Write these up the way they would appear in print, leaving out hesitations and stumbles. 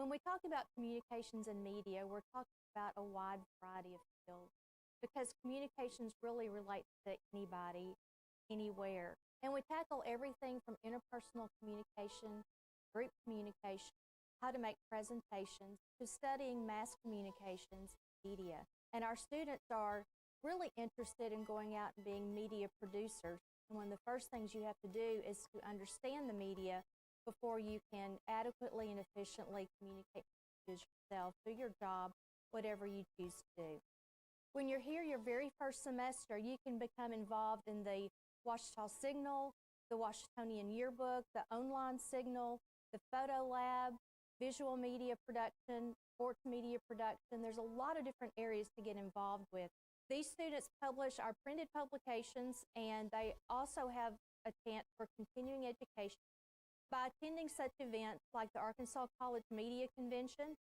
When we talk about communications and media, we're talking about a wide variety of fields because communications really relates to anybody, anywhere. And we tackle everything from interpersonal communication, group communication, how to make presentations, to studying mass communications, media. And our students are really interested in going out and being media producers. And one of the first things you have to do is to understand the media before you can adequately and efficiently communicate with yourself, do your job, whatever you choose to do. When you're here your very first semester, you can become involved in the Ouachita Signal, the Washingtonian Yearbook, the Online Signal, the Photo Lab, visual media production, sports media production. There's a lot of different areas to get involved with. These students publish our printed publications, and they also have a chance for continuing education by attending such events like the Arkansas College Media Convention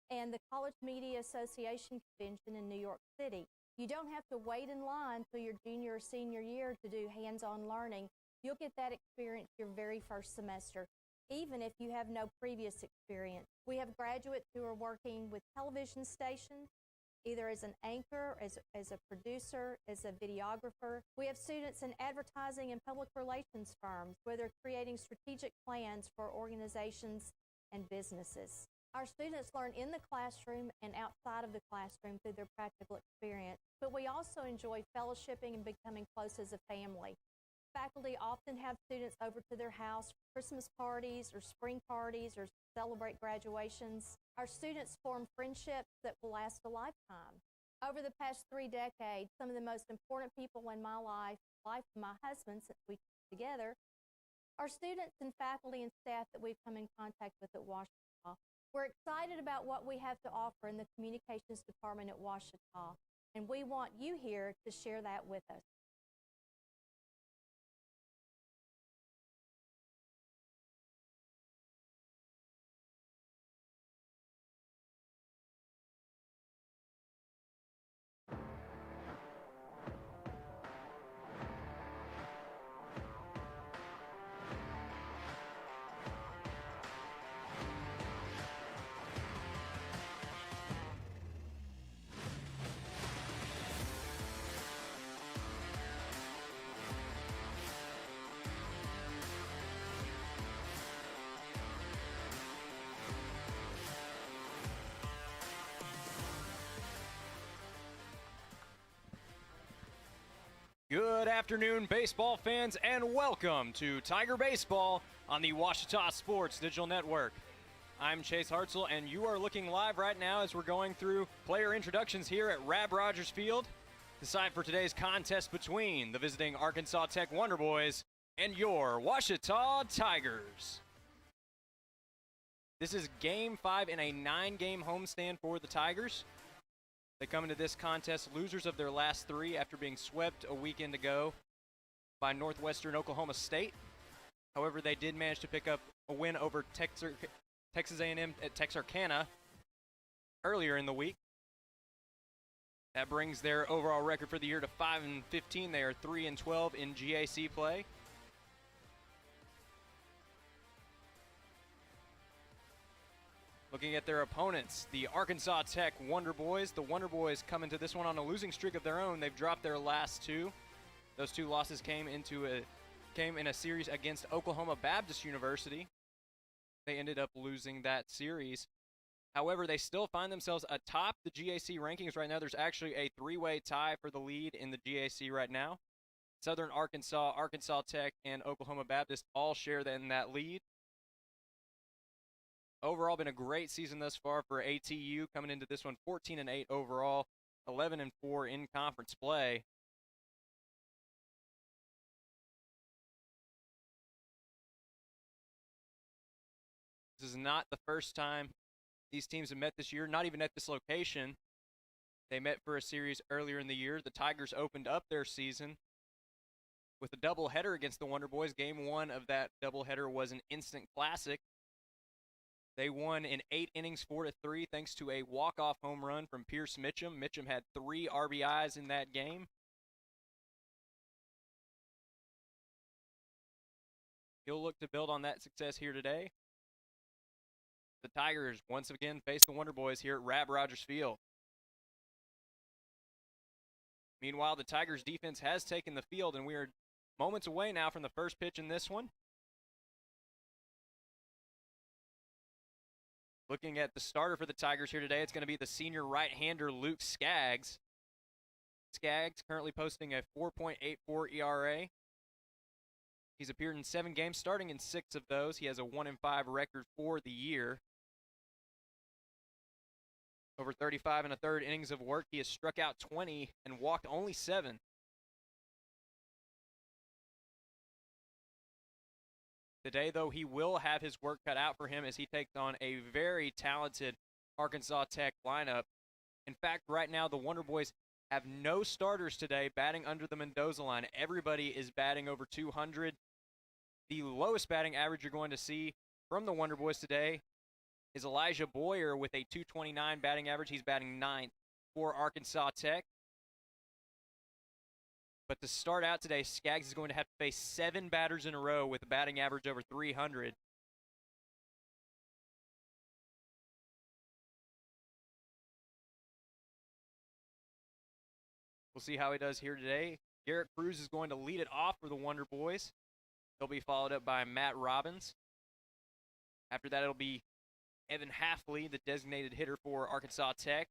and the College Media Association Convention in New York City. You don't have to wait in line till your junior or senior year to do hands-on learning. You'll get that experience your very first semester, even if you have no previous experience. We have graduates who are working with television stations, either as an anchor, as a producer, as a videographer. We have students in advertising and public relations firms where they're creating strategic plans for organizations and businesses. Our students learn in the classroom and outside of the classroom through their practical experience, but we also enjoy fellowshipping and becoming close as a family. Faculty often have students over to their house for Christmas parties or spring parties or celebrate graduations. Our students form friendships that will last a lifetime. Over the past 3 decades, some of the most important people in my life of my husband since we together, are students and faculty and staff that we've come in contact with at Ouachita. We're excited about what we have to offer in the communications department at Ouachita, and we want you here to share that with us. Good afternoon, baseball fans, and welcome to Tiger Baseball on the Ouachita Sports Digital Network. I'm Chase Hartzell, and you are looking live right now as we're going through player introductions here at Rab Rogers Field, the site for today's contest between the visiting Arkansas Tech Wonder Boys and your Ouachita Tigers. This is Game 5 in a 9-game homestand for the Tigers. They come into this contest losers of their last 3 after being swept a weekend ago by Northwestern Oklahoma State. However, they did manage to pick up a win over Texas A&M at Texarkana earlier in the week. That brings their overall record for the year to 5-15. They are 3-12 in GAC play. Looking at their opponents, the Arkansas Tech Wonder Boys. The Wonder Boys come into this one on a losing streak of their own. They've dropped their last 2. Those 2 losses came in a series against Oklahoma Baptist University. They ended up losing that series. However, they still find themselves atop the GAC rankings right now. There's actually a 3-way tie for the lead in the GAC right now. Southern Arkansas, Arkansas Tech, and Oklahoma Baptist all share in that lead. Overall, been a great season thus far for ATU, coming into this one 14-8 overall, 11-4 in conference play. This is not the first time these teams have met this year, not even at this location. They met for a series earlier in the year. The Tigers opened up their season with a doubleheader against the Wonder Boys. Game 1 of that doubleheader was an instant classic. They won in 8 innings, 4-3, thanks to a walk-off home run from Pierce Mitchum. Mitchum had 3 RBIs in that game. He'll look to build on that success here today. The Tigers once again face the Wonder Boys here at Rab Rogers Field. Meanwhile, the Tigers defense has taken the field, and we are moments away now from the first pitch in this one. Looking at the starter for the Tigers here today, it's going to be the senior right-hander Luke Skaggs. Skaggs currently posting a 4.84 ERA. He's appeared in 7 games, starting in 6 of those. He has a 1-5 record for the year. Over 35 and a third innings of work. He has struck out 20 and walked only 7. Today, though, he will have his work cut out for him as he takes on a very talented Arkansas Tech lineup. In fact, right now, the Wonder Boys have no starters today batting under the Mendoza line. Everybody is batting over 200. The lowest batting average you're going to see from the Wonder Boys today is Elijah Boyer with a 229 batting average. He's batting 9th for Arkansas Tech. But to start out today, Skaggs is going to have to face 7 batters in a row with a batting average over 300. We'll see how he does here today. Garrett Cruz is going to lead it off for the Wonder Boys. He'll be followed up by Matt Robbins. After that, it'll be Evan Halfley, the designated hitter for Arkansas Tech.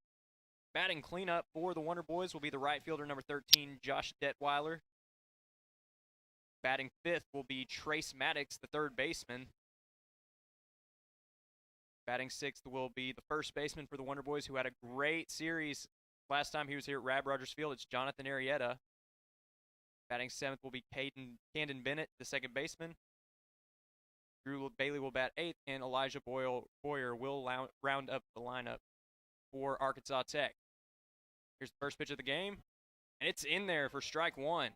Batting cleanup for the Wonder Boys will be the right fielder, number 13, Josh Detweiler. Batting 5th will be Trace Maddox, the third baseman. Batting 6th will be the first baseman for the Wonder Boys, who had a great series last time he was here at Rab Rogers Field. It's Jonathan Arrieta. Batting 7th will be Camden Bennett, the second baseman. Drew Bailey will bat 8th, and Elijah Boyer will round up the lineup for Arkansas Tech. Here's the first pitch of the game, and it's in there for strike 1.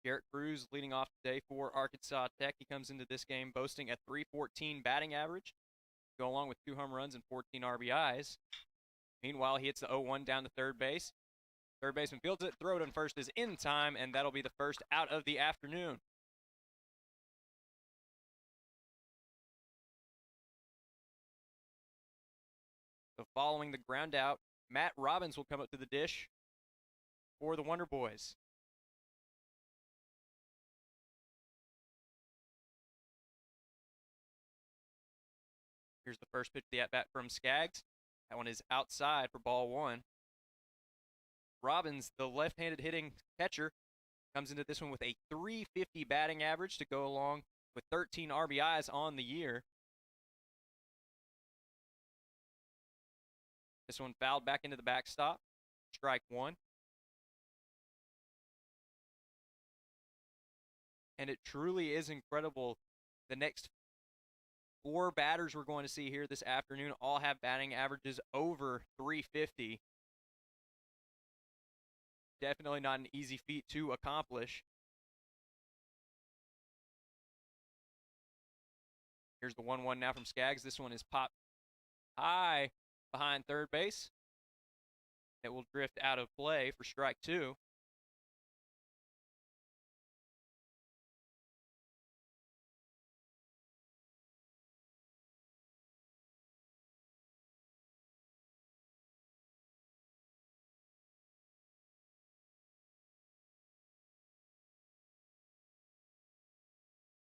Garrett Cruz leading off today for Arkansas Tech. He comes into this game boasting a .314 batting average, go along with 2 home runs and 14 RBIs. Meanwhile, he hits the 0-1 down to third base. Third baseman fields it, throw it on first is in time, and that'll be the first out of the afternoon. So following the ground out, Matt Robbins will come up to the dish for the Wonder Boys. Here's the first pitch of the at-bat from Skaggs. That one is outside for ball 1. Robbins, the left-handed hitting catcher, comes into this one with a .350 batting average to go along with 13 RBIs on the year. This one fouled back into the backstop. Strike 1. And it truly is incredible. The next 4 batters we're going to see here this afternoon all have batting averages over .350. Definitely not an easy feat to accomplish. Here's the 1-1 now from Skaggs. This one is popped high behind third base. It will drift out of play for strike 2.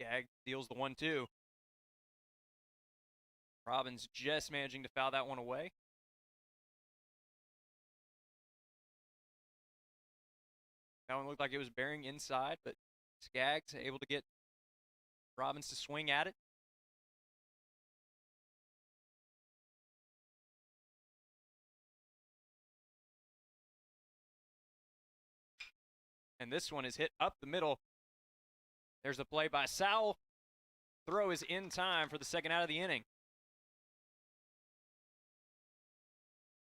Skaggs deals the 1-2. Robbins just managing to foul that one away. That one looked like it was bearing inside, but Skaggs able to get Robbins to swing at it. And this one is hit up the middle. There's the play by Sowell. Throw is in time for the second out of the inning.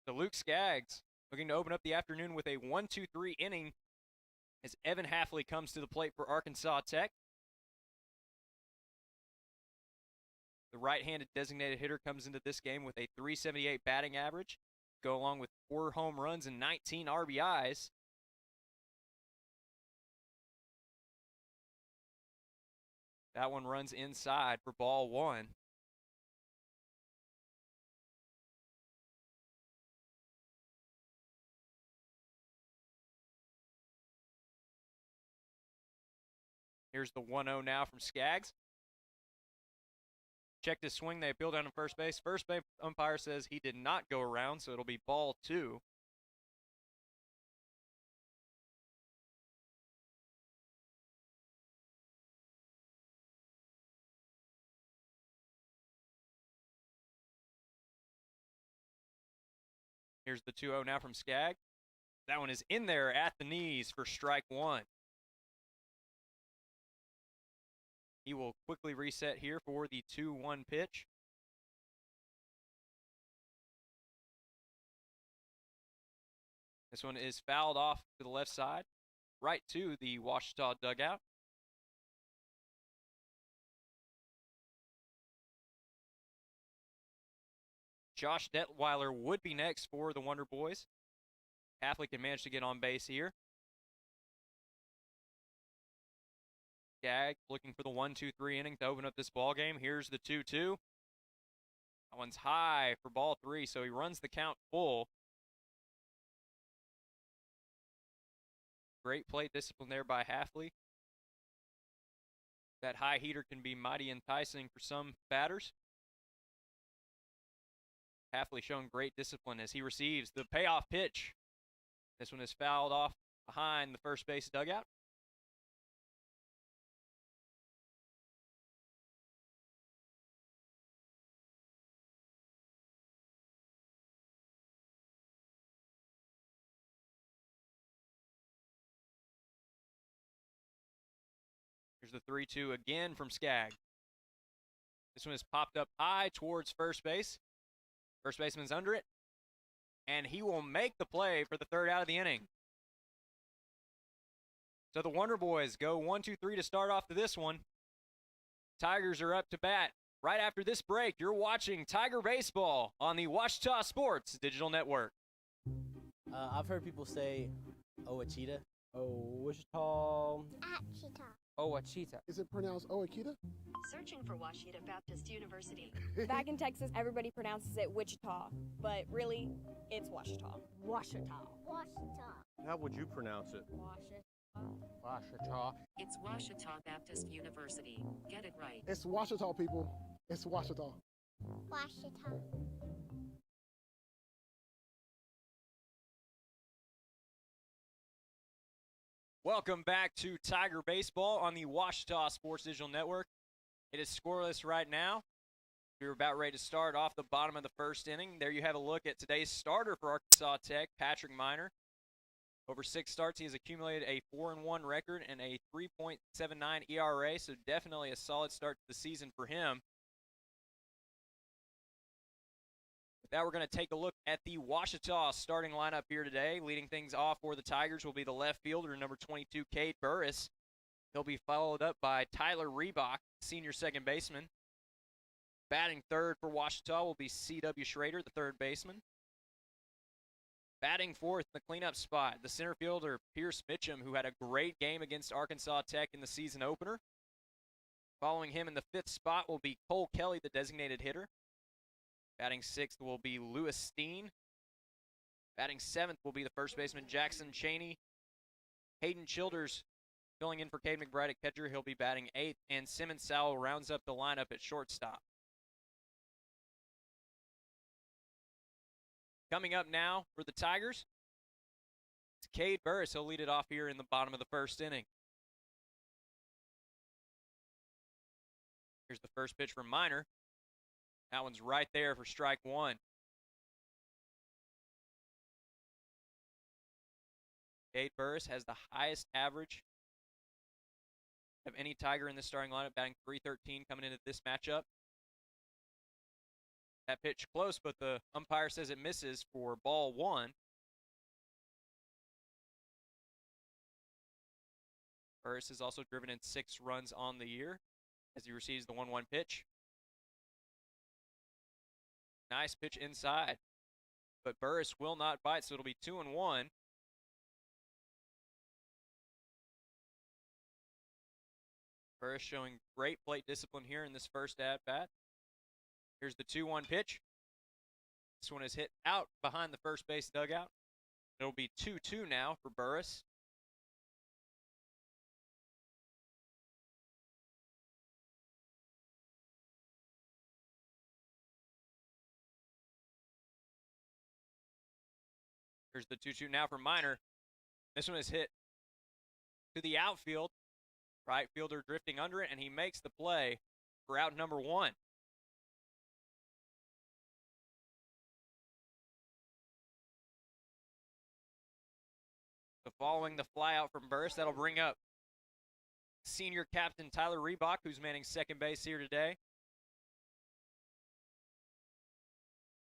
So Luke Skaggs looking to open up the afternoon with a 1-2-3 inning as Evan Halfley comes to the plate for Arkansas Tech. The right-handed designated hitter comes into this game with a .378 batting average, go along with 4 home runs and 19 RBIs. That one runs inside for ball one. Here's the 1-0 now from Skaggs. Checked his swing. They appeal down to first base. First base umpire says he did not go around, so it'll be ball two. Here's the 2-0 now from Skaggs. That one is in there at the knees for strike one. He will quickly reset here for the 2-1 pitch. This one is fouled off to the left side, right to the Ouachita dugout. Josh Detweiler would be next for the Wonder Boys. Hafley can manage to get on base here. Skaggs looking for the 1-2-3 inning to open up this ball game. Here's the 2-2. That one's high for ball three, so he runs the count full. Great plate discipline there by Hafley. That high heater can be mighty enticing for some batters. Hafley showing great discipline as he receives the payoff pitch. This one is fouled off behind the first base dugout. Here's the 3-2 again from Skaggs. This one is popped up high towards first base. First baseman's under it, and he will make the play for the third out of the inning. So the Wonder Boys go 1-2-3 to start off to this one. Tigers are up to bat. Right after this break, you're watching Tiger Baseball on the Ouachita Sports Digital Network. I've heard people say Ouachita. Wichita. Achita. Ouachita. Is it pronounced Oakita? Searching for Ouachita Baptist University. Back in Texas, everybody pronounces it Wichita, but really, it's Ouachita. Washita. How would you pronounce it? Washita. It's Ouachita Baptist University. Get it right. It's Washita, people. It's Washita. Washita. Welcome back to Tiger Baseball on the Ouachita Sports Digital Network. It is scoreless right now. We're about ready to start off the bottom of the first inning. There you have a look at today's starter for Arkansas Tech, Patrick Minor. Over 6 starts, he has accumulated a 4-1 record and a 3.79 ERA, so definitely a solid start to the season for him. With that, we're going to take a look at the Ouachita starting lineup here today. Leading things off for the Tigers will be the left fielder, number 22, Cade Burris. He'll be followed up by Tyler Reebok, senior second baseman. Batting third for Ouachita will be C.W. Schrader, the third baseman. Batting fourth in the cleanup spot, the center fielder, Pierce Mitchum, who had a great game against Arkansas Tech in the season opener. Following him in the fifth spot will be Cole Kelly, the designated hitter. Batting sixth will be Lewis Steen. Batting seventh will be the first baseman, Jackson Cheney. Hayden Childers filling in for Cade McBride at catcher. He'll be batting eighth, and Simmons Sowell rounds up the lineup at shortstop. Coming up now for the Tigers, it's Cade Burris. He'll lead it off here in the bottom of the first inning. Here's the first pitch from Minor. That one's right there for strike one. Cade Burris has the highest average of any Tiger in this starting lineup, batting .313 coming into this matchup. That pitch close, but the umpire says it misses for ball one. Burris has also driven in 6 runs on the year as he receives the 1-1 pitch. Nice pitch inside, but Burris will not bite, so it'll be 2-1. Burris showing great plate discipline here in this first at-bat. Here's the 2-1 pitch. This one is hit out behind the first base dugout. It'll be 2-2 now for Burris. Here's the 2-2 now for Minor. This one is hit to the outfield. Right fielder drifting under it, and he makes the play for out number 1. So following the flyout from Burris, that'll bring up senior captain Tyler Reebok, who's manning second base here today.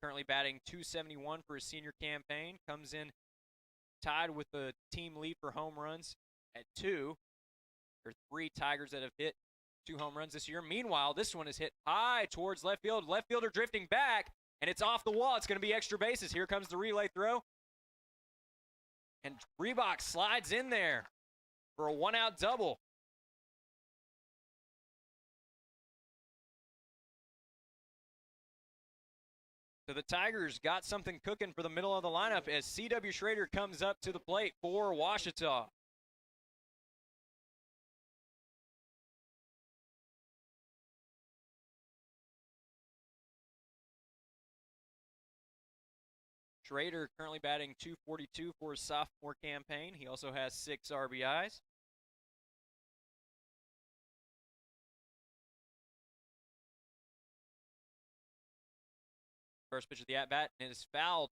Currently batting .271 for his senior campaign. Comes in tied with the team lead for home runs at 2. There are 3 Tigers that have hit 2 home runs this year. Meanwhile, this one is hit high towards left field. Left fielder drifting back, and it's off the wall. It's going to be extra bases. Here comes the relay throw. And Reebok slides in there for a 1-out double. So the Tigers got something cooking for the middle of the lineup as C.W. Schrader comes up to the plate for Ouachita. Schrader currently batting .242 for his sophomore campaign. He also has 6 RBIs. First pitch of the at-bat, and it is fouled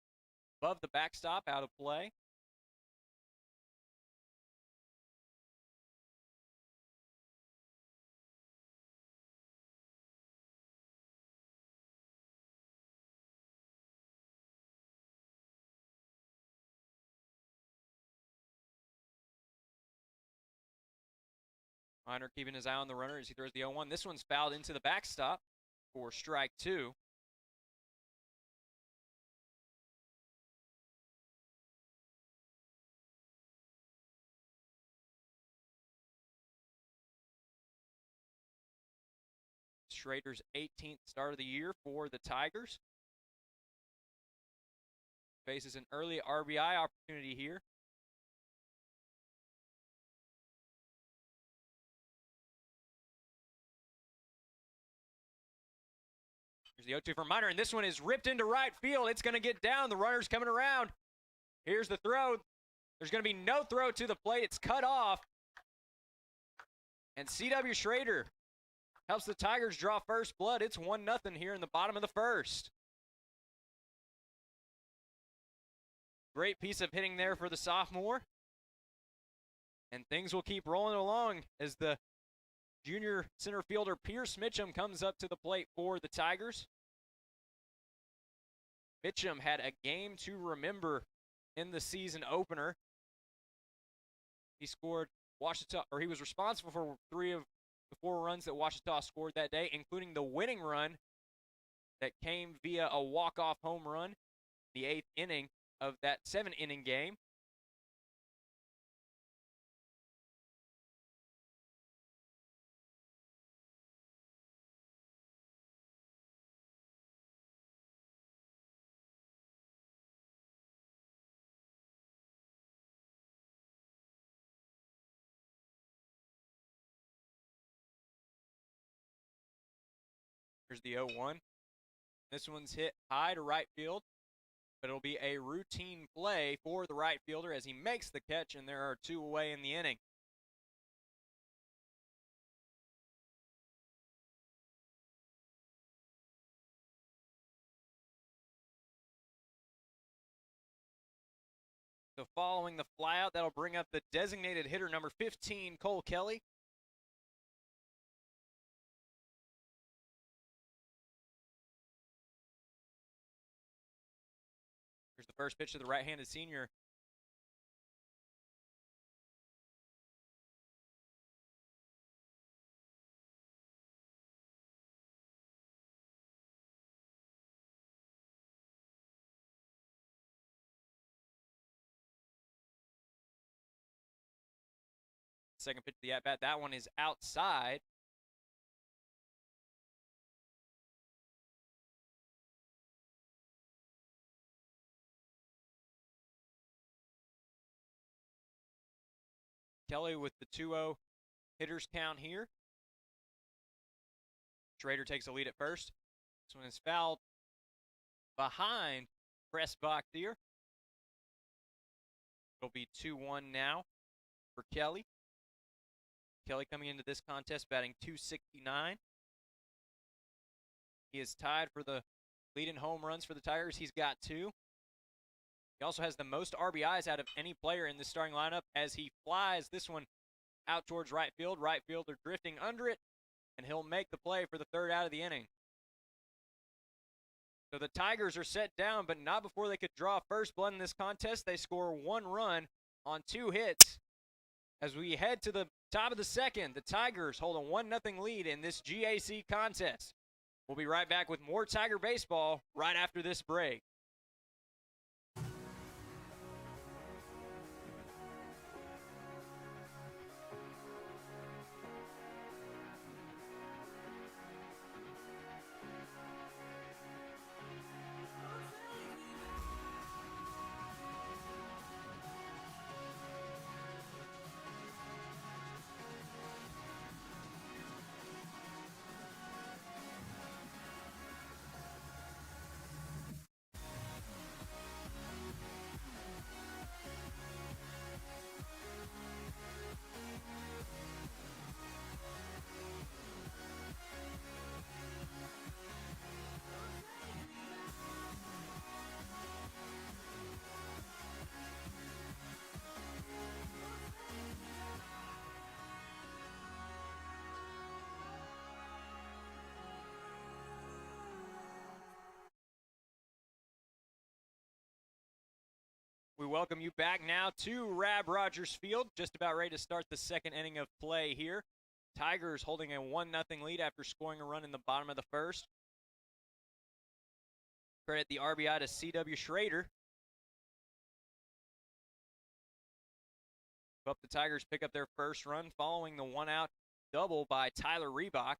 above the backstop, out of play. Minor keeping his eye on the runner as he throws the 0-1. This one's fouled into the backstop for strike 2. Schrader's 18th start of the year for the Tigers. Faces an early RBI opportunity here. Here's the 0-2 for Minor, and this one is ripped into right field. It's going to get down. The runner's coming around. Here's the throw. There's going to be no throw to the plate. It's cut off. And C.W. Schrader helps the Tigers draw first blood. It's 1-0 here in the bottom of the first. Great piece of hitting there for the sophomore. And things will keep rolling along as the junior center fielder Pierce Mitchum comes up to the plate for the Tigers. Mitchum had a game to remember in the season opener. He scored Ouachita, or he was responsible for 3 of the 4 runs that Ouachita scored that day, including the winning run that came via a walk-off home run, the 8th inning of that 7-inning game. Here's the 0-1. This one's hit high to right field, but it'll be a routine play for the right fielder as he makes the catch, and there are 2 away in the inning. So following the flyout, that'll bring up the designated hitter, number 15, Cole Kelly. Here's the first pitch to the right-handed senior. second pitch of the at-bat. That one is outside. Kelly with the 2-0 hitters count here. Schrader takes the lead at first. This one is fouled behind Press Bachtier. It'll be 2-1 now for Kelly. Kelly coming into this contest batting .269. He is tied for the lead in home runs for the Tigers. He's got 2. He also has the most RBIs out of any player in this starting lineup as he flies this one out towards right field. Right fielder drifting under it, and he'll make the play for the 3rd out of the inning. So the Tigers are set down, but not before they could draw first blood in this contest. They score 1 run on 2 hits. As we head to the top of the 2nd, the Tigers hold a 1-0 lead in this GAC contest. We'll be right back with more Tiger baseball right after this break. We welcome you back now to Rab Rogers Field, just about ready to start the 2nd inning of play here. Tigers holding a 1-0 lead after scoring a run in the bottom of the 1st. Credit the RBI to C.W. Schrader. But the Tigers pick up their first run following the 1-out double by Tyler Reebok.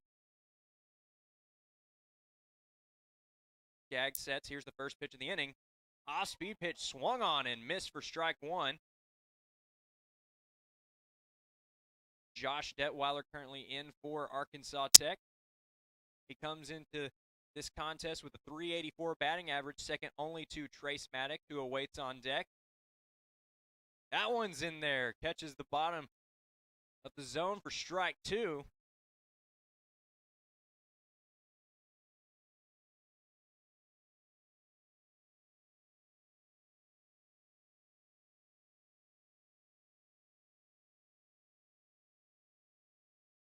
Gag sets. Here's the first pitch of the inning. Off-speed pitch swung on and missed for strike 1. Josh Detweiler currently in for Arkansas Tech. He comes into this contest with a .384 batting average, second only to Trace Maddox, who awaits on deck. That one's in there. Catches the bottom of the zone for strike 2.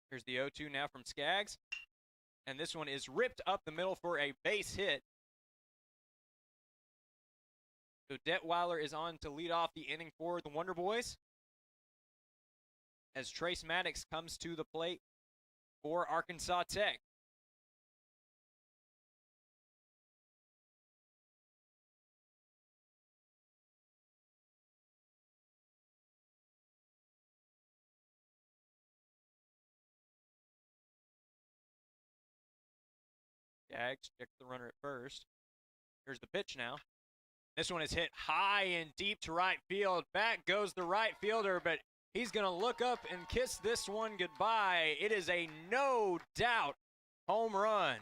Here's the 0-2 now from Skaggs. And this one is ripped up the middle for a base hit. So Detweiler is on to lead off the inning for the Wonder Boys, as Trace Maddox comes to the plate for Arkansas Tech. Skaggs checks the runner at first. Here's the pitch now. This one is hit high and deep to right field. Back goes the right fielder, but he's going to look up and kiss this one goodbye. It is a no doubt home run.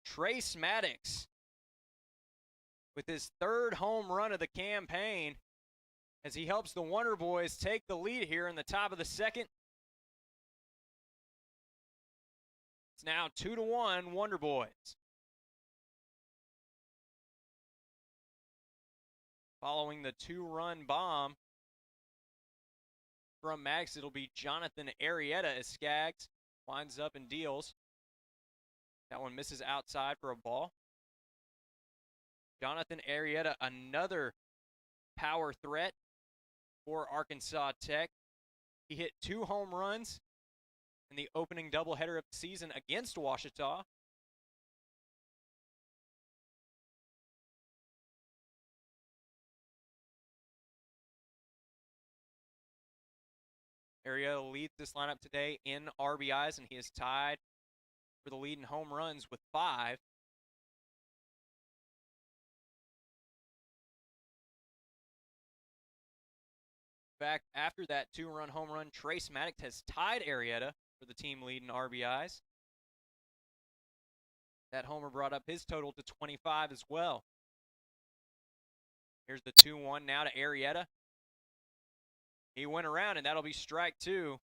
Trace Maddox with his 3rd home run of the campaign, as he helps the Wonder Boys take the lead here in the top of the 2nd. It's now 2-1 Wonder Boys. Following the 2-run bomb from Max, it'll be Jonathan Arrieta as Skaggs winds up and deals. That one misses outside for a ball. Jonathan Arrieta, another power threat for Arkansas Tech. He hit 2 home runs in the opening doubleheader of the season against Ouachita. Arrieta leads this lineup today in RBIs, and he is tied for the lead in home runs with 5. In fact, after that 2-run home run, Trace Maddox has tied Arrieta for the team lead in RBIs. That homer brought up his total to 25 as well. Here's the 2-1 now to Arrieta. He went around, and that'll be strike 2.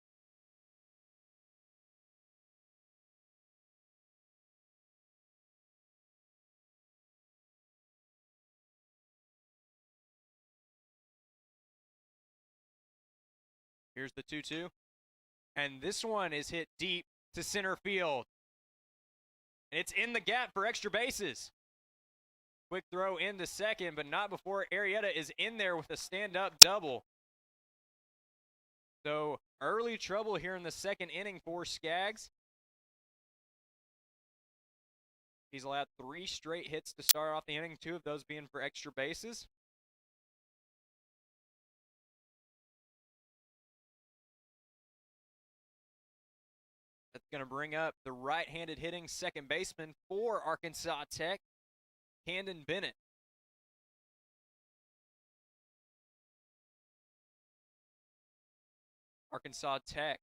Here's the 2-2. And this one is hit deep to center field. And it's in the gap for extra bases. Quick throw into second, but not before Arrieta is in there with a stand-up double. So early trouble here in the second inning for Skaggs. He's allowed 3 straight hits to start off the inning, 2 of those being for extra bases. That's going to bring up the right-handed hitting second baseman for Arkansas Tech, Camden Bennett. Arkansas Tech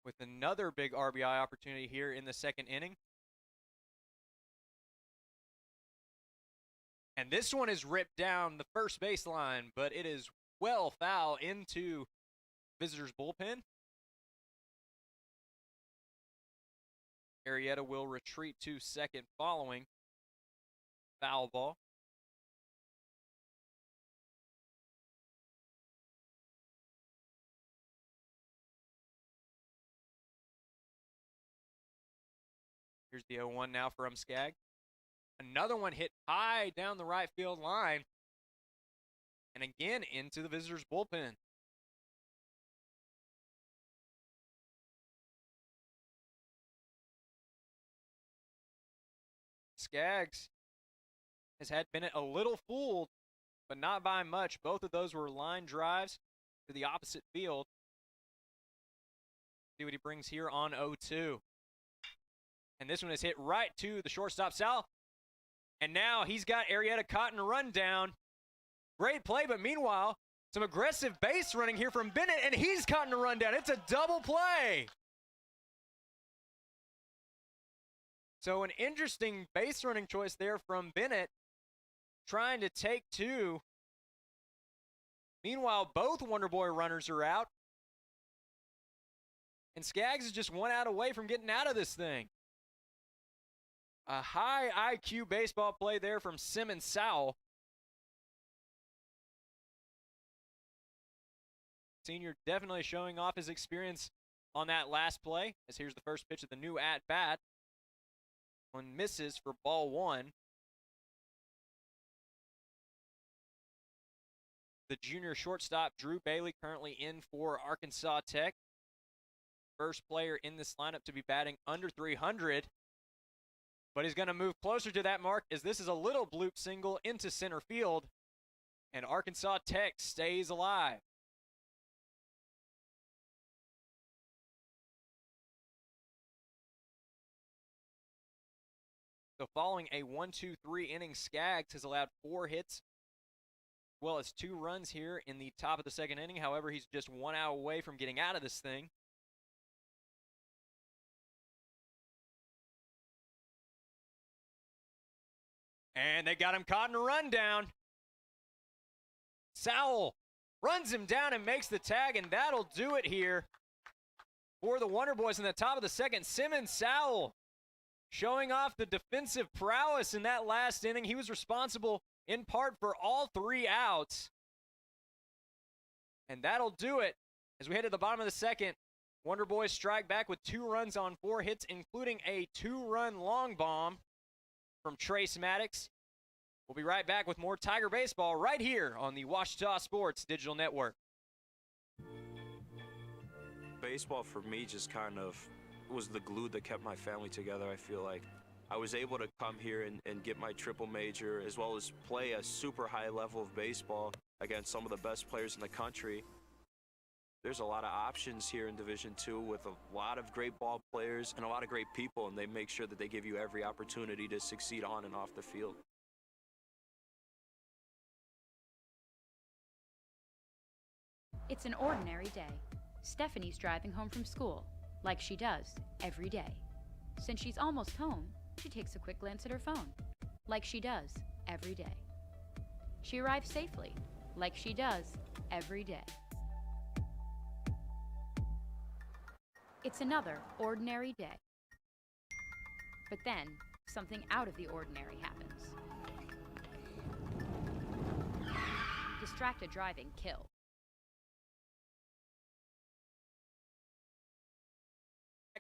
with another big RBI opportunity here in the second inning. And this one is ripped down the first baseline, but it is well foul into visitors' bullpen. Arrieta will retreat to second following foul ball. Here's the 0-1 now from Skaggs. Another one hit high down the right field line. And again into the visitors' bullpen. Skaggs has had Bennett a little fooled, but not by much. Both of those were line drives to the opposite field. See what he brings here on 0-2. And this one is hit right to the shortstop, Sal. And now he's got Arrieta caught in a rundown. Great play, but meanwhile, some aggressive base running here from Bennett, and he's caught in a rundown. It's a double play. So an interesting base running choice there from Bennett, trying to take 2. Meanwhile, both Wonder Boy runners are out. And Skaggs is just 1 out away from getting out of this thing. A high IQ baseball play there from Simmons Sowell. Senior definitely showing off his experience on that last play, as here's the first pitch of the new at-bat. One misses for ball 1. The junior shortstop, Drew Bailey, currently in for Arkansas Tech. First player in this lineup to be batting under 300. But he's going to move closer to that mark as this is a little bloop single into center field. And Arkansas Tech stays alive. So following a 1-2-3 inning, Skaggs has allowed 4 hits, as well as 2 runs here in the top of the second inning. However, he's just 1 out away from getting out of this thing. And they got him caught in a rundown. Sowell runs him down and makes the tag, and that'll do it here for the Wonder Boys in the top of the second. Simmons Sowell showing off the defensive prowess in that last inning. He was responsible in part for all 3 outs. And that'll do it as we head to the bottom of the second. Wonder Boys strike back with 2 runs on 4 hits, including a 2-run long bomb from Trace Maddox. We'll be right back with more Tiger Baseball right here on the Ouachita Sports Digital Network. Baseball for me just kind of was the glue that kept my family together. I feel like I was able to come here and get my triple major, as well as play a super high level of baseball against some of the best players in the country. There's a lot of options here in Division II with a lot of great ball players and a lot of great people, and they make sure that they give you every opportunity to succeed on and off the field. It's an ordinary day. Stephanie's driving home from school, like she does every day. Since she's almost home, she takes a quick glance at her phone, like she does every day. She arrives safely, like she does every day. It's another ordinary day. But then, something out of the ordinary happens. Distracted driving killed.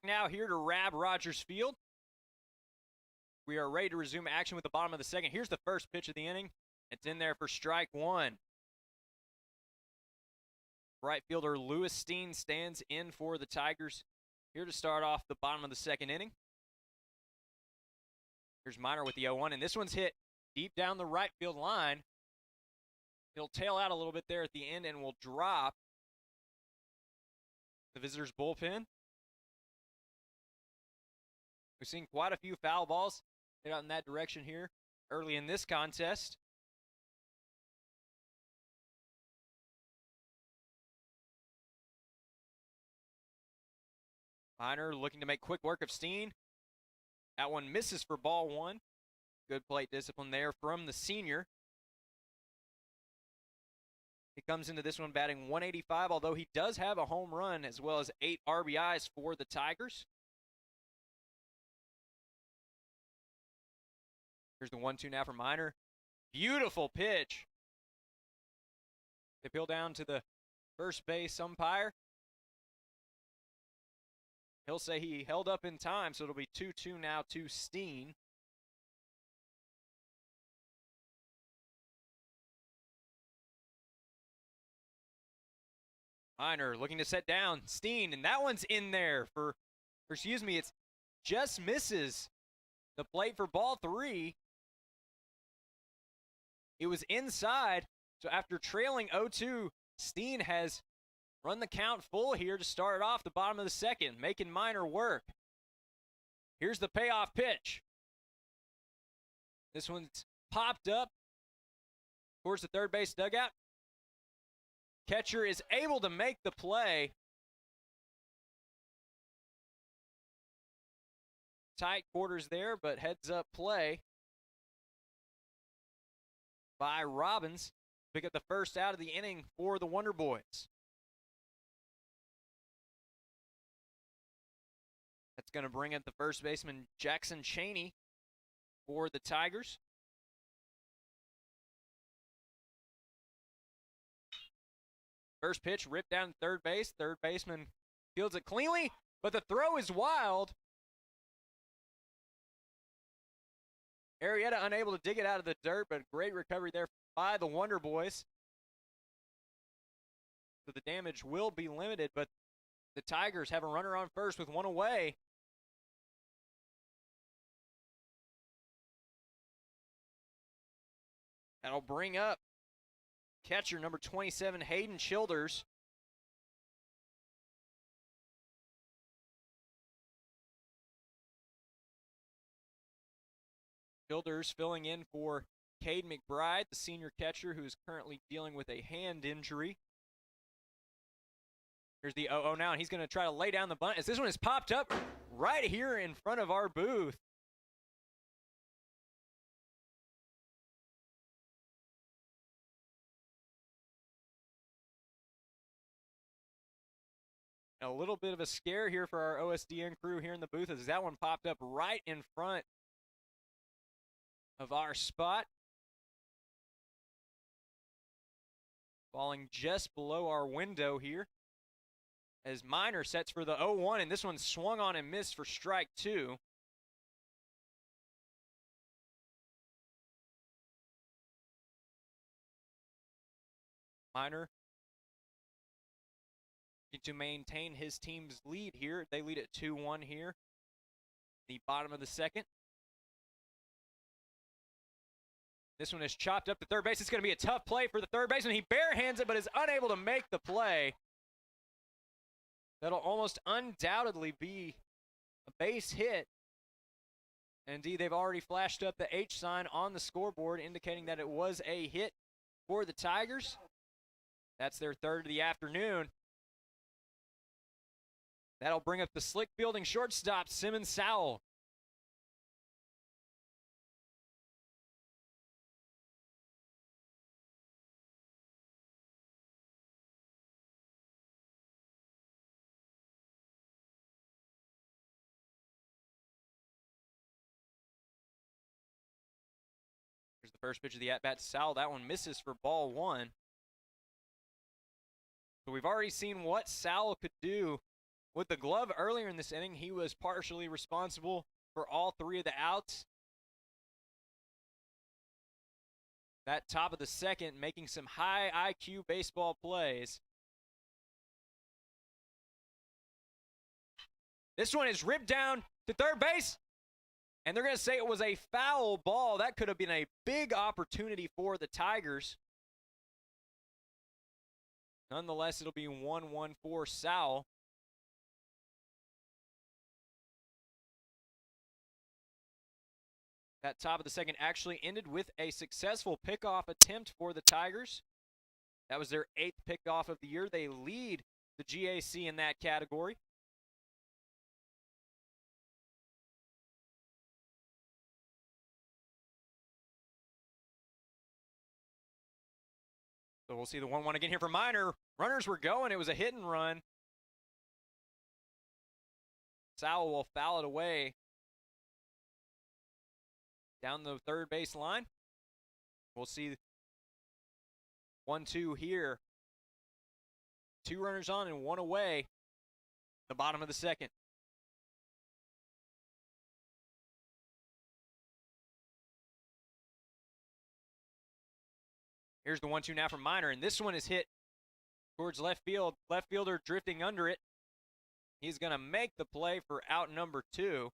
Now here to Rab Rogers Field. We are ready to resume action with the bottom of the second. Here's the first pitch of the inning. It's in there for strike one. Right fielder Lewis Steen stands in for the Tigers. Here to start off the bottom of the second inning. Here's Miner with the 0-1, and this one's hit deep down the right field line. He'll tail out a little bit there at the end and will drop the visitors' bullpen. We've seen quite a few foul balls hit out in that direction here early in this contest. Miner looking to make quick work of Steen. That one misses for ball one. Good plate discipline there from the senior. He comes into this one batting 185, although he does have a home run as well as 8 RBIs for the Tigers. Here's the 1-2 now for Miner. Beautiful pitch. They peel down to the first base umpire. He'll say he held up in time, so it'll be 2-2 now to Steen. Miner looking to set down Steen, and that one's in there it's just misses the plate for ball 3. It was inside, so after trailing 0-2, Steen has run the count full here to start off the bottom of the second, making Miner work. Here's the payoff pitch. This one's popped up towards the third base dugout. Catcher is able to make the play. Tight quarters there, but heads up play by Robbins. Pick up the first out of the inning for the Wonder Boys. That's going to bring up the first baseman Jackson Cheney for the Tigers. First pitch ripped down third base. Third baseman fields it cleanly, but the throw is wild. Arrieta unable to dig it out of the dirt, but great recovery there by the Wonder Boys. So the damage will be limited, but the Tigers have a runner on first with one away. That'll bring up catcher number 27, Hayden Childers. Childers filling in for Cade McBride, the senior catcher who is currently dealing with a hand injury. Here's the 0-0 now, and he's going to try to lay down the bunt as this one is popped up right here in front of our booth. A little bit of a scare here for our OSDN crew here in the booth as that one popped up right in front of our spot. Falling just below our window here as Miner sets for the 0-1, and this one swung on and missed for strike 2. Miner to maintain his team's lead here. They lead at 2-1 here. The bottom of the second. This one is chopped up to third base. It's going to be a tough play for the third baseman. He barehands it, but is unable to make the play. That'll almost undoubtedly be a base hit. Indeed, they've already flashed up the H sign on the scoreboard, indicating that it was a hit for the Tigers. That's their third of the afternoon. That'll bring up the Slick Fielding shortstop, Simmons Sowell. Here's the first pitch of the at-bat to Sowell. That one misses for ball one. So we've already seen what Sowell could do with the glove earlier in this inning. He was partially responsible for all three of the outs. That top of the second, making some high IQ baseball plays. This one is ripped down to third base. And they're going to say it was a foul ball. That could have been a big opportunity for the Tigers. Nonetheless, it'll be 1-1 for Sowell. That top of the second actually ended with a successful pickoff attempt for the Tigers. That was their 8th pickoff of the year. They lead the GAC in that category. So we'll see the 1-1 again here for Minor. Runners were going. It was a hit and run. Sowell will foul it away down the third base line. We'll see 1-2 here. 2 runners on and 1 away. The bottom of the second. Here's the 1-2 now from Minor, and this one is hit towards left field. Left fielder drifting under it. He's going to make the play for out number 2.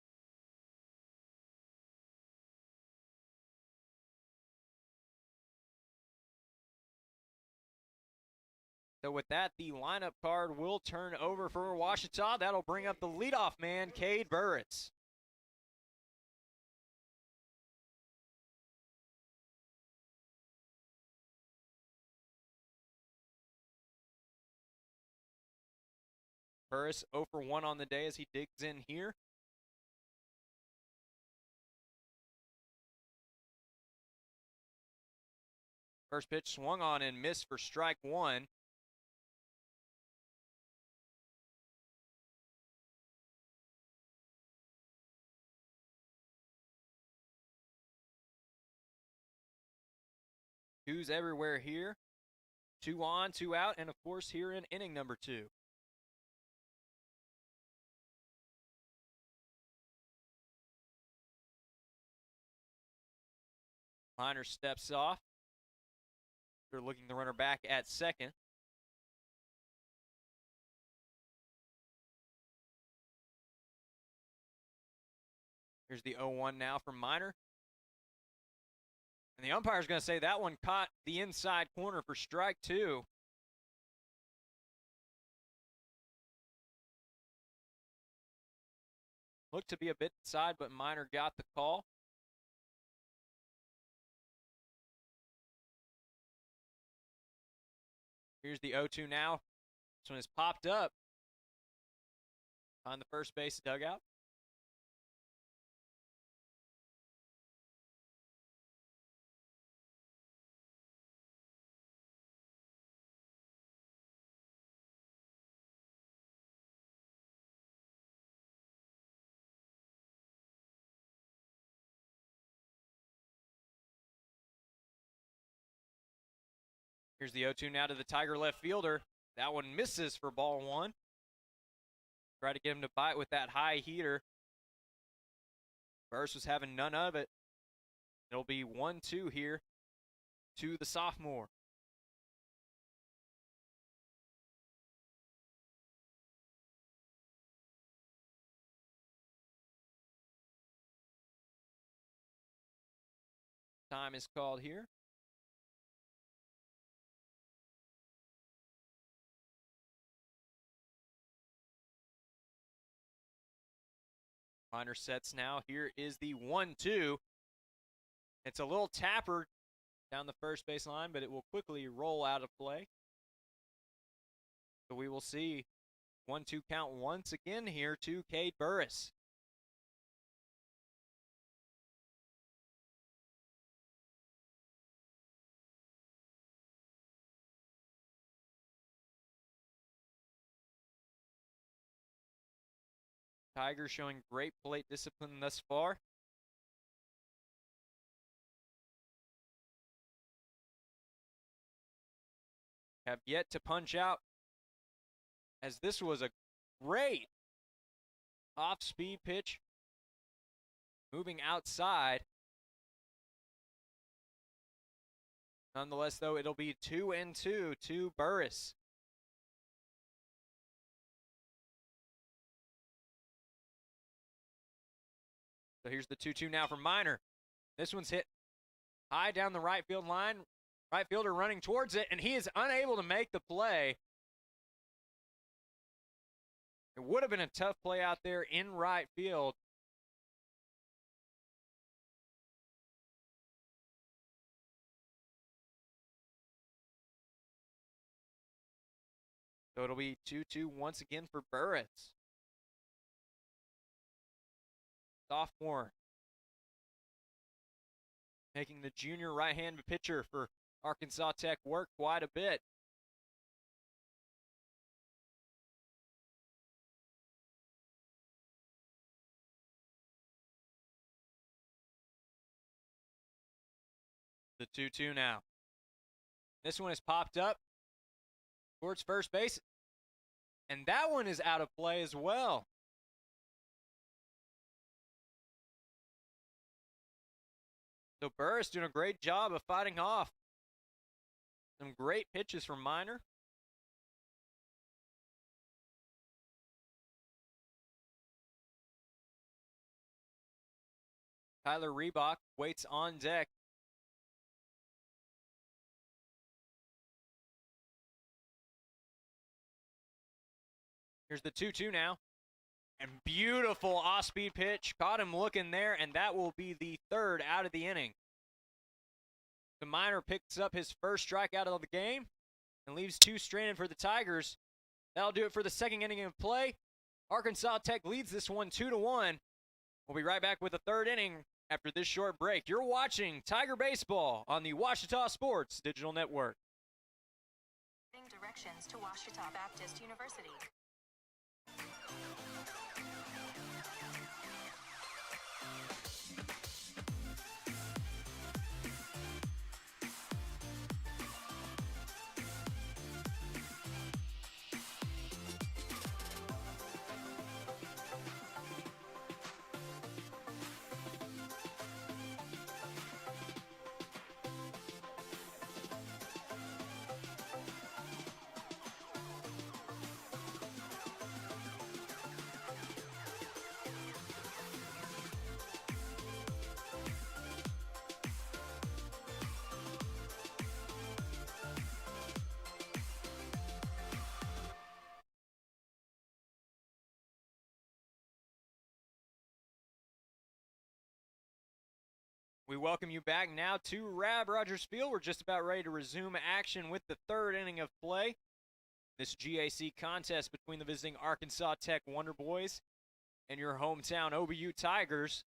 So with that, the lineup card will turn over for Ouachita. That'll bring up the leadoff man, Cade Burritz. Burris 0 for 1 on the day as he digs in here. First pitch swung on and missed for strike 1. Twos everywhere here. 2 on, 2 out, and of course here in inning number 2. Minor steps off. They're looking the runner back at second. Here's the 0-1 now from Minor. And the umpire's going to say that one caught the inside corner for strike 2. Looked to be a bit inside, but Minor got the call. Here's the 0-2 now. This one is popped up on the first base dugout. Here's the 0-2 now to the Tiger left fielder. That one misses for ball 1. Try to get him to bite with that high heater. Burris was having none of it. It'll be 1-2 here to the sophomore. Time is called here. Minor sets now. Here is the 1-2. It's a little tapper down the first base line, but it will quickly roll out of play. So we will see 1-2 count once again here to Cade Burris. Tigers showing great plate discipline thus far. Have yet to punch out, as this was a great off-speed pitch. Moving outside. Nonetheless, though, it'll be 2-2 to Burris. So here's the 2-2 now from Minor. This one's hit high down the right field line. Right fielder running towards it, and he is unable to make the play. It would have been a tough play out there in right field. So it'll be 2-2 once again for Burris. Sophomore, making the junior right-hand pitcher for Arkansas Tech work quite a bit. The 2-2 now. This one has popped up towards first base, and that one is out of play as well. So Burris doing a great job of fighting off some great pitches from Minor. Tyler Reebok waits on deck. Here's the 2-2 now. And beautiful off-speed pitch. Caught him looking there, and that will be the third out of the inning. The Minor picks up his first strikeout of the game and leaves two stranded for the Tigers. That'll do it for the second inning of play. Arkansas Tech leads this one 2-1. We'll be right back with the third inning after this short break. You're watching Tiger Baseball on the Ouachita Sports Digital Network. Directions to Ouachita Baptist University. We welcome you back now to Rab Rogers Field. We're just about ready to resume action with the third inning of play. This GAC contest between the visiting Arkansas Tech Wonder Boys and your hometown OBU Tigers.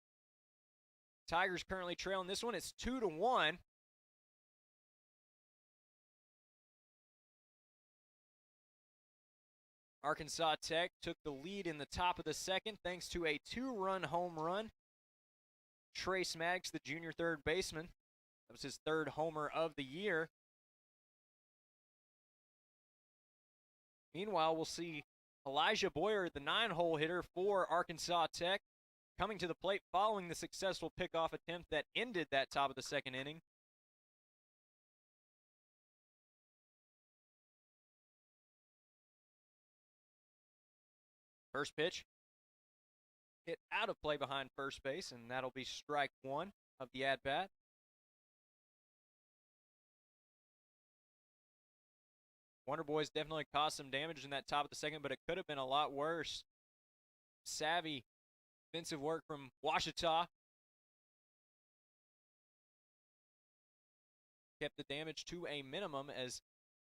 Tigers currently trailing this one. It's 2-1. Arkansas Tech took the lead in the top of the second thanks to a 2-run home run. Trace Maggs, the junior third baseman. That was his third homer of the year. Meanwhile, we'll see Elijah Boyer, the 9-hole hitter for Arkansas Tech, coming to the plate following the successful pickoff attempt that ended that top of the second inning. First pitch. Hit out of play behind first base, and that'll be strike one of the at-bat. Wonder Boys definitely caused some damage in that top of the second, but it could have been a lot worse. Savvy Defensive work from Washita. Kept the damage to a minimum as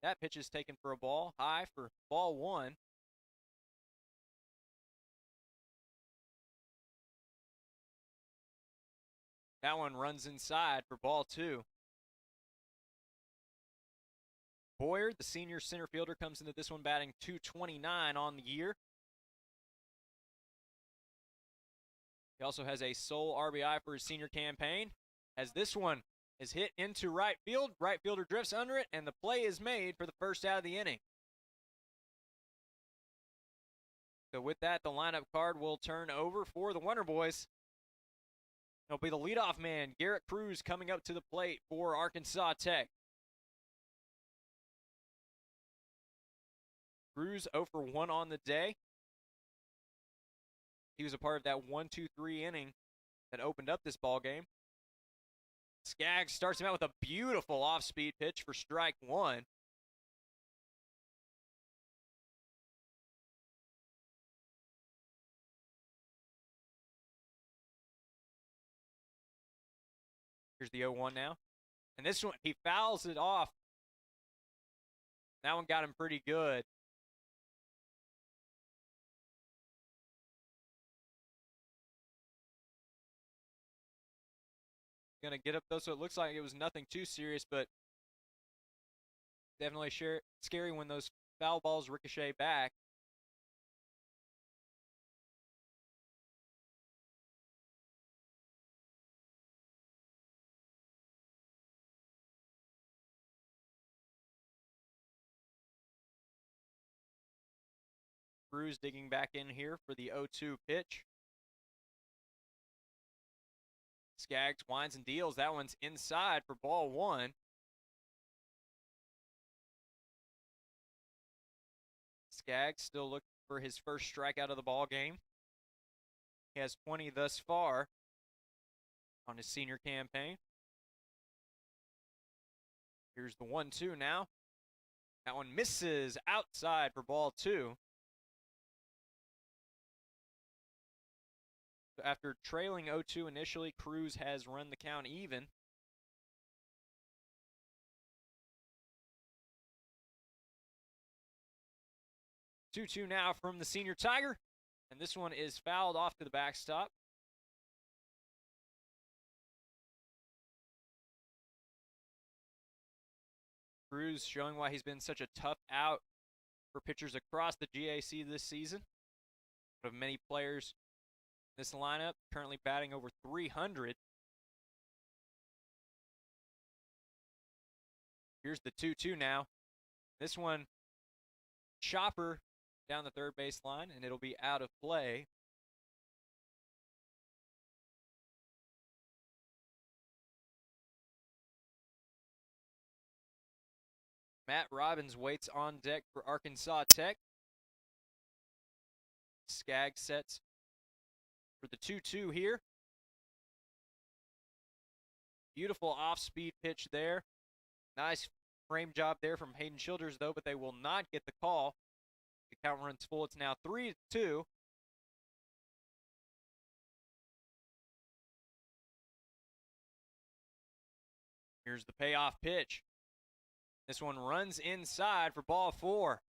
that pitch is taken for a ball. High for ball 1. That one runs inside for ball 2. Boyer, the senior center fielder, comes into this one batting .229 on the year. He also has a sole RBI for his senior campaign, as this one is hit into right field. Right fielder drifts under it, and the play is made for the first out of the inning. So with that, the lineup card will turn over for the Wonder Boys. It'll be the leadoff man, Garrett Cruz, coming up to the plate for Arkansas Tech. Cruz 0 for 1 on the day. He was a part of that 1-2-3 inning that opened up this ball game. Skaggs starts him out with a beautiful off-speed pitch for strike 1. Here's the 0-1 now. And this one, he fouls it off. That one got him pretty good. Going to get up, though, so it looks like it was nothing too serious, but definitely scary when those foul balls ricochet back. Cruz digging back in here for the 0-2 pitch. Skaggs winds and deals. That one's inside for ball 1. Skaggs still looking for his first strikeout of the ball game. He has 20 thus far on his senior campaign. Here's the 1-2 now. That one misses outside for ball 2. After trailing 0-2 initially, Cruz has run the count even. Two-two now from the senior Tiger, and this one is fouled off to the backstop. Cruz showing why he's been such a tough out for pitchers across the GAC this season. One of many players this lineup, currently batting over 300. Here's the 2-2 now. This one, chopper down the third base line, and it'll be out of play. Matt Robbins waits on deck for Arkansas Tech. Skaggs sets for the 2-2 here. Beautiful off-speed pitch there. Nice frame job there from Hayden Childers, though, but they will not get the call. The count runs full. It's now 3-2. Here's the payoff pitch. This one runs inside for ball 4.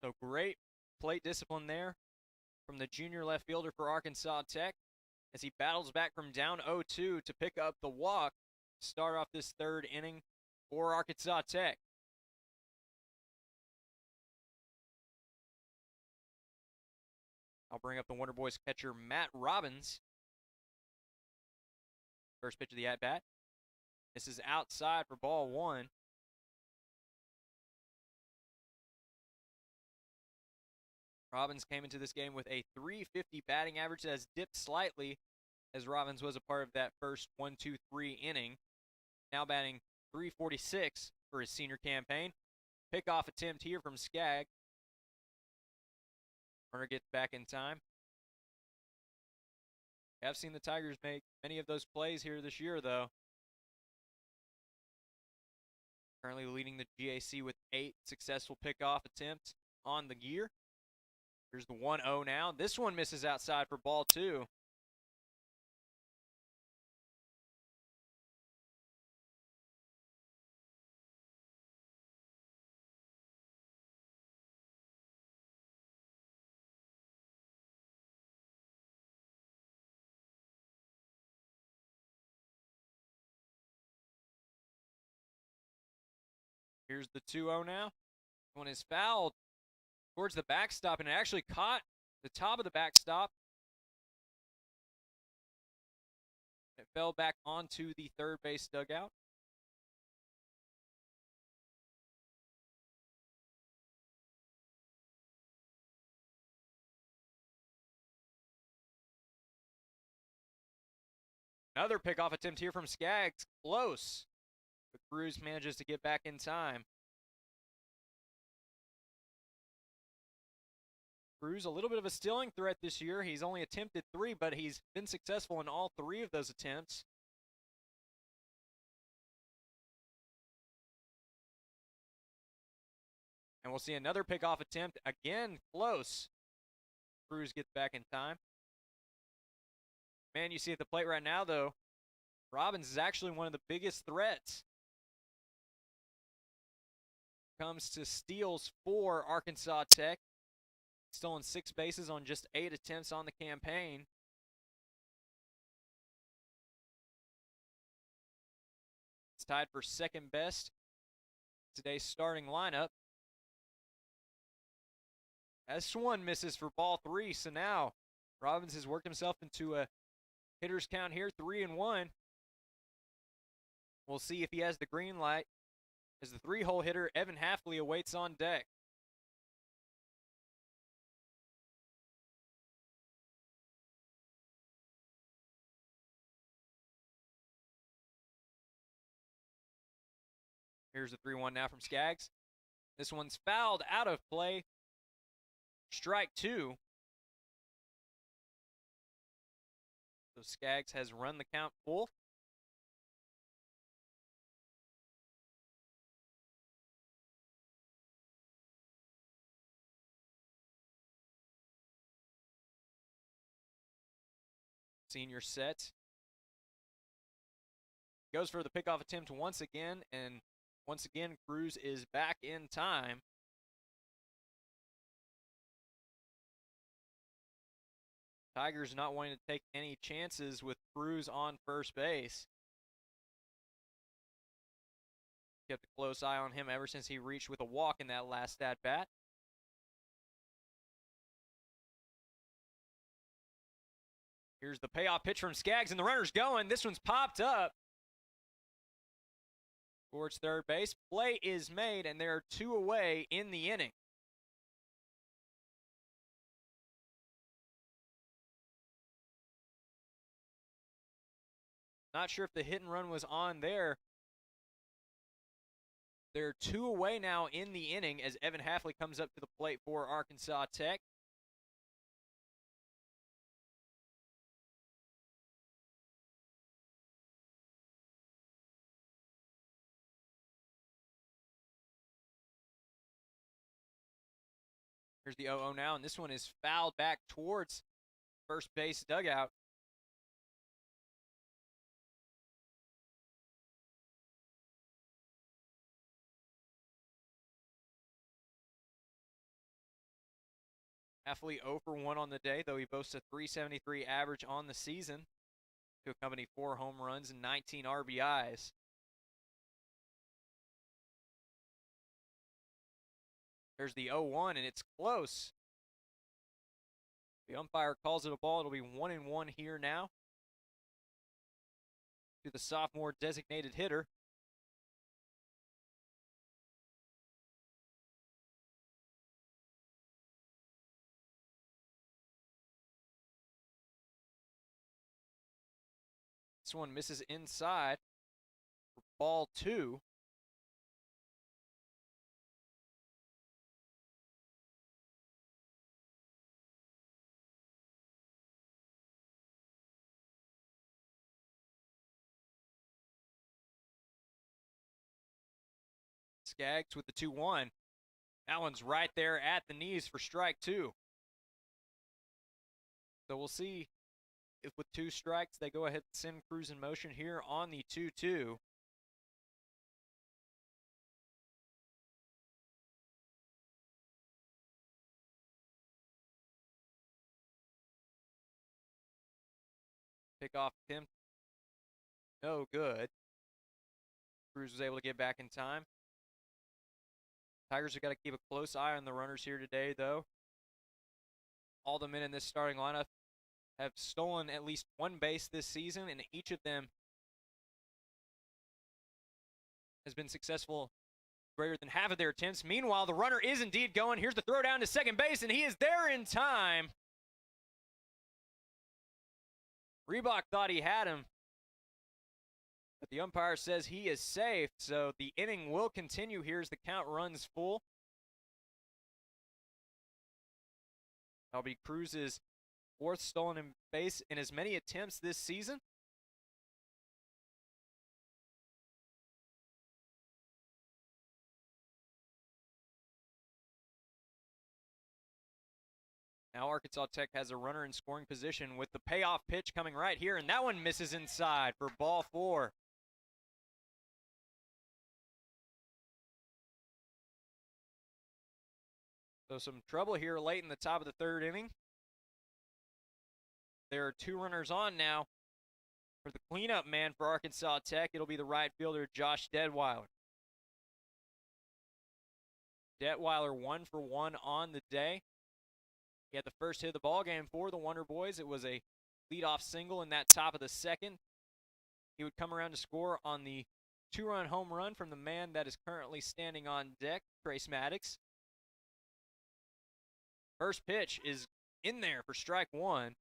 So great plate discipline there from the junior left fielder for Arkansas Tech as he battles back from down 0-2 to pick up the walk to start off this third inning for Arkansas Tech. I'll bring up the Wonder Boys catcher, Matt Robbins. First pitch of the at-bat. This is outside for ball 1. Robbins came into this game with a .350 batting average that has dipped slightly as Robbins was a part of that first 1-2-3 inning. Now batting .346 for his senior campaign. Pickoff attempt here from Skaggs. Runner gets back in time. I've seen the Tigers make many of those plays here this year, though. Currently leading the GAC with 8 successful pickoff attempts on the year. Here's the 1-0 now. This one misses outside for ball 2. Here's the 2-0 now. One is fouled towards the backstop, and it actually caught the top of the backstop. It fell back onto the third base dugout. Another pickoff attempt here from Skaggs. Close. But Cruz manages to get back in time. Cruz, a little bit of a stealing threat this year. He's only attempted 3, but he's been successful in all 3 of those attempts. And we'll see another pickoff attempt. Again, close. Cruz gets back in time. Man, you see at the plate right now, though, Robbins is actually one of the biggest threats. Comes to steals for Arkansas Tech. Stolen 6 bases on just 8 attempts on the campaign. It's tied for second best today's starting lineup. This one misses for ball 3, so now Robbins has worked himself into a hitter's count here, 3-1. We'll see if he has the green light as the 3-hole hitter, Evan Hafley, awaits on deck. Here's the 3-1 now from Skaggs. This one's fouled out of play. Strike 2. So Skaggs has run the count full. Senior set. Goes for the pickoff attempt once again, and once again, Cruz is back in time. Tigers not wanting to take any chances with Cruz on first base. Kept a close eye on him ever since he reached with a walk in that last at-bat. Here's the payoff pitch from Skaggs, and the runner's going. This one's popped up towards third base. Play is made, and there are 2 away in the inning. Not sure if the hit and run was on there. There are 2 away now in the inning as Evan Hafley comes up to the plate for Arkansas Tech. Here's the 0-0 now, and this one is fouled back towards first base dugout. Hafley 0 for 1 on the day, though he boasts a .373 average on the season to accompany 4 home runs and 19 RBIs. There's the 0-1, and it's close. The umpire calls it a ball. It'll be 1-1 here now to the sophomore designated hitter. This one misses inside for ball 2. Skaggs with the 2-1. That one's right there at the knees for strike 2. So we'll see if with 2 strikes they go ahead and send Cruz in motion here on the 2-2. Pickoff attempt, no good. Cruz was able to get back in time. Tigers have got to keep a close eye on the runners here today, though. All the men in this starting lineup have stolen at least 1 base this season, and each of them has been successful greater than half of their attempts. Meanwhile, the runner is indeed going. Here's the throw down to second base, and he is there in time. Reebok thought he had him, but the umpire says he is safe, so the inning will continue here as the count runs full. That'll be Cruz's 4th stolen base in as many attempts this season. Now Arkansas Tech has a runner in scoring position with the payoff pitch coming right here, and that one misses inside for ball 4. So some trouble here late in the top of the 3rd inning. There are 2 runners on now. For the cleanup man for Arkansas Tech, it'll be the right fielder, Josh Detweiler. Detweiler 1 for 1 on the day. He had the first hit of the ball game for the Wonder Boys. It was a leadoff single in that top of the 2nd. He would come around to score on the 2-run home run from the man that is currently standing on deck, Trace Maddox. First pitch is in there for strike 1.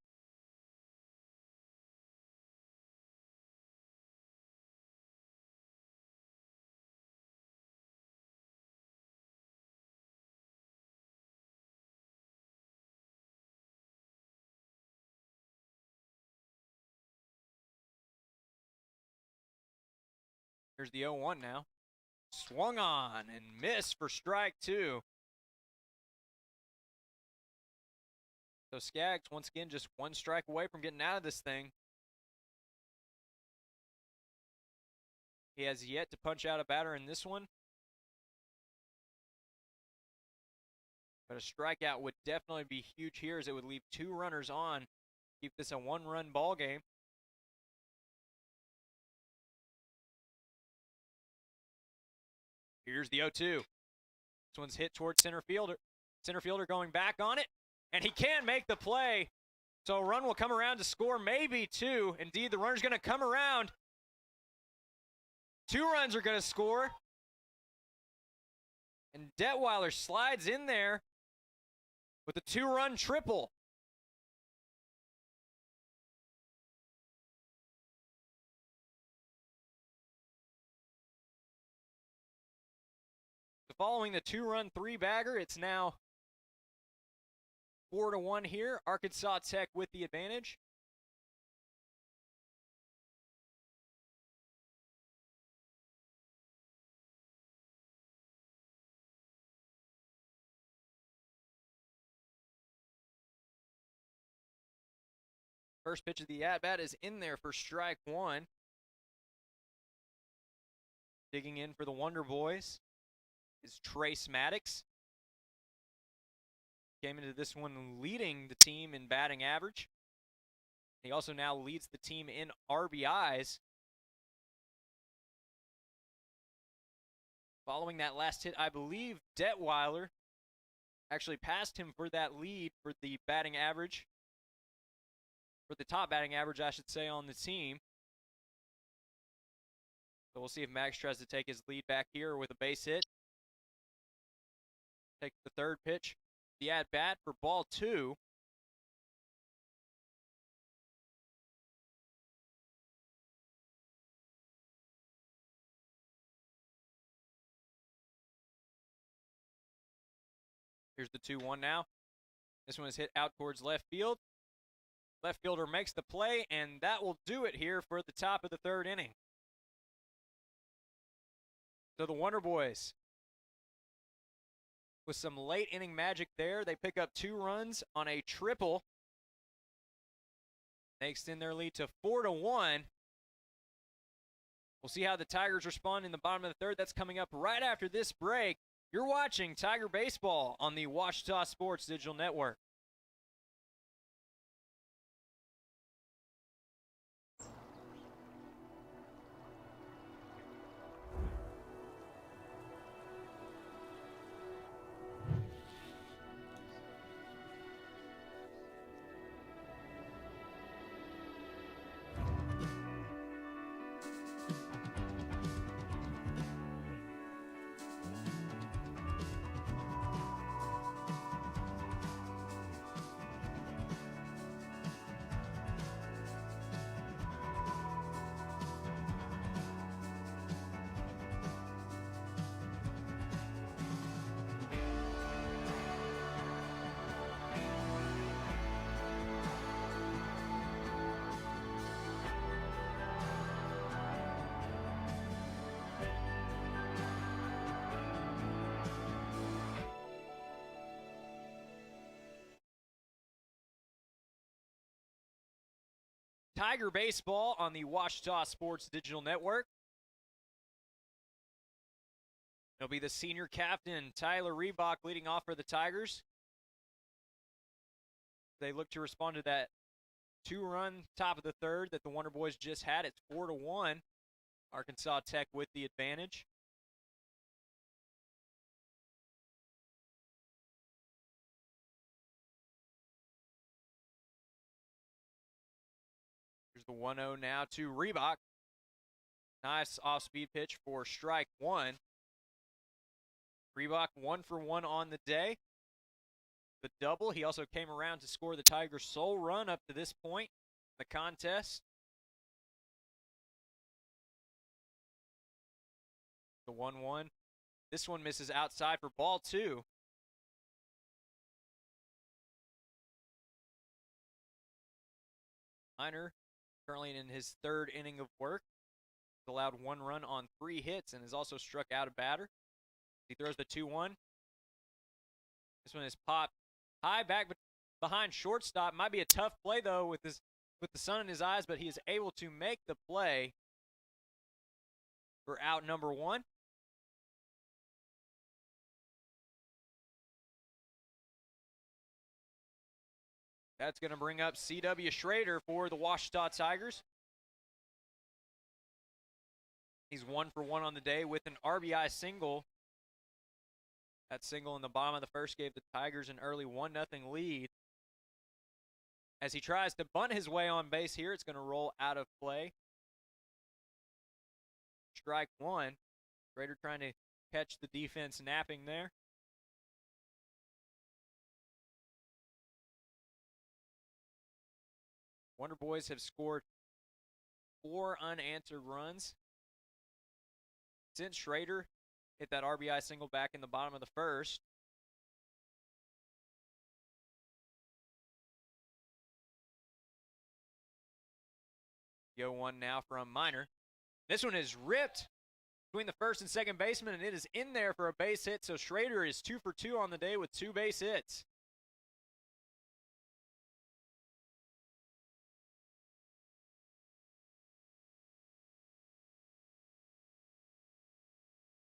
Here's the 0-1 now. Swung on and missed for strike 2. So Skaggs, once again, just 1 strike away from getting out of this thing. He has yet to punch out a batter in this one. But a strikeout would definitely be huge here, as it would leave 2 runners on. Keep this a 1-run ball game. Here's the 0-2. This one's hit towards center fielder. Center fielder going back on it, and he can't make the play. So a run will come around to score, maybe 2. Indeed, the runner's going to come around. 2 runs are going to score. And Detweiler slides in there with a 2-run triple. Following the 2-run 3-bagger, it's now 4-1 here. Arkansas Tech with the advantage. First pitch of the at-bat is in there for strike 1. Digging in for the Wonder Boys is Trace Maddox. Came into this one leading the team in batting average. He also now leads the team in RBIs. Following that last hit, I believe Detweiler actually passed him for that lead for the batting average, for the top batting average, I should say, on the team. So we'll see if Maddox tries to take his lead back here with a base hit. Take the 3rd pitch, the at-bat for ball 2. Here's the 2-1 now. This one is hit out towards left field. Left fielder makes the play, and that will do it here for the top of the 3rd inning. So the Wonder Boys, with some late inning magic there, they pick up 2 runs on a triple They extend their lead to 4-1. We'll see how the Tigers respond in the bottom of the third. That's coming up right after this break. You're watching Tiger Baseball on the Ouachita Sports Digital Network. Tiger Baseball on the Ouachita Sports Digital Network. It'll be the senior captain, Tyler Reebok, leading off for the Tigers. They look to respond to that 2-run top of the third that the Wonder Boys just had. It's 4-1. Arkansas Tech with the advantage. Here's the 1-0 now to Reebok. Nice off-speed pitch for strike one. Reebok 1 for 1 on the day. The double. He also came around to score the Tigers' sole run up to this point in the contest. The 1-1. This one misses outside for ball two. Minor, currently in his third inning of work, has allowed 1 run on 3 hits and has also struck out a batter. He throws the 2-1. This one is popped high back behind shortstop. Might be a tough play though with the sun in his eyes, but he is able to make the play for out number 1. That's going to bring up C.W. Schrader for the Ouachita Tigers. He's 1 for 1 on the day with an RBI single. That single in the bottom of the first gave the Tigers an early 1-0 lead. As he tries to bunt his way on base here, it's going to roll out of play. Strike one. Schrader trying to catch the defense napping there. Wonder Boys have scored 4 unanswered runs since Schrader hit that RBI single back in the bottom of the first. Go 1 now from Minor. This one is ripped between the first and second baseman, and it is in there for a base hit. So Schrader is 2 for 2 on the day with 2 base hits.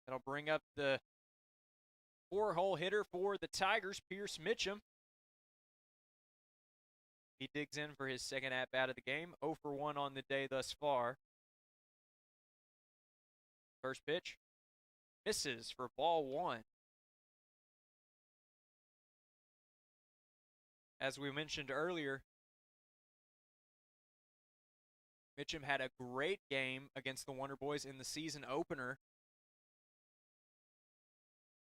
That'll bring up the 4-hole hitter for the Tigers, Pierce Mitchum. He digs in for his second at-bat of the game. 0 for 1 on the day thus far. First pitch. Misses for ball 1. As we mentioned earlier, Mitchum had a great game against the Wonder Boys in the season opener,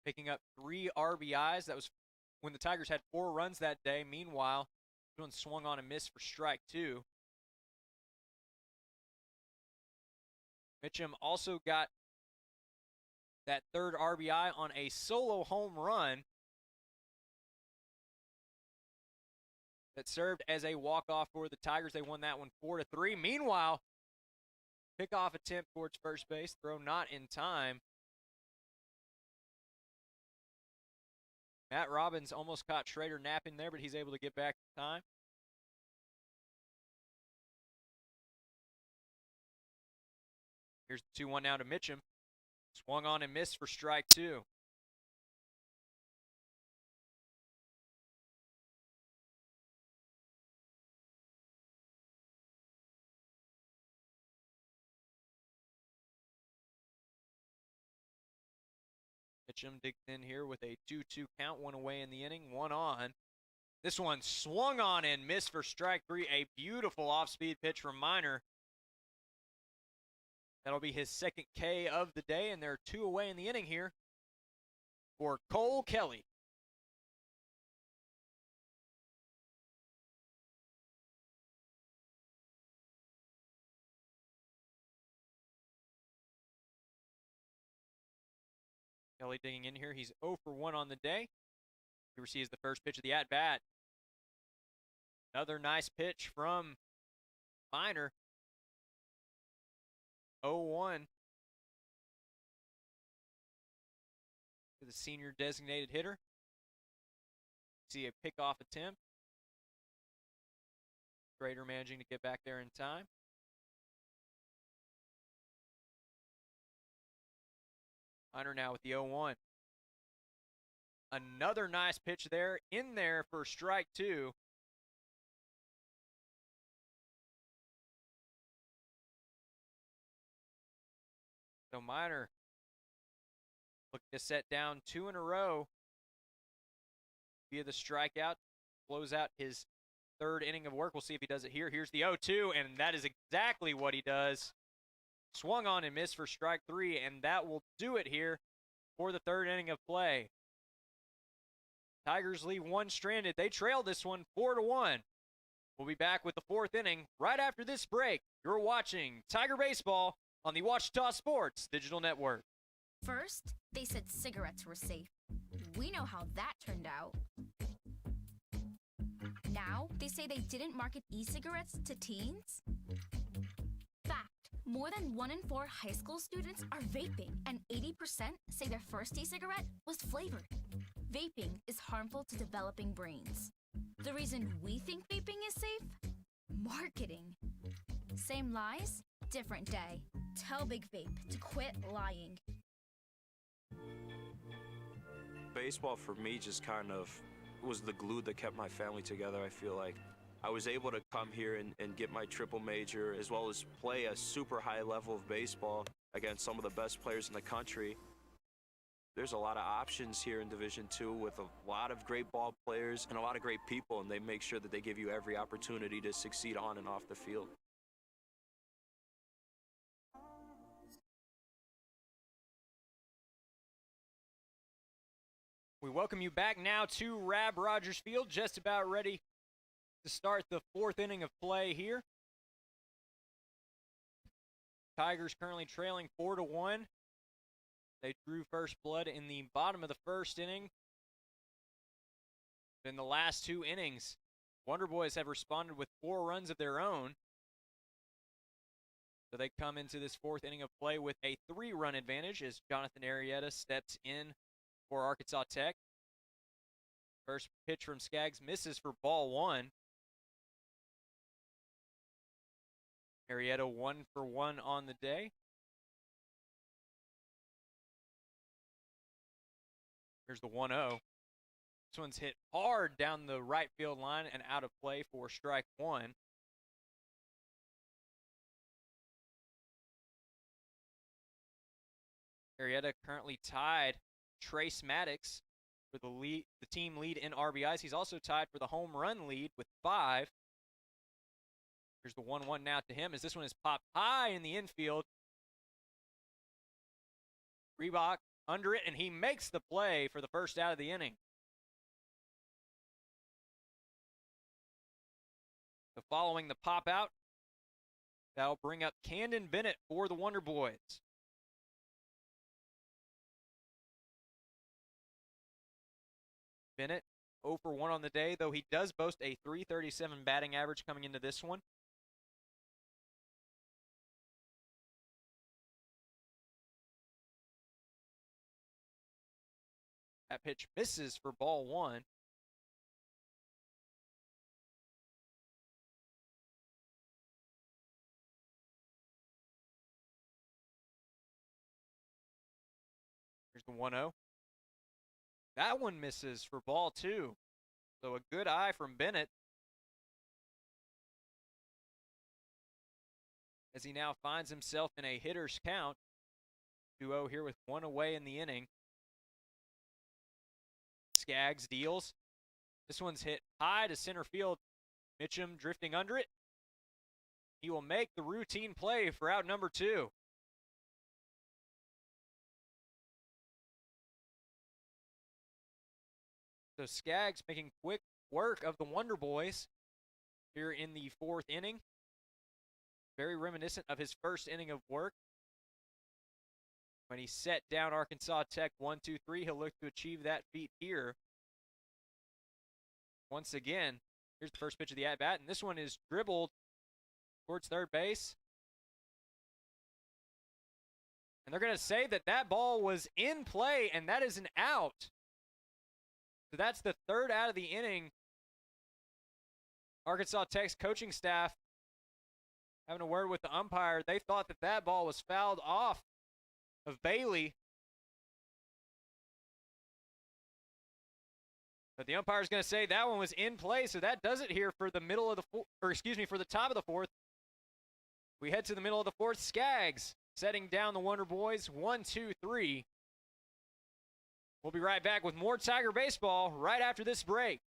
picking up 3 RBIs. That was when the Tigers had 4 runs that day. Meanwhile, this one swung on and missed for strike 2. Mitchum also got that 3rd RBI on a solo home run that served as a walk-off for the Tigers. They won that one 4-3. Meanwhile, pickoff attempt towards first base, throw not in time. Matt Robbins almost caught Schrader napping there, but he's able to get back in time. Here's the 2-1 now to Mitchum. Swung on and missed for strike 2. Mitchum digs in here with a 2-2 count, 1 away in the inning, 1 on. This one swung on and missed for strike 3. A beautiful off-speed pitch from Minor. That'll be his second K of the day, and there are 2 away in the inning here for Cole Kelly. Kelly digging in here. He's 0 for 1 on the day. He receives the first pitch of the at-bat. Another nice pitch from Minor. 0-1 to the senior designated hitter. See a pickoff attempt. Trader managing to get back there in time. Minor now with the 0-1. Another nice pitch there, in there for strike 2. So Minor looking to set down 2 in a row via the strikeout. Close out his 3rd inning of work. We'll see if he does it here. Here's the 0-2, and that is exactly what he does. Swung on and missed for strike 3, and that will do it here for the 3rd inning of play. Tigers leave 1 stranded. They trail this one 4-1. We'll be back with the 4th inning right after this break. You're watching Tiger Baseball on the Ouachita Sports Digital Network. First, they said cigarettes were safe. We know how that turned out. Now, they say they didn't market e-cigarettes to teens? Fact, more than 1 in 4 high school students are vaping, and 80% say their first e-cigarette was flavored. Vaping is harmful to developing brains. The reason we think vaping is safe? Marketing. Same lies, different day. Tell Big Vape to quit lying. Baseball for me just kind of was the glue that kept my family together. I feel like I was able to come here and get my triple major, as well as play a super high level of baseball against some of the best players in the country. There's a lot of options here in Division II with a lot of great ball players and a lot of great people, and they make sure that they give you every opportunity to succeed on and off the field. We welcome you back now to Rab Rogers Field, just about ready to start the 4th inning of play here. Tigers currently trailing 4-1. They drew first blood in the bottom of the 1st inning. In the last 2 innings, Wonder Boys have responded with 4 runs of their own. So they come into this 4th inning of play with a 3-run advantage as Jonathan Arrieta steps in for Arkansas Tech. First pitch from Skaggs misses for ball 1. Arrieta 1 for 1 on the day. Here's the 1-0. This one's hit hard down the right field line and out of play for strike 1. Arrieta currently tied Trace Maddox for the team lead in RBIs. He's also tied for the home run lead with 5. Here's the 1-1 now to him as this one is popped high in the infield. Reebok under it, and he makes the play for the first out of the inning. So following the pop out, that'll bring up Camden Bennett for the Wonder Boys. Bennett 0 for 1 on the day, though he does boast a .337 batting average coming into this one. That pitch misses for ball 1. Here's the 1-0. That one misses for ball 2. So a good eye from Bennett, as he now finds himself in a hitter's count. 2-0 here with 1 away in the inning. Skaggs deals. This one's hit high to center field. Mitchum drifting under it. He will make the routine play for out number 2. So Skaggs making quick work of the Wonder Boys here in the 4th inning. Very reminiscent of his first inning of work. When he set down Arkansas Tech 1-2-3, he'll look to achieve that feat here. Once again, here's the first pitch of the at-bat, and this one is dribbled towards third base. And they're going to say that that ball was in play, and that is an out. So that's the 3rd out of the inning. Arkansas Tech's coaching staff having a word with the umpire. They thought that that ball was fouled off of Bailey. But the umpire is going to say that one was in play, so that does it here for the middle of the for the top of the 4th. We head to the middle of the 4th. Skaggs setting down the Wonder Boys 1-2-3. We'll be right back with more Tiger baseball right after this break.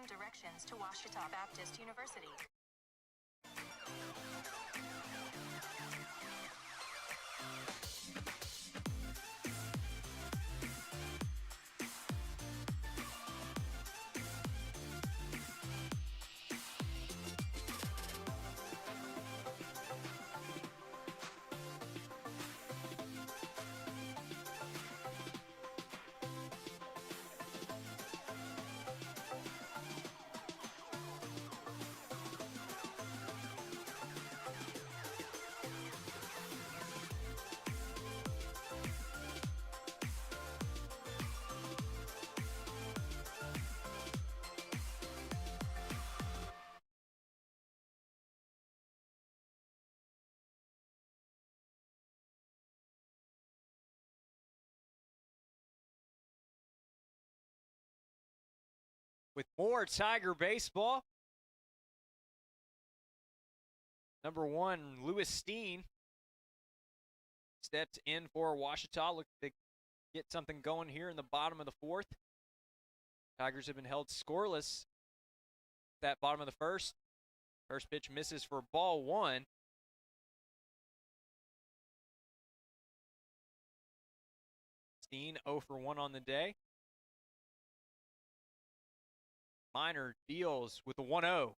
Directions to Ouachita Baptist University. With more Tiger baseball. Number 1, Lewis Steen stepped in for Ouachita. Look to get something going here in the bottom of the 4th. Tigers have been held scoreless that bottom of the 1st. First pitch misses for ball 1. Steen 0 for 1 on the day. Minor deals with the 1-0.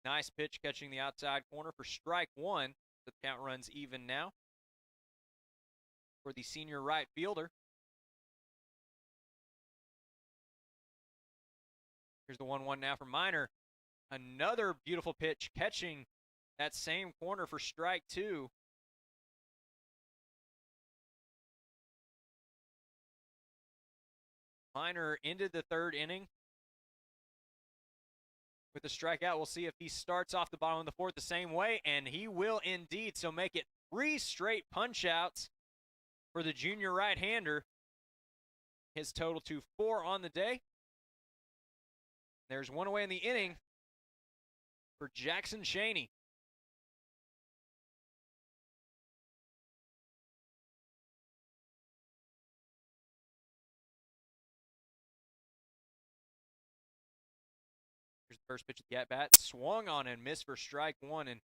Nice pitch catching the outside corner for strike 1. The count runs even now for the senior right fielder. Here's the 1-1 now for Minor. Another beautiful pitch catching that same corner for strike 2. Minor ended the 3rd inning with a strikeout. We'll see if he starts off the bottom of the 4th the same way, and he will indeed. So make it 3 straight punch-outs for the junior right-hander. His total to 4 on the day. There's 1 away in the inning for Jackson Cheney. Here's the first pitch of the at-bat. Swung on and missed for strike 1. And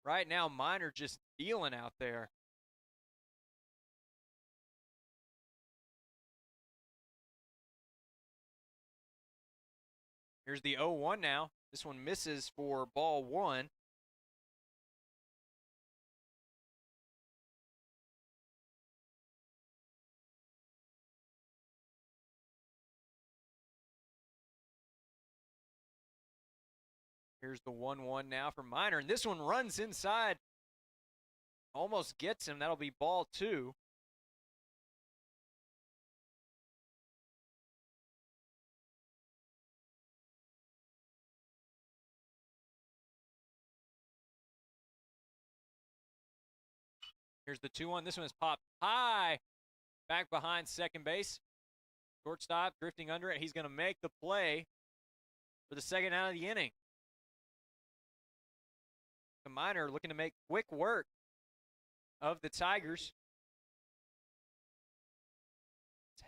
right now, Minor just dealing out there. Here's the 0-1 now. This one misses for ball 1. Here's the 1-1 now for Minor, and this one runs inside. Almost gets him. That'll be ball 2. Here's the 2-1. This one is popped high back behind second base. Shortstop drifting under it. He's going to make the play for the second out of the inning. The Miner looking to make quick work of the Tigers.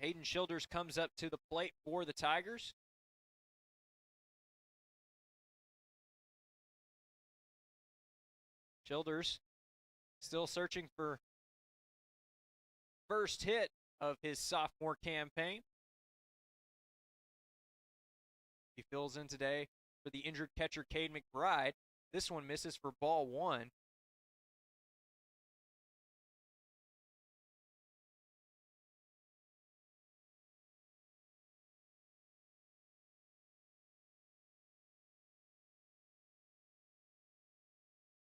Hayden Childers comes up to the plate for the Tigers. Childers still searching for first hit of his sophomore campaign. He fills in today for the injured catcher Cade McBride. This one misses for ball 1.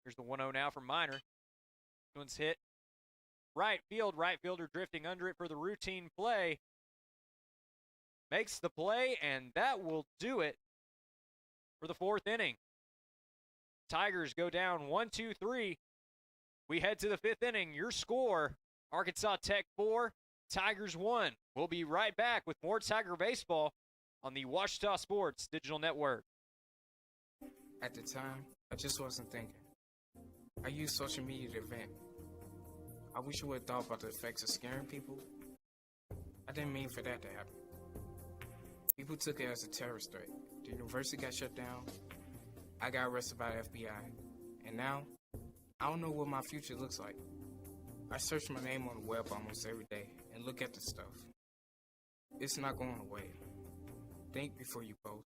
Here's the 1-0 now from Miner. This one's hit right field. Right fielder drifting under it for the routine play. Makes the play, and that will do it for the 4th inning. Tigers go down 1-2-3. We head to the 5th inning. Your score, Arkansas Tech 4, Tigers 1. We'll be right back with more Tiger baseball on the Ouachita Sports Digital Network. At the time, I just wasn't thinking. I used social media to vent. I wish I would have thought about the effects of scaring people. I didn't mean for that to happen. People took it as a terrorist threat. The university got shut down. I got arrested by the FBI. And now, I don't know what my future looks like. I search my name on the web almost every day and look at the stuff. It's not going away. Think before you post.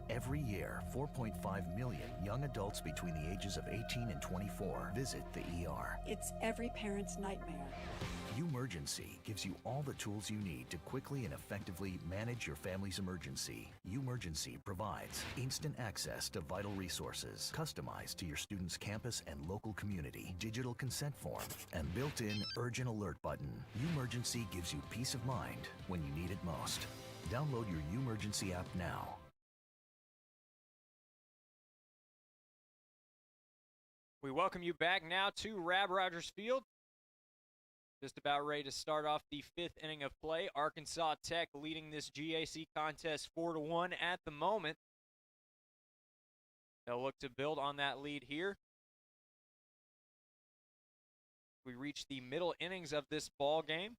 Every year, 4.5 million young adults between the ages of 18 and 24 visit the ER. It's every parent's nightmare. UMergency gives you all the tools you need to quickly and effectively manage your family's emergency. UMergency provides instant access to vital resources, customized to your student's campus and local community, digital consent form, and built-in urgent alert button. UMergency gives you peace of mind when you need it most. Download your UMergency app now. We welcome you back now to Rab Rogers Field. Just about ready to start off the 5th inning of play. Arkansas Tech leading this GAC contest 4-1 at the moment. They'll look to build on that lead here. We reach the middle innings of this ball game.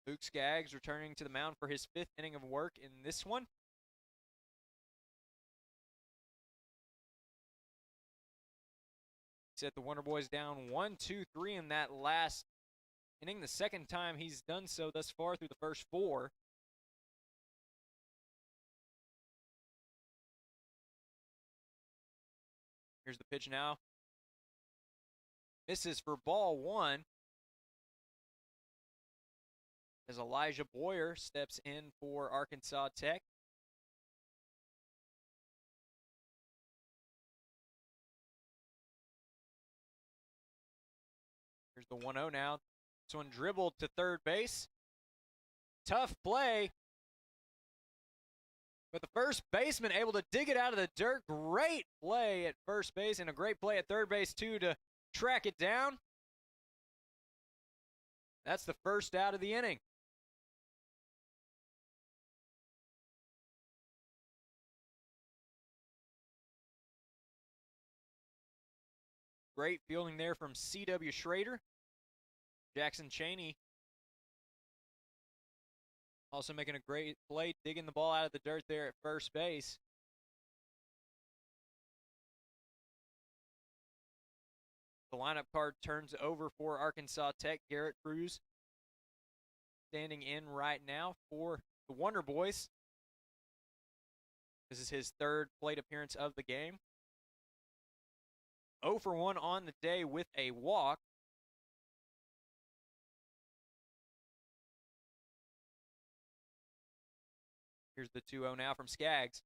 Luke Skaggs returning to the mound for his 5th inning of work in this one. Set the Wonder Boys down 1-2-3 in that last inning. The second time he's done so thus far through the first 4. Here's the pitch now. Misses for ball 1. As Elijah Boyer steps in for Arkansas Tech. Here's the 1-0 now. This one dribbled to third base. Tough play. But the first baseman able to dig it out of the dirt. Great play at first base and a great play at third base too to track it down. That's the first out of the inning. Great fielding there from C.W. Schrader. Jackson Chaney also making a great play, digging the ball out of the dirt there at first base. The lineup card turns over for Arkansas Tech. Garrett Cruz standing in right now for the Wonder Boys. This is his 3rd plate appearance of the game. 0 for 1 on the day with a walk. Here's the 2-0 now from Skaggs.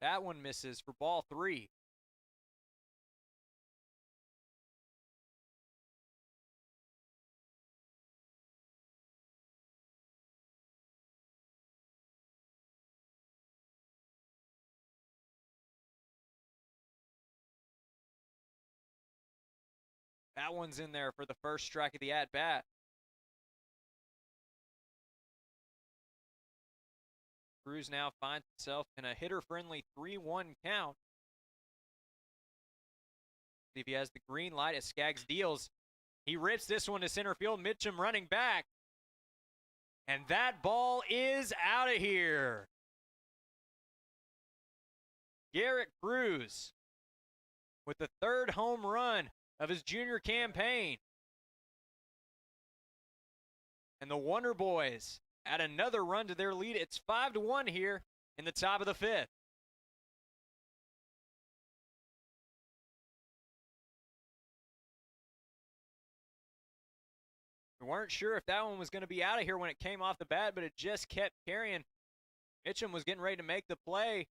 That one misses for ball 3. That one's in there for the first strike of the at-bat. Cruz now finds himself in a hitter-friendly 3-1 count. See if he has the green light as Skaggs deals. He rips this one to center field. Mitchum running back. And that ball is out of here. Garrett Cruz with the third home run of his junior campaign. And the Wonder Boys add another run to their lead. It's 5-1 here in the top of the fifth. We weren't sure if that one was going to be out of here when it came off the bat, but it just kept carrying. Mitchum was getting ready to make the play.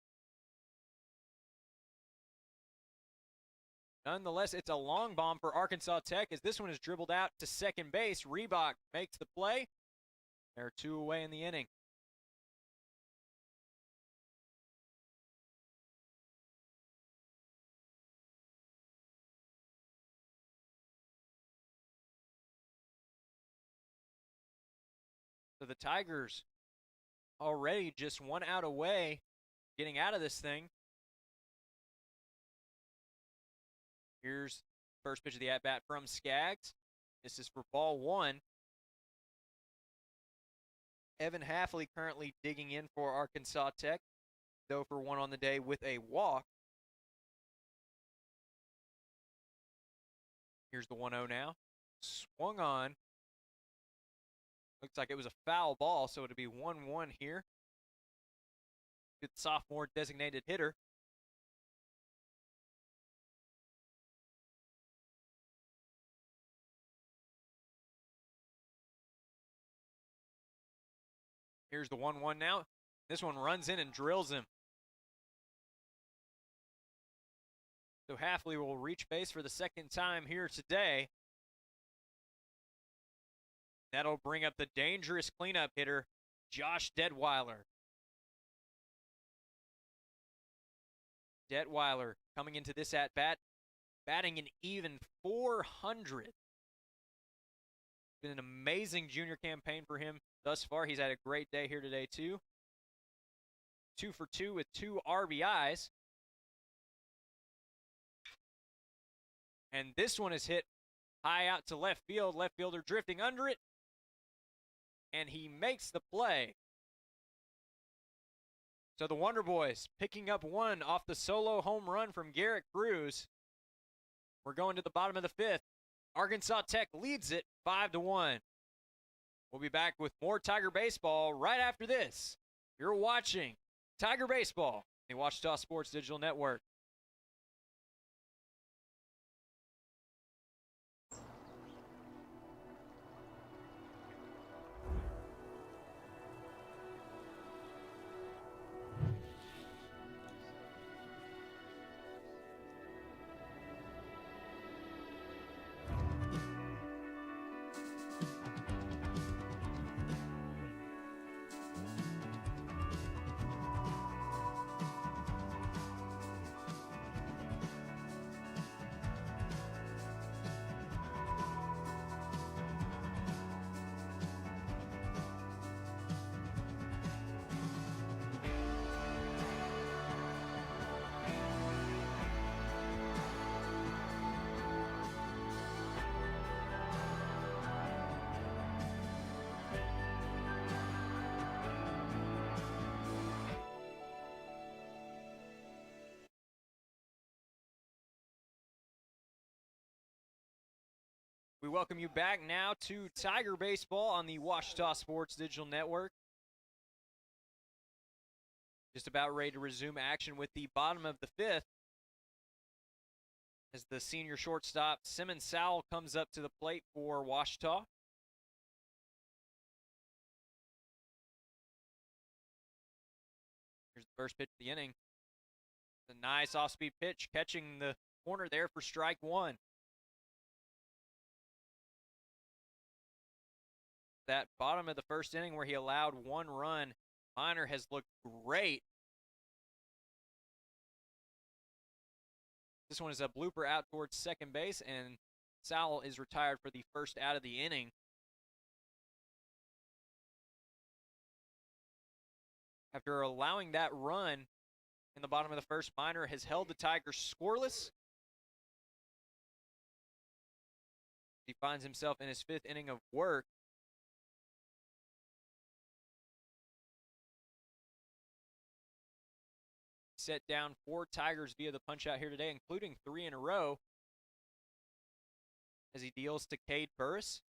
Nonetheless, it's a long bomb for Arkansas Tech as this one is dribbled out to second base. Reebok makes the play. They're 2 away in the inning. So the Tigers already just 1 out away, getting out of this thing. Here's first pitch of the at-bat from Skaggs. This is for ball 1. Evan Hafley currently digging in for Arkansas Tech, though for 1 on the day with a walk. Here's the 1-0 now. Swung on. Looks like it was a foul ball, so it'll be 1-1 here. Good sophomore designated hitter. Here's the 1-1 now. This one runs in and drills him. So Hafley will reach base for the second time here today. That'll bring up the dangerous cleanup hitter, Josh Detweiler. Detweiler coming into this at-bat, batting an even .400. Been an amazing junior campaign for him thus far. He's had a great day here today, too. 2 for 2 with 2 RBIs. And this one is hit high out to left field. Left fielder drifting under it. And he makes the play. So the Wonder Boys picking up 1 off the solo home run from Garrett Cruz. We're going to the bottom of the 5th. Arkansas Tech leads it 5-1. We'll be back with more Tiger Baseball right after this. You're watching Tiger Baseball, the Ouachita Sports Digital Network. We welcome you back now to Tiger Baseball on the Ouachita Sports Digital Network. Just about ready to resume action with the bottom of the 5th as the senior shortstop Simmons Sowell comes up to the plate for Ouachita. Here's the first pitch of the inning. It's a nice off-speed pitch, catching the corner there for strike 1. That bottom of the first inning where he allowed 1 run, Miner has looked great. This one is a blooper out towards second base, and Sowell is retired for the first out of the inning. After allowing that run in the bottom of the first, Minor has held the Tigers scoreless. He finds himself in his 5th inning of work. Set down 4 Tigers via the punch-out here today, including 3 in a row, as he deals to Cade Burris.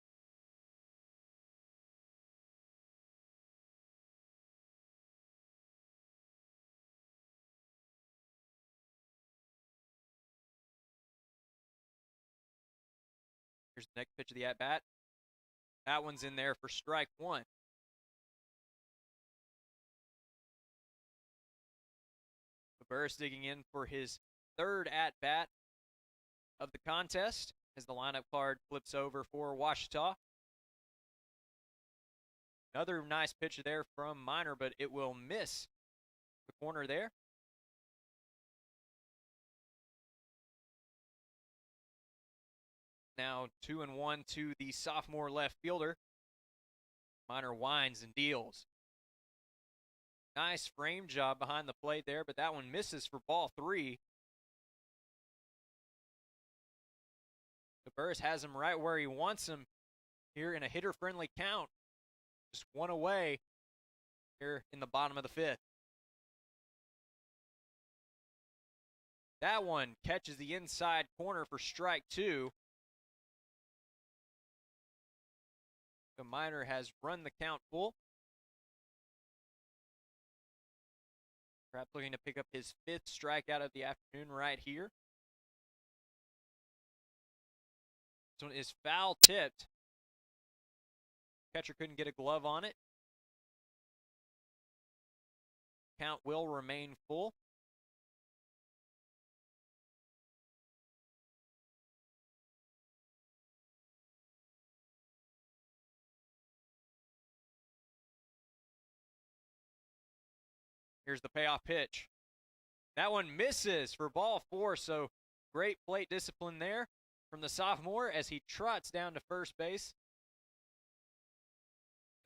Here's the next pitch of the at-bat. That one's in there for strike 1. Burris digging in for his 3rd at-bat of the contest as the lineup card flips over for Ouachita. Another nice pitch there from Minor, but it will miss the corner there. Now 2-1 to the sophomore left fielder. Minor winds and deals. Nice frame job behind the plate there, but that one misses for ball 3. Burris has him right where he wants him here in a hitter-friendly count. Just 1 away here in the bottom of the 5th. That one catches the inside corner for strike 2. The Minor has run the count full. Perhaps looking to pick up his 5th strikeout of the afternoon right here. This one is foul tipped. Catcher couldn't get a glove on it. Count will remain full. Here's the payoff pitch. That one misses for ball 4, so great plate discipline there from the sophomore as he trots down to first base.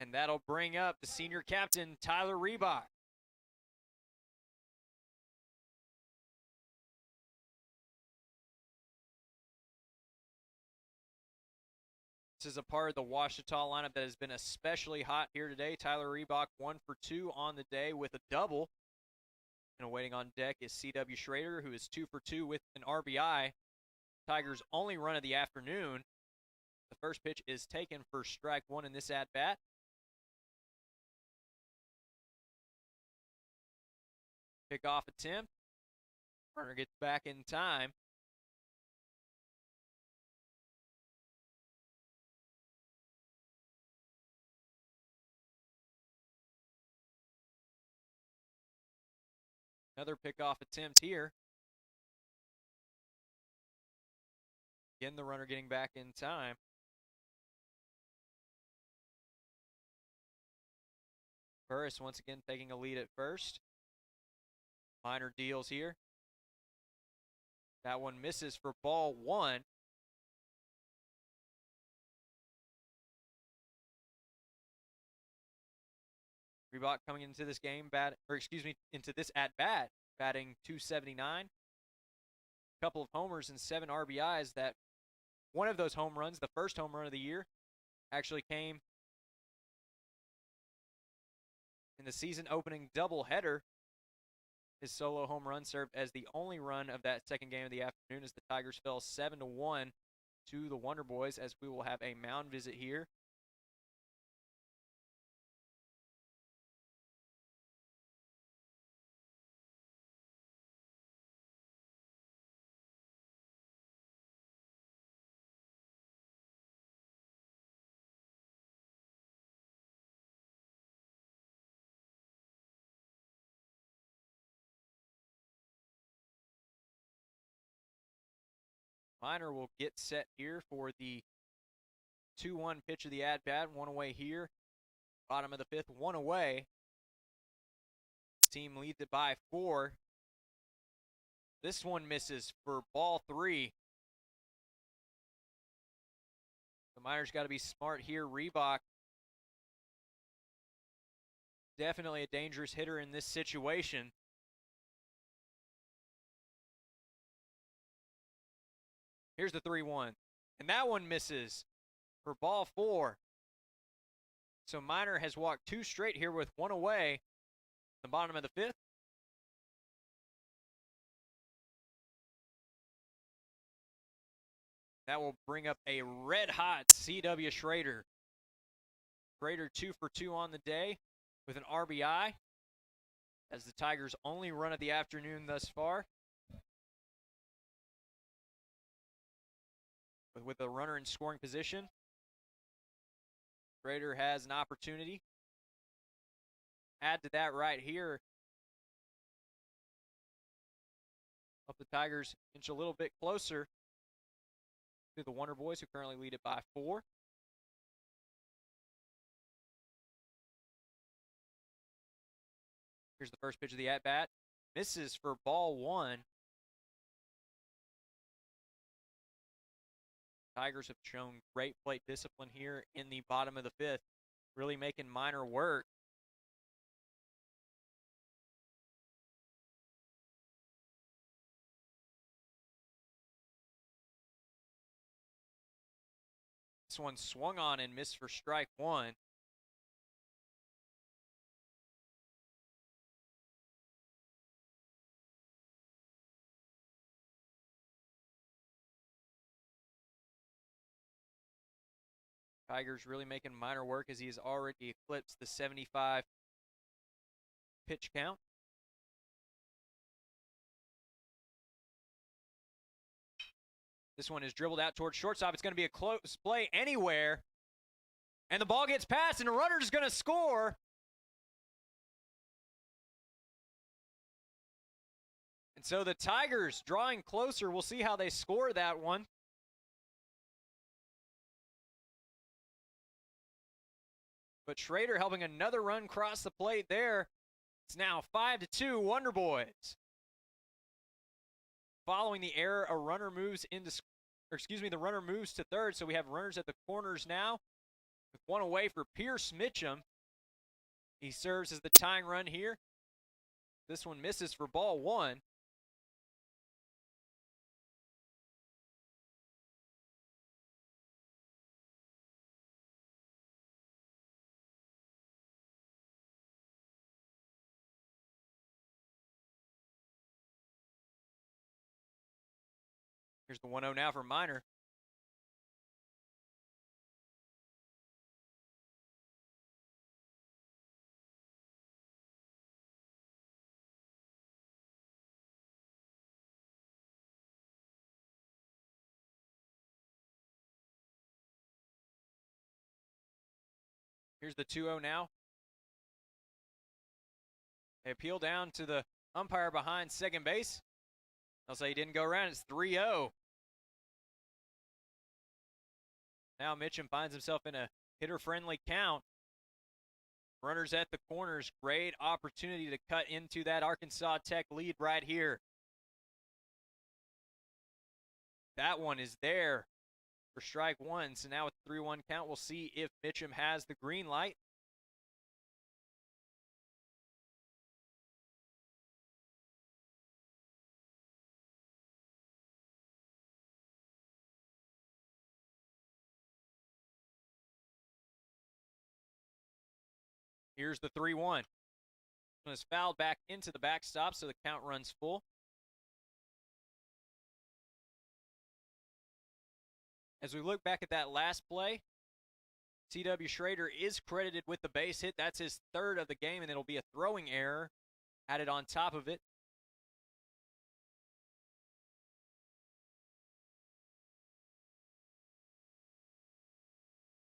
And that'll bring up the senior captain, Tyler Reebok. This is a part of the Ouachita lineup that has been especially hot here today. Tyler Reebok 1 for 2 on the day with a double. And waiting on deck is C.W. Schrader, who is 2 for 2 with an RBI. Tigers' only run of the afternoon. The first pitch is taken for strike 1 in this at-bat. Pickoff attempt. Runner gets back in time. Another pickoff attempt here. Again, the runner getting back in time. Burris once again taking a lead at first. Minor deals here. That one misses for ball 1. Reebok coming into this game, into this at-bat, batting .279. A couple of homers and 7 RBIs. That one of those home runs, the first home run of the year, actually came in the season-opening doubleheader. His solo home run served as the only run of that second game of the afternoon as the Tigers fell 7-1 to the Wonder Boys, as we will have a mound visit here. Minor will get set here for the 2-1 pitch of the at-bat. 1 away here. Bottom of the 5th, 1 away. This team leads it by 4. This one misses for ball 3. The Miners got to be smart here. Reebok, definitely a dangerous hitter in this situation. Here's the 3-1. And that one misses for ball 4. So Miner has walked 2 straight here with 1 away. The bottom of the 5th. That will bring up a red-hot C.W. Schrader. Schrader 2 for 2 on the day with an RBI. As the Tigers' only run of the afternoon thus far. With a runner in scoring position, Schrader has an opportunity. Add to that right here. Help the Tigers inch a little bit closer to the Wonder Boys, who currently lead it by 4. Here's the first pitch of the at-bat. Misses for ball 1. Tigers have shown great plate discipline here in the bottom of the 5th, really making Miner work. This one swung on and missed for strike 1. Tigers really making Miner work as he has already eclipsed the 75 pitch count. This one is dribbled out towards shortstop. It's going to be a close play anywhere. And the ball gets passed, and the runner's going to score. And so the Tigers drawing closer. We'll see how they score that one. But Schrader helping another run cross the plate there. It's now 5-2 Wonder Boys. Following the error, a runner moves the runner moves to third, so we have runners at the corners now. With 1 away for Pierce Mitchum. He serves as the tying run here. This one misses for ball 1. Here's the 1-0 now for Miner. Here's the 2-0 now. They appeal down to the umpire behind second base. They'll say he didn't go around. It's 3-0. Now Mitchum finds himself in a hitter-friendly count. Runners at the corners. Great opportunity to cut into that Arkansas Tech lead right here. That one is there for strike 1. So now with the 3-1 count, we'll see if Mitchum has the green light. Here's the 3-1. This one is fouled back into the backstop, so the count runs full. As we look back at that last play, C.W. Schrader is credited with the base hit. That's his 3rd of the game, and it'll be a throwing error added on top of it.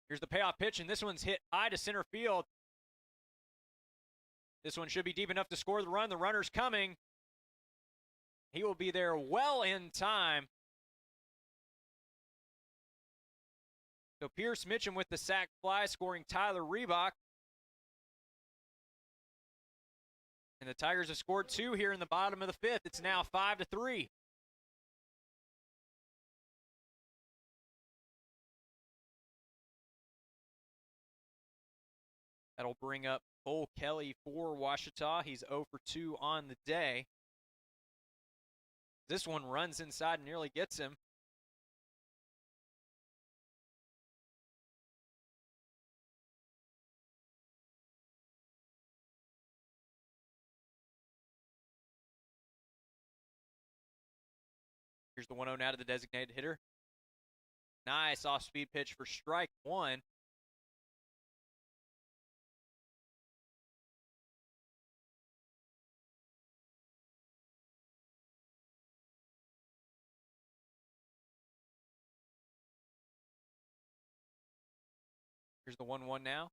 Here's the payoff pitch, and this one's hit high to center field. This one should be deep enough to score the run. The runner's coming. He will be there well in time. So Pierce Mitchum with the sac fly, scoring Tyler Reebok. And the Tigers have scored 2 here in the bottom of the 5th. It's now 5-3. That'll bring up Cole Kelly for Washita. He's 0 for 2 on the day. This one runs inside and nearly gets him. Here's the 1-0 now to the designated hitter. Nice off-speed pitch for strike one. Here's the 1-1 now.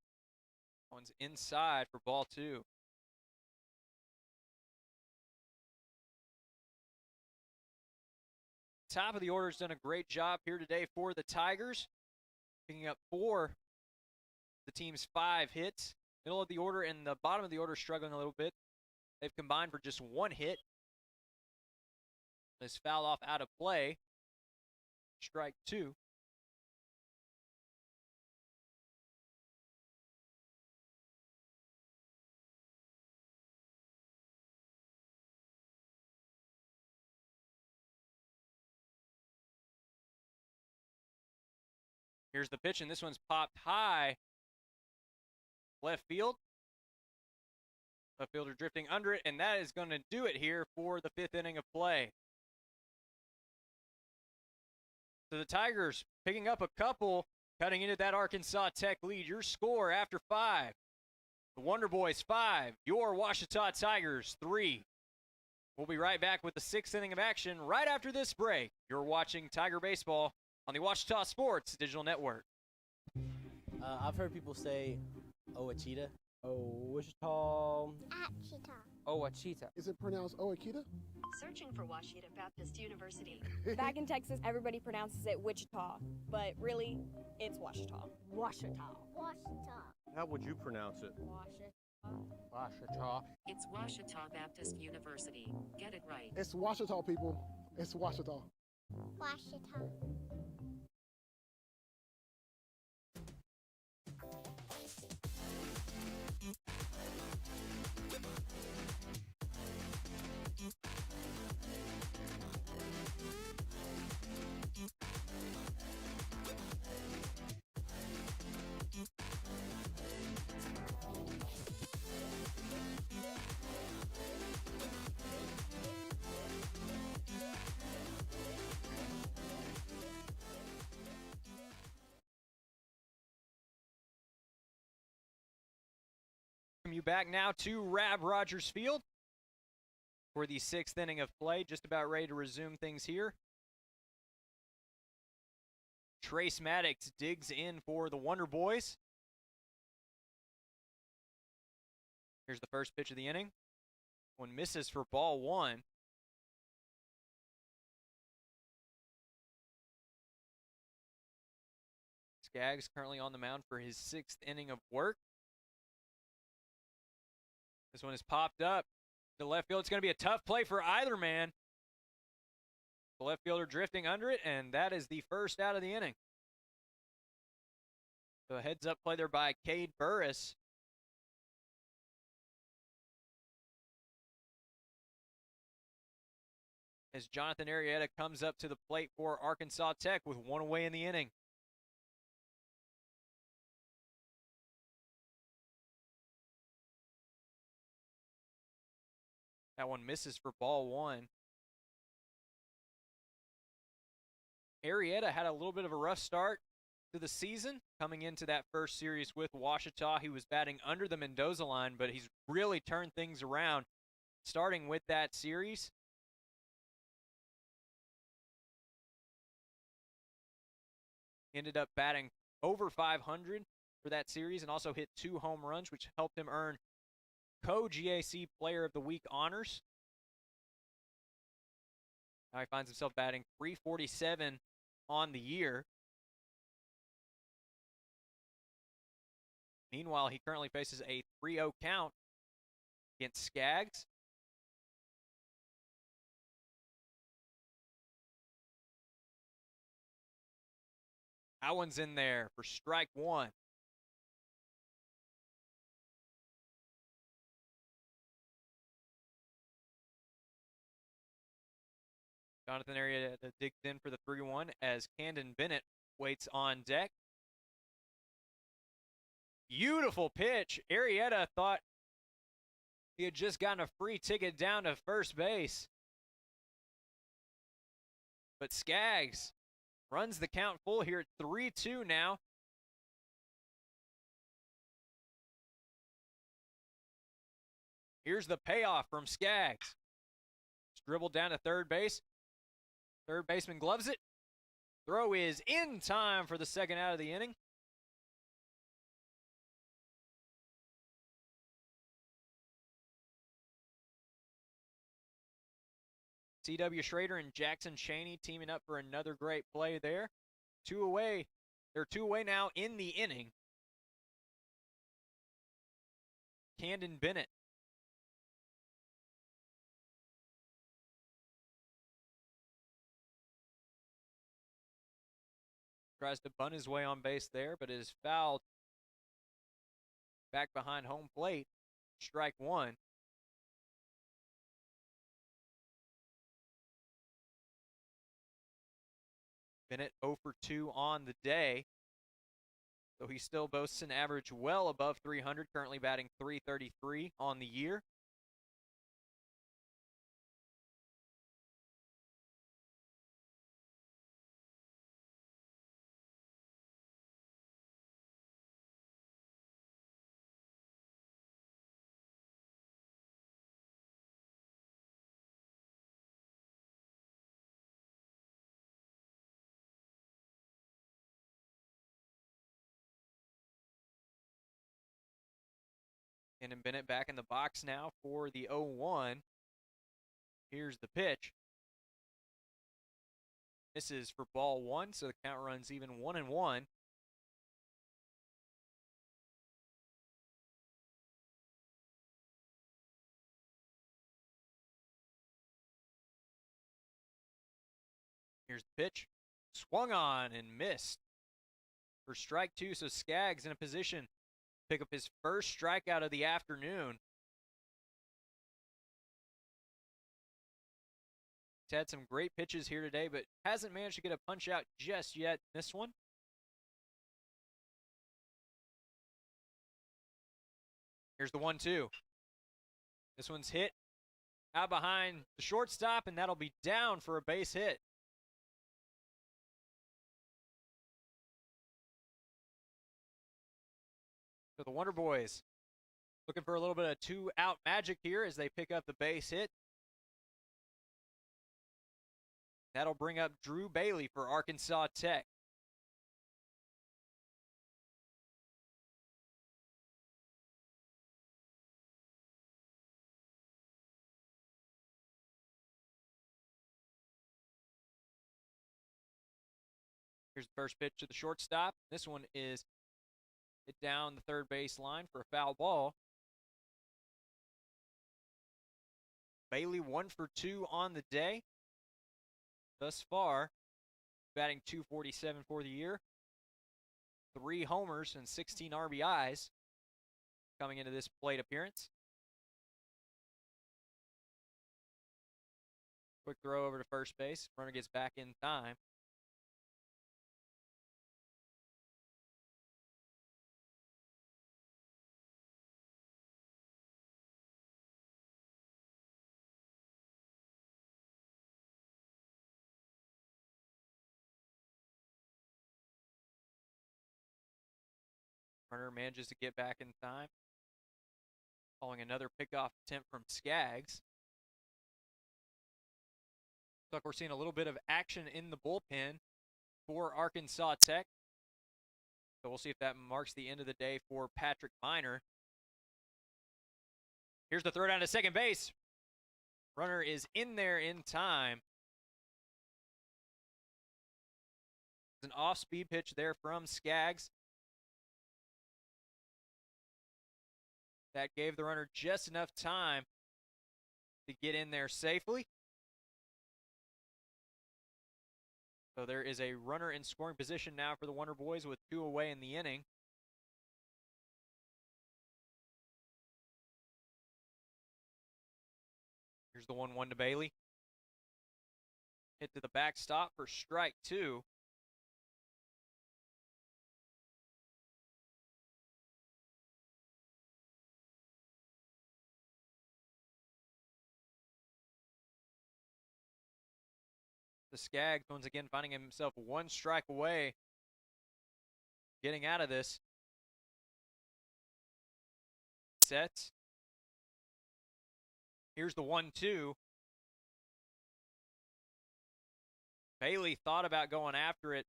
One's inside for ball two. Top of the order has done a great job here today for the Tigers, picking up 4 the team's 5 hits. Middle of the order and the bottom of the order struggling a little bit. They've combined for just 1 hit. This fouled off out of play. Strike 2. Here's the pitch, and this one's popped high. Left field. Left fielder drifting under it, and that is going to do it here for the 5th inning of play. So the Tigers picking up a couple, cutting into that Arkansas Tech lead. Your score after 5. The Wonder Boys 5, your Washita Tigers 3. We'll be right back with the 6th inning of action right after this break. You're watching Tiger Baseball on the Washita Sports Digital Network. I've heard people say Ouachita. Wichita. Achita. Ouachita. Is it pronounced Oakita? Searching for Washita Baptist University. Back in Texas, everybody pronounces it Wichita, but really, it's Washita. Washita. How would you pronounce it? Washita. It's Washita Baptist University. Get it right. It's Washita, people. It's Washita. Washita. You back now to Rab Rogers Field for the 6th inning of play. Just about ready to resume things here. Trace Maddox digs in for the Wonder Boys. Here's the first pitch of the inning. One misses for ball 1. Skaggs currently on the mound for his 6th inning of work. This one is popped up to left field. It's going to be a tough play for either man. The left fielder drifting under it, and that is the first out of the inning. So a heads-up play there by Cade Burris. As Jonathan Arrieta comes up to the plate for Arkansas Tech with 1 away in the inning. That one misses for ball 1. Arrieta had a little bit of a rough start to the season. Coming into that first series with Washita, he was batting under the Mendoza line, but he's really turned things around starting with that series. He ended up batting over 500 for that series and also hit 2 home runs, which helped him earn co-GAC Player of the Week honors. Now he finds himself batting .347 on the year. Meanwhile, he currently faces a 3-0 count against Skaggs. That one's in there for strike 1. Jonathan Arrieta digs in for the 3-1 as Camden Bennett waits on deck. Beautiful pitch. Arrieta thought he had just gotten a free ticket down to first base. But Skaggs runs the count full here at 3-2 now. Here's the payoff from Skaggs. It's dribbled down to third base. Third baseman gloves it. Throw is in time for the second out of the inning. C.W. Schrader and Jackson Cheney teaming up for another great play there. 2 away. They're 2 away now in the inning. Camden Bennett tries to bunt his way on base there, but is fouled back behind home plate. Strike one. Bennett 0 for 2 on the day. So he still boasts an average well above 300, currently batting .333 on the year. And Bennett back in the box now for the 0-1. Here's the pitch. This is for ball one, so the count runs even 1-1. Here's the pitch. Swung on and missed for strike two, so Skaggs in a position pick up his first strikeout of the afternoon. He's had some great pitches here today, but hasn't managed to get a punch out just yet in this one. Here's the 1-2. This one's hit out behind the shortstop, and that'll be down for a base hit. So the Wonder Boys looking for a little bit of 2-out magic here as they pick up the base hit. That'll bring up Drew Bailey for Arkansas Tech. Here's the first pitch to the shortstop. This one is hit down the third base line for a foul ball. Bailey 1 for 2 on the day. Thus far, batting .247 for the year. 3 homers and 16 RBIs coming into this plate appearance. Quick throw over to first base. Runner gets back in time. Runner manages to get back in time. Following another pickoff attempt from Skaggs. Looks like we're seeing a little bit of action in the bullpen for Arkansas Tech. So we'll see if that marks the end of the day for Patrick Minor. Here's the throw down to second base. Runner is in there in time. It's an off-speed pitch there from Skaggs. That gave the runner just enough time to get in there safely. So there is a runner in scoring position now for the Wonder Boys with 2 away in the inning. Here's the 1-1 to Bailey. Hit to the backstop for strike 2. The Skaggs once again finding himself 1 strike away, getting out of this. Sets. Here's the 1-2. Bailey thought about going after it,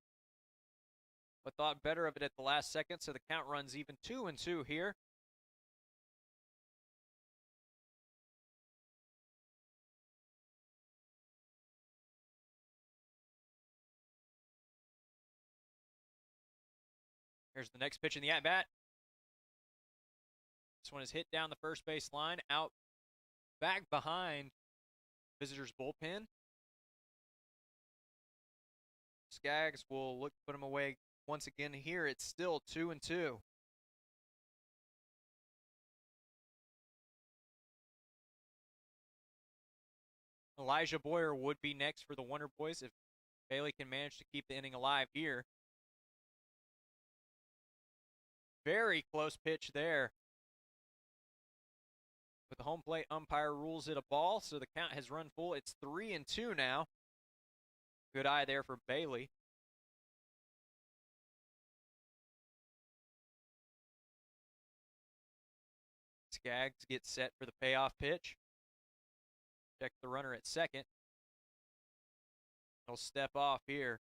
but thought better of it at the last second, so the count runs even. 2-2 here. Here's the next pitch in the at-bat. This one is hit down the first base line, out back behind visitors' bullpen. Skaggs will look to put him away once again here. It's still 2-2. Elijah Boyer would be next for the Wonder Boys if Bailey can manage to keep the inning alive here. Very close pitch there. But the home plate umpire rules it a ball, so the count has run full. It's 3-2 now. Good eye there for Bailey. Skaggs gets set for the payoff pitch. Check the runner at second. He'll step off here.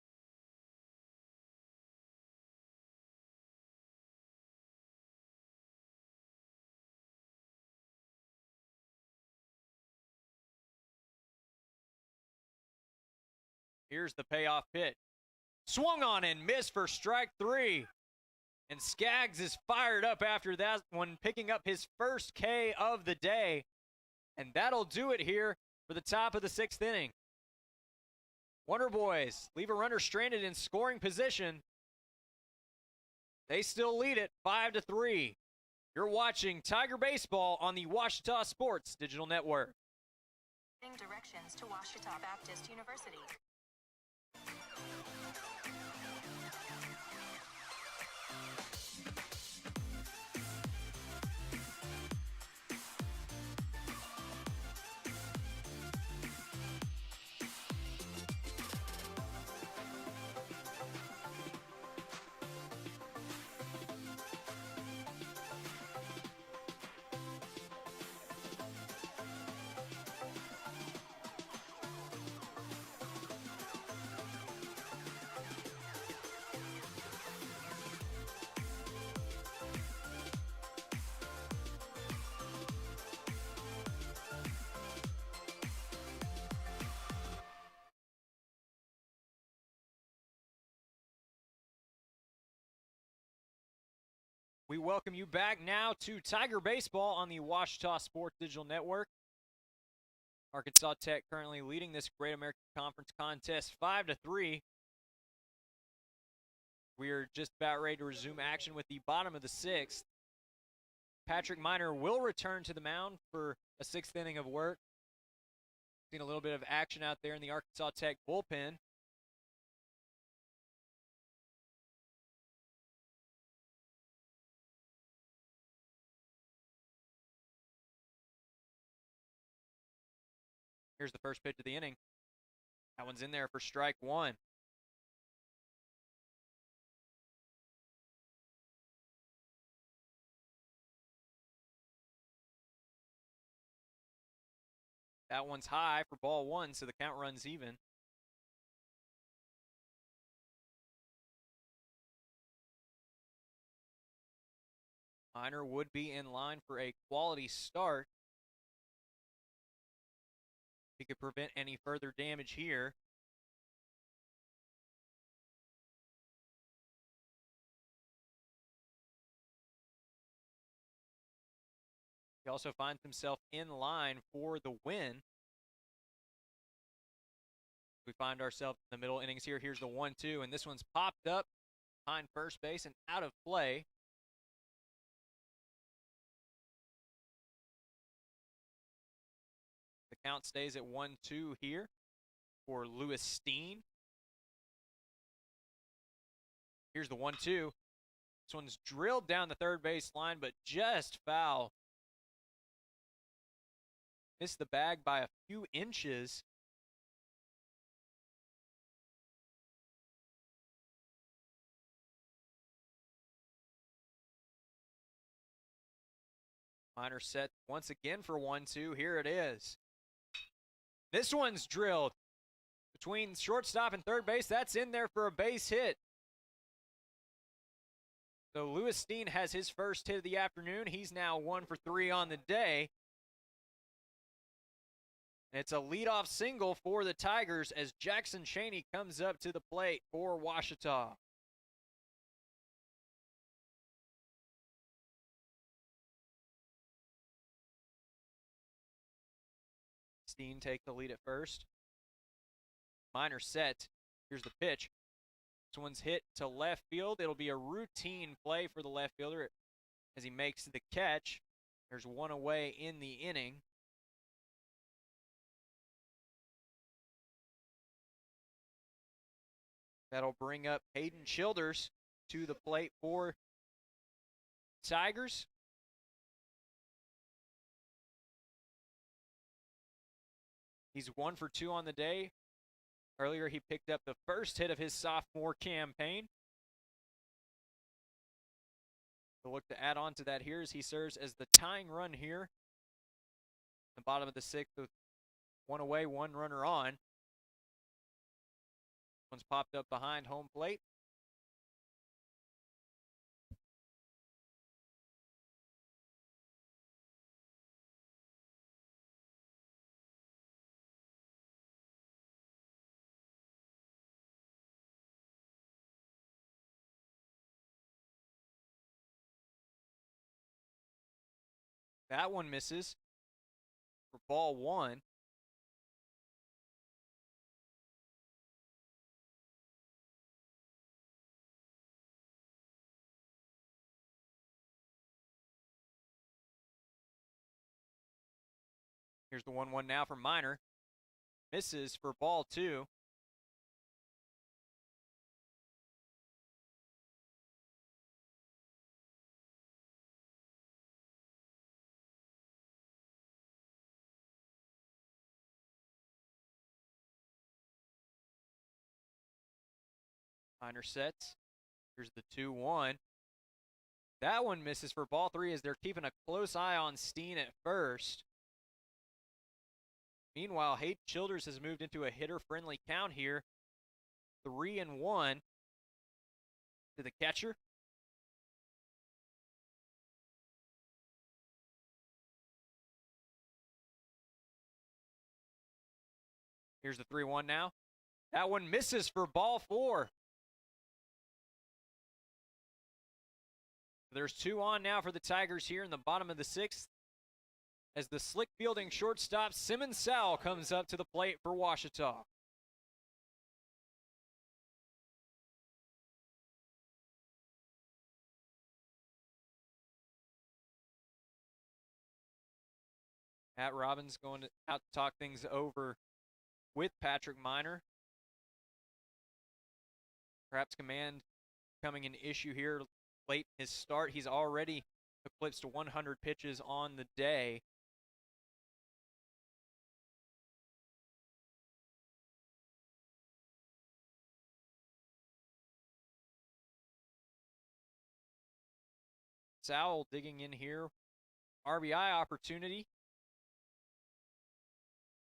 Here's the payoff pitch. Swung on and missed for strike 3. And Skaggs is fired up after that one, picking up his first K of the day. And that'll do it here for the top of the 6th inning. Wonder Boys leave a runner stranded in scoring position. They still lead it 5-3. You're watching Tiger Baseball on the Ouachita Sports Digital Network. Directions to Ouachita Baptist University. We welcome you back now to Tiger Baseball on the Ouachita Sports Digital Network. Arkansas Tech currently leading this Great American Conference contest 5-3. We are just about ready to resume action with the bottom of the 6th. Patrick Miner will return to the mound for a 6th inning of work. Seen a little bit of action out there in the Arkansas Tech bullpen. Here's the first pitch of the inning. That one's in there for strike 1. That one's high for ball 1, so the count runs even. Miner would be in line for a quality start. He could prevent any further damage here. He also finds himself in line for the win. We find ourselves in the middle innings here. Here's the 1-2, and this one's popped up behind first base and out of play. The count stays at 1-2 here. for Lewis Steen. Here's the 1-2. This one's drilled down the third base line, but just foul. Missed the bag by a few inches. Minor set once again for 1-2. Here it is. This one's drilled between shortstop and third base. That's in there for a base hit. So Lewis Steen has his first hit of the afternoon. He's now 1 for 3 on the day. And it's a leadoff single for the Tigers as Jackson Cheney comes up to the plate for Ouachita. Steen take the lead at first. Minor set. Here's the pitch. This one's hit to left field. It'll be a routine play for the left fielder as he makes the catch. There's one away in the inning. That'll bring up Hayden Childers to the plate for Tigers. He's 1 for 2 on the day. Earlier, he picked up the first hit of his sophomore campaign. We'll look to add on to that here as he serves as the tying run here. The bottom of the sixth with one away, one runner on. One's popped up behind home plate. That one misses for ball 1. Here's the 1-1 now for Minor. Misses for ball 2. Minor sets. Here's the 2-1. That one misses for ball 3 as they're keeping a close eye on Steen at first. Meanwhile, Hayden Childers has moved into a hitter-friendly count here. 3-1 to the catcher. Here's the 3-1 now. That one misses for ball 4. There's 2 on now for the Tigers here in the bottom of the 6th. As the slick fielding shortstop Simmons Sowell comes up to the plate for Ouachita. Matt Robbins going out to talk things over with Patrick Minor. Perhaps command becoming an issue here late in his start. He's already eclipsed 100 pitches on the day. Sowell digging in here. RBI opportunity.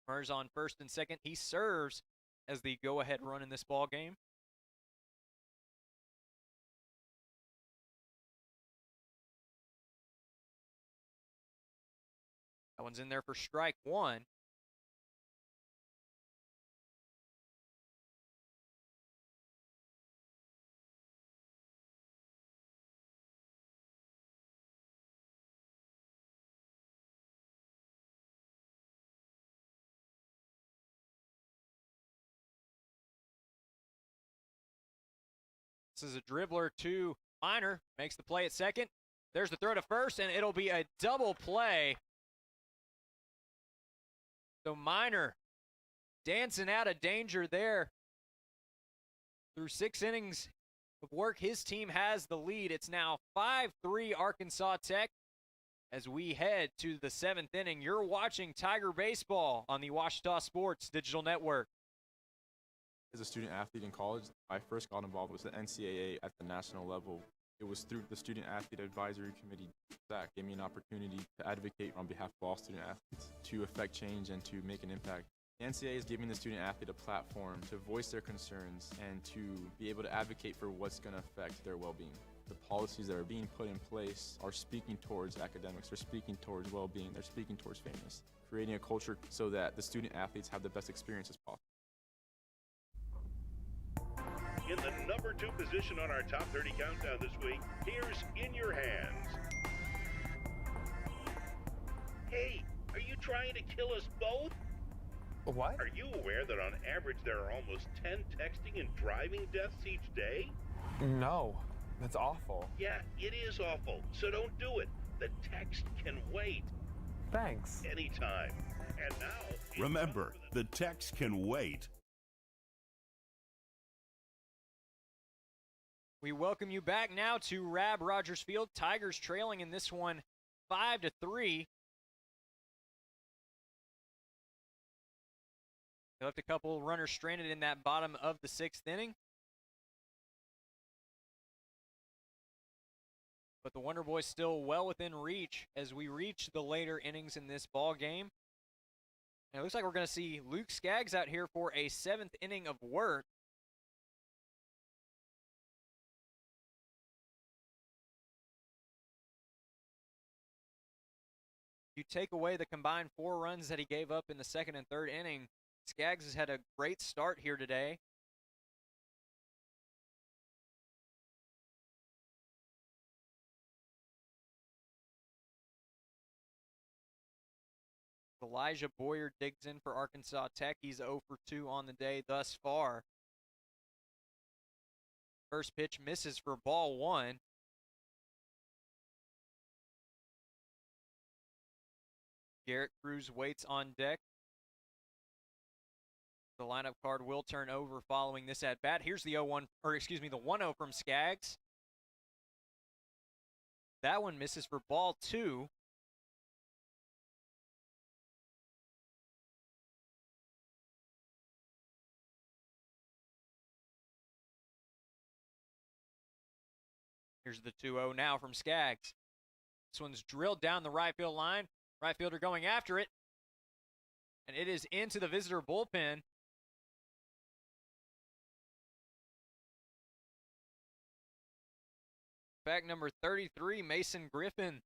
Murs on first and second. He serves as the go-ahead run in this ball game. That one's in there for strike 1. This is a dribbler to Minor. Makes the play at second. There's the throw to first, and it'll be a double play. So Minor dancing out of danger there. Through 6 innings of work, his team has the lead. It's now 5-3 Arkansas Tech as we head to the 7th inning. You're watching Tiger Baseball on the Ouachita Sports Digital Network. As a student athlete in college, I first got involved with the NCAA at the national level. It was through the Student Athlete Advisory Committee that gave me an opportunity to advocate on behalf of all student athletes, to affect change and to make an impact. The NCAA is giving the student athlete a platform to voice their concerns and to be able to advocate for what's going to affect their well-being. The policies that are being put in place are speaking towards academics, they're speaking towards well-being, they're speaking towards fairness, creating a culture so that the student athletes have the best experiences possible. In the number 2 position on our top 30 countdown this week, here's In Your Hands. Hey, are you trying to kill us both? What? Are you aware that on average there are almost 10 texting and driving deaths each day? No, that's awful. Yeah, it is awful, so don't do it. The text can wait. Thanks. Anytime. And now... Remember, the text can wait. We welcome you back now to Rab Rogers Field. Tigers trailing in this one 5-3. They left a couple runners stranded in that bottom of the 6th inning. But the Wonder Boys still well within reach as we reach the later innings in this ball game. And it looks like we're going to see Luke Skaggs out here for a 7th inning of work. You take away the combined 4 runs that he gave up in the 2nd and 3rd inning, Skaggs has had a great start here today. Elijah Boyer digs in for Arkansas Tech. He's 0 for 2 on the day thus far. First pitch misses for ball 1. Garrett Cruz waits on deck. The lineup card will turn over following this at bat. Here's the 1-0 from Skaggs. That one misses for ball 2. Here's the 2-0 now from Skaggs. This one's drilled down the right field line. Right fielder going after it. And it is into the visitor bullpen. Fact number 33, Mason Griffin.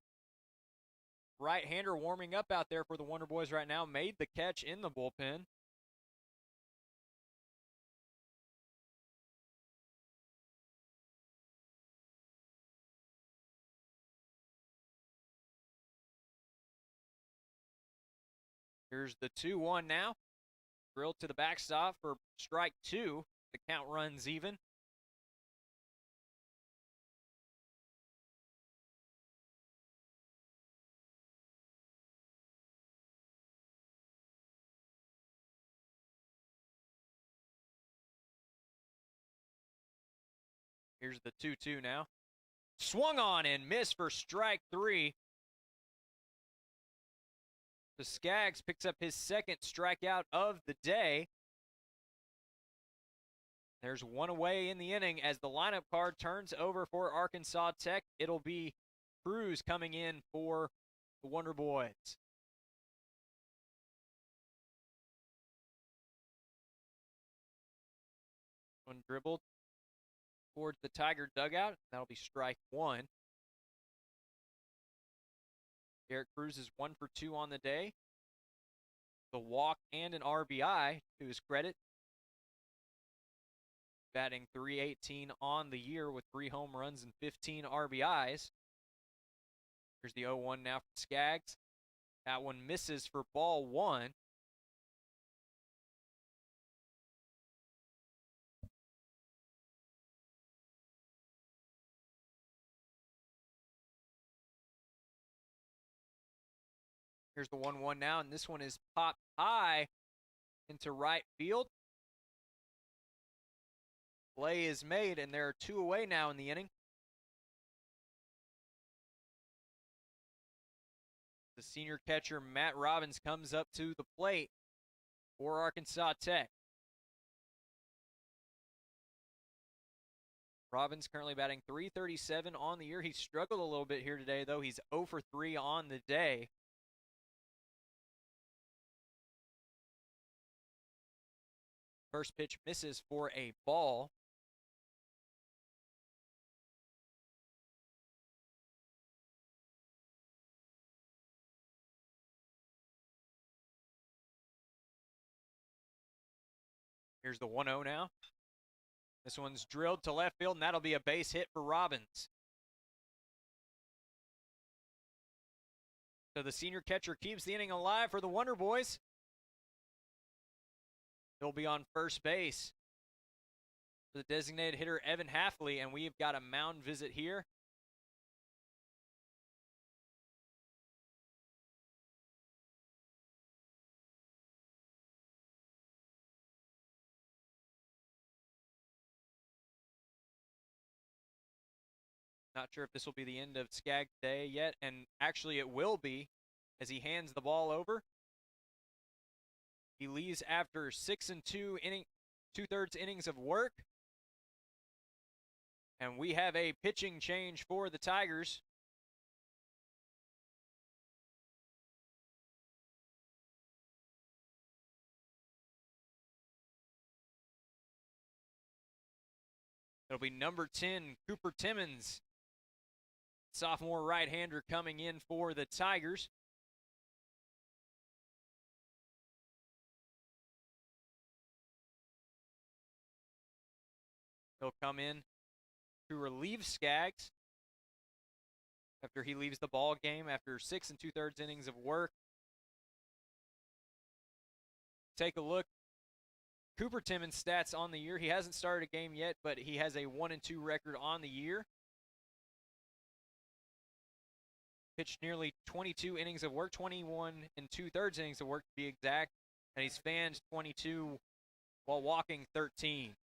Right-hander warming up out there for the Wonder Boys right now. Made the catch in the bullpen. Here's the 2-1 now. Drilled to the backstop for strike 2. The count runs even. Here's the 2-2 now. Swung on and missed for strike 3. So Skaggs picks up his 2nd strikeout of the day. There's one away in the inning as the lineup card turns over for Arkansas Tech. It'll be Cruz coming in for the Wonder Boys. One dribbled towards the Tiger dugout. That'll be strike 1. Garrett Cruz is 1 for 2 on the day. The walk and an RBI to his credit. Batting .318 on the year with 3 home runs and 15 RBIs. Here's the 0-1 now from Skaggs. That one misses for ball 1. Here's the 1-1 now, and this one is popped high into right field. Play is made, and there are 2 away now in the inning. The senior catcher, Matt Robbins, comes up to the plate for Arkansas Tech. Robbins currently batting .337 on the year. He struggled a little bit here today, though. He's 0 for 3 on the day. First pitch misses for a ball. Here's the 1-0 now. This one's drilled to left field, and that'll be a base hit for Robbins. So the senior catcher keeps the inning alive for the Wonder Boys. He'll be on first base for the designated hitter, Evan Halfley, and we've got a mound visit here. Not sure if this will be the end of Skaggs' day yet, and actually it will be as he hands the ball over. He leaves after 6 2/3 innings of work. And we have a pitching change for the Tigers. It'll be number 10, Cooper Timmons. Sophomore right-hander coming in for the Tigers. He'll come in to relieve Skaggs after he leaves the ball game after 6 2/3 innings of work. Take a look. Cooper Timmons' stats on the year. He hasn't started a game yet, but he has a 1-2 record on the year. Pitched nearly 22 innings of work, 21 2/3 innings of work to be exact, and he's fanned 22 while walking 13.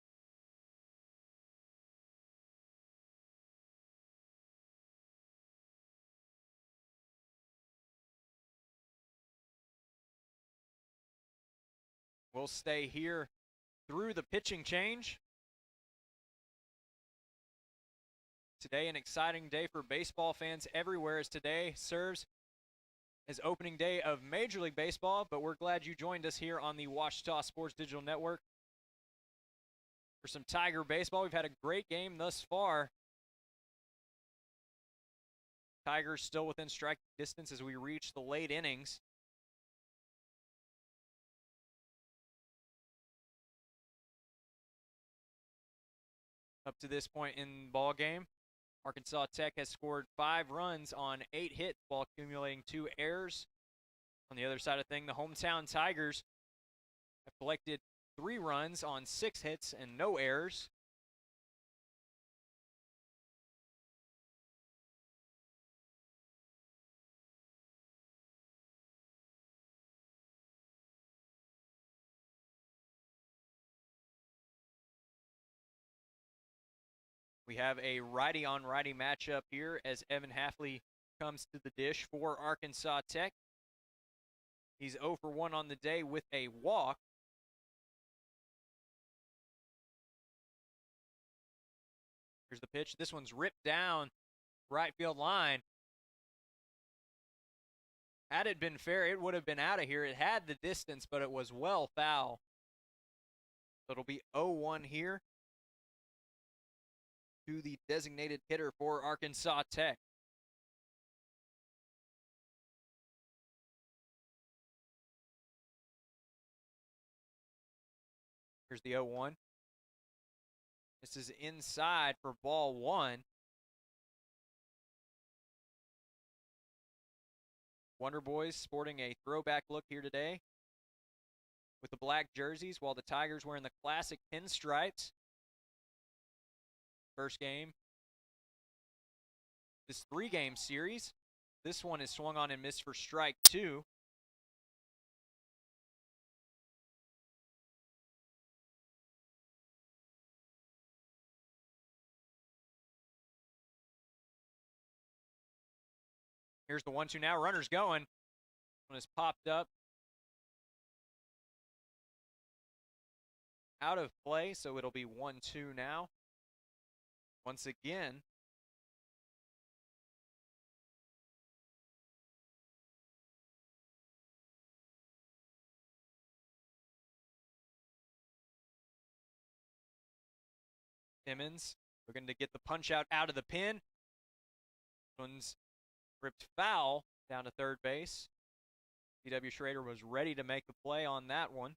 We'll stay here through the pitching change. Today, an exciting day for baseball fans everywhere, as today serves as opening day of Major League Baseball, but we're glad you joined us here on the Ouachita Sports Digital Network for some Tiger baseball. We've had a great game thus far. Tigers still within striking distance as we reach the late innings. Up to this point in the ball game, Arkansas Tech has scored 5 runs on 8 hits while accumulating 2 errors. On the other side of things, the hometown Tigers have collected 3 runs on 6 hits and no errors. We have a righty-on-righty matchup here as Evan Halfley comes to the dish for Arkansas Tech. He's 0 for 1 on the day with a walk. Here's the pitch. This one's ripped down right field line. Had it been fair, it would have been out of here. It had the distance, but it was well foul. So it'll be 0-1 here to the designated hitter for Arkansas Tech. Here's the 0-1. This is inside for ball 1. Wonder Boys sporting a throwback look here today with the black jerseys, while the Tigers wearing the classic pinstripes. First game. This 3-game series. This one is swung on and missed for strike 2. Here's the 1-2 now. Runners going. One is popped up. Out of play, so it'll be 1-2 now. Once again, Timmons looking to get the punch out of the pin. One's ripped foul down to third base. C.W. Schrader was ready to make the play on that one.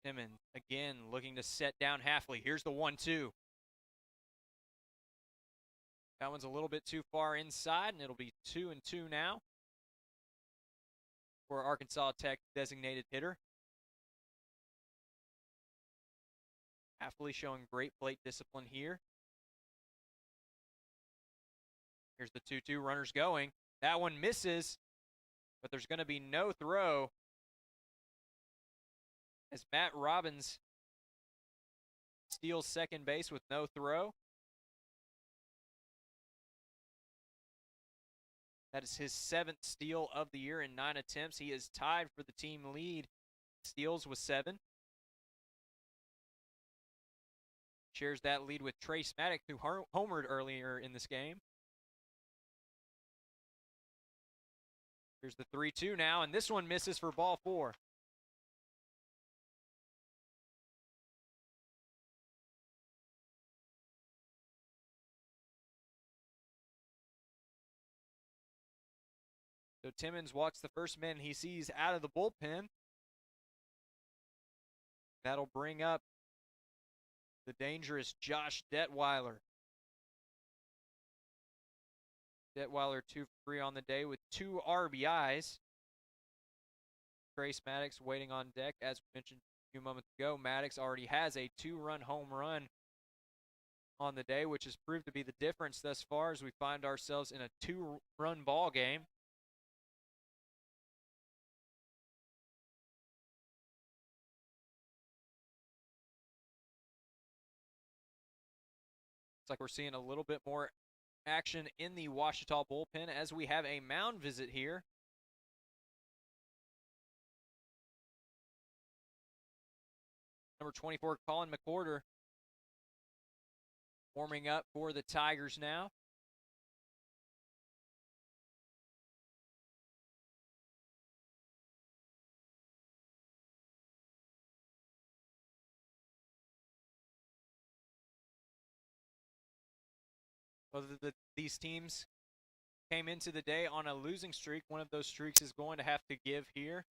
Timmons again looking to set down Hafley. Here's the 1-2. That one's a little bit too far inside, and it'll be 2-2 now for Arkansas Tech designated hitter. Hafley showing great plate discipline here. Here's the 2-2, runners going. That one misses, but there's going to be no throw as Matt Robbins steals second base with no throw. That is his 7th steal of the year in 9 attempts. He is tied for the team lead. Steals with 7. Shares that lead with Trace Maddox, who homered earlier in this game. Here's the 3-2 now, and this one misses for ball 4. So Timmons walks the first man he sees out of the bullpen. That'll bring up the dangerous Josh Detweiler. Detweiler 2 for 3 on the day with 2 RBIs. Trace Maddox waiting on deck. As we mentioned a few moments ago, Maddox already has a 2-run home run on the day, which has proved to be the difference thus far as we find ourselves in a 2-run ball game. Looks like we're seeing a little bit more action in the Ouachita bullpen as we have a mound visit here. Number 24, Colin McWhorter, warming up for the Tigers now. Both of these teams came into the day on a losing streak. One of those streaks is going to have to give here.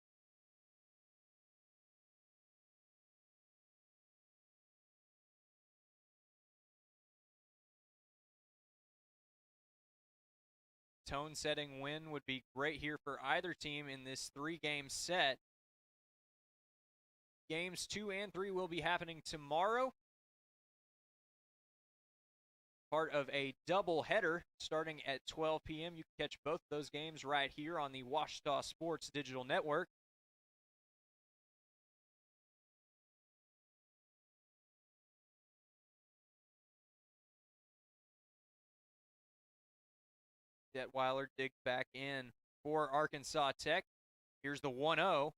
Tone-setting win would be great here for either team in this 3-game set. Games 2 and 3 will be happening tomorrow. Part of a doubleheader starting at 12 p.m. You can catch both of those games right here on the Ouachita Sports Digital Network. Detweiler digs back in for Arkansas Tech. Here's the 1-0.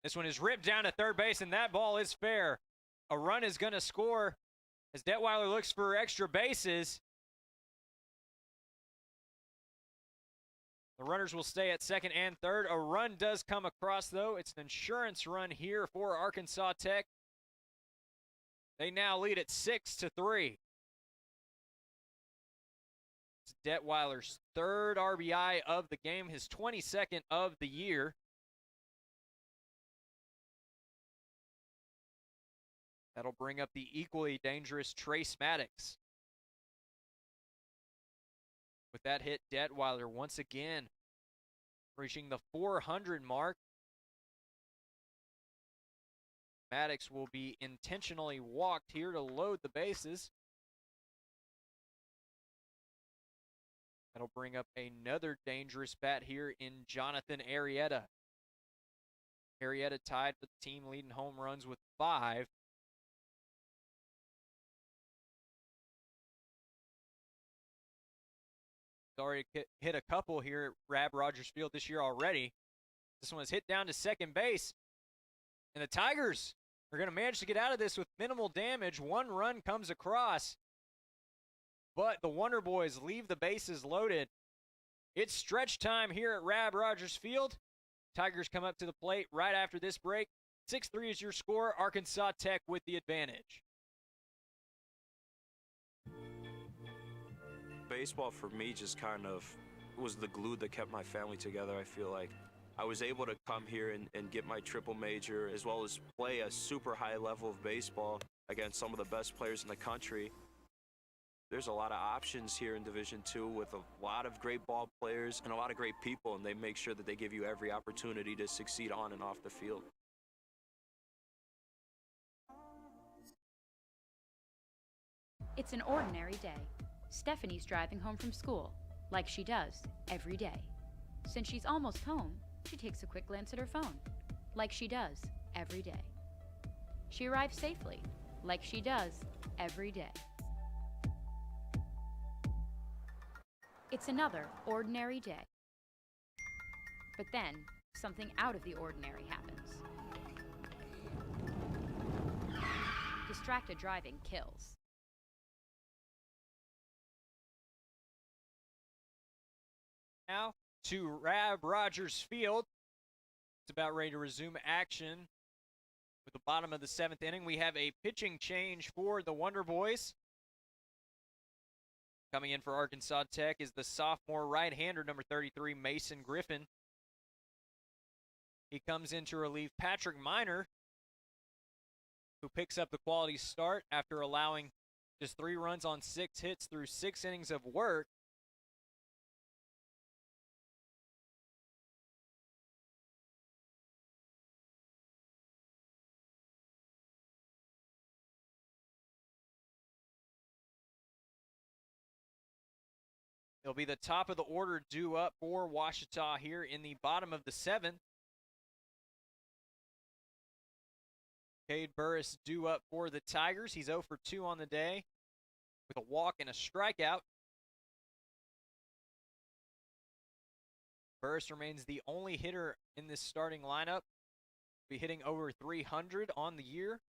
This one is ripped down to third base, and that ball is fair. A run is going to score as Detweiler looks for extra bases. The runners will stay at second and third. A run does come across, though. It's an insurance run here for Arkansas Tech. They now lead at 6-3. It's Detweiler's 3rd RBI of the game, his 22nd of the year. That'll bring up the equally dangerous Trace Maddox. With that hit, Detweiler once again reaching the 400 mark. Maddox will be intentionally walked here to load the bases. That'll bring up another dangerous bat here in Jonathan Arrieta. Arrieta tied for the team leading home runs with 5. He's already hit a couple here at Rab Rogers Field this year already. This one was hit down to second base. And the Tigers are going to manage to get out of this with minimal damage. 1 run comes across. But the Wonder Boys leave the bases loaded. It's stretch time here at Rab Rogers Field. Tigers come up to the plate right after this break. 6-3 is your score. Arkansas Tech with the advantage. Baseball for me just kind of was the glue that kept my family together. I feel like I was able to come here and get my triple major, as well as play a super high level of baseball against some of the best players in the country. There's a lot of options here in Division II with a lot of great ball players and a lot of great people, and they make sure that they give you every opportunity to succeed on and off the field. It's an ordinary day. Stephanie's driving home from school, like she does every day. Since she's almost home, she takes a quick glance at her phone, like she does every day. She arrives safely, like she does every day. It's another ordinary day. But then, something out of the ordinary happens. Distracted driving kills. Now to Rab Rogers Field. It's about ready to resume action. With the bottom of the 7th inning, we have a pitching change for the Wonder Boys. Coming in for Arkansas Tech is the sophomore right-hander, number 33, Mason Griffin. He comes in to relieve Patrick Miner, who picks up the quality start after allowing just 3 runs on 6 hits through 6 innings of work. It'll be the top of the order due up for Ouachita here in the bottom of the 7th. Cade Burris due up for the Tigers. He's 0 for 2 on the day with a walk and a strikeout. Burris remains the only hitter in this starting lineup. Be hitting over 300 on the year.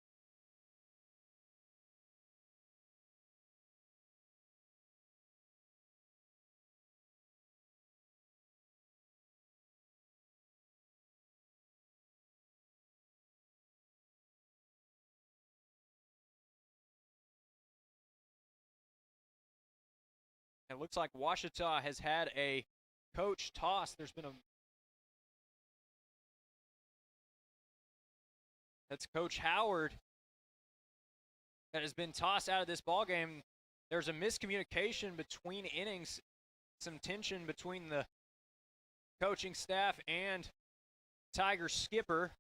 It looks like Ouachita has had a coach toss. There's been a... That's Coach Howard that has been tossed out of this ballgame. There's a miscommunication between innings, some tension between the coaching staff and Tiger skipper.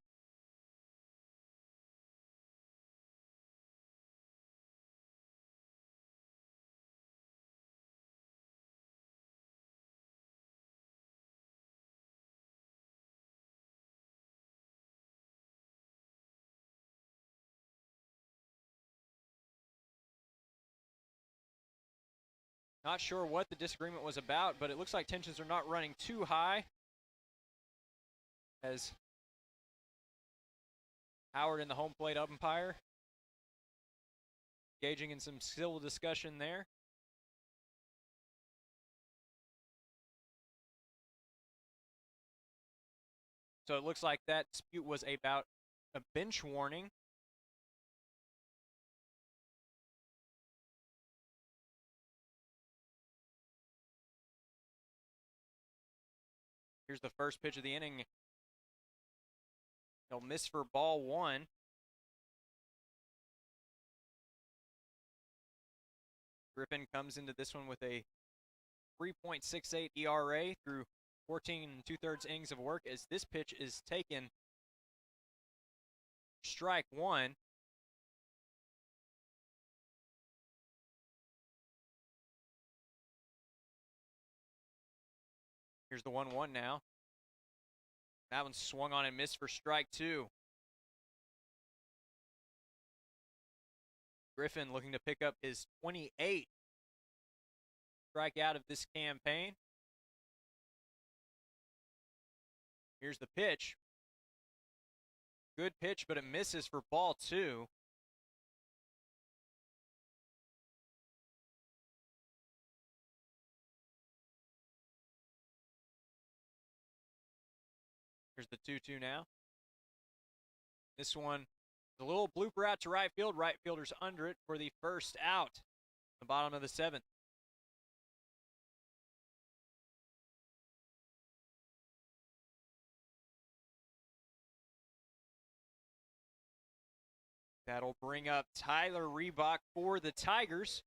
Not sure what the disagreement was about, but it looks like tensions are not running too high, as Howard and the home plate umpire engaging in some civil discussion there. So it looks like that dispute was about a bench warning. Here's the first pitch of the inning. He'll miss for ball 1. Griffin comes into this one with a 3.68 ERA through 14 2/3 innings of work, as this pitch is taken. Strike 1. Here's the 1-1 now. That one swung on and missed for strike 2. Griffin looking to pick up his 28th strikeout of this campaign. Here's the pitch. Good pitch, but it misses for ball 2. Here's the 2-2 now. This one, a little blooper out to right field. Right fielder's under it for the first out. The bottom of the 7th. That'll bring up Tyler Reebok for the Tigers.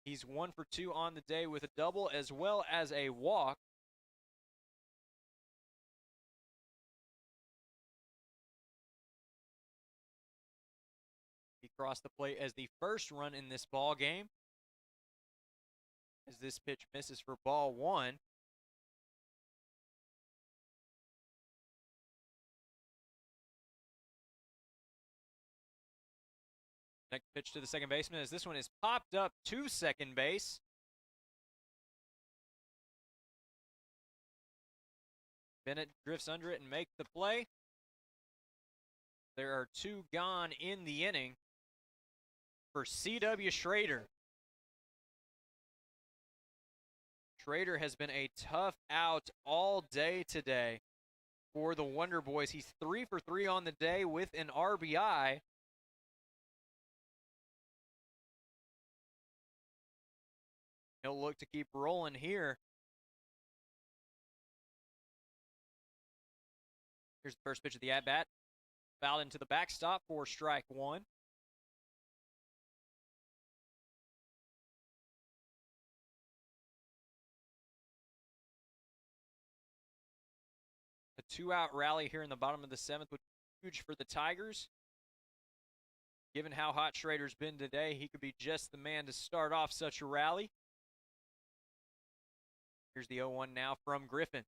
He's 1 for 2 on the day with a double as well as a walk. He crossed the plate as the first run in this ball game. As this pitch misses for ball 1. Next pitch to the second baseman as this one is popped up to second base. Bennett drifts under it and makes the play. There are 2 gone in the inning for C.W. Schrader. Schrader has been a tough out all day today for the Wonder Boys. He's 3 for 3 on the day with an RBI. He'll look to keep rolling here. Here's the first pitch of the at-bat. Fouled into the backstop for strike 1. A 2-out rally here in the bottom of the 7th would be huge for the Tigers. Given how hot Schrader's been today, he could be just the man to start off such a rally. Here's the 0-1 now from Griffin.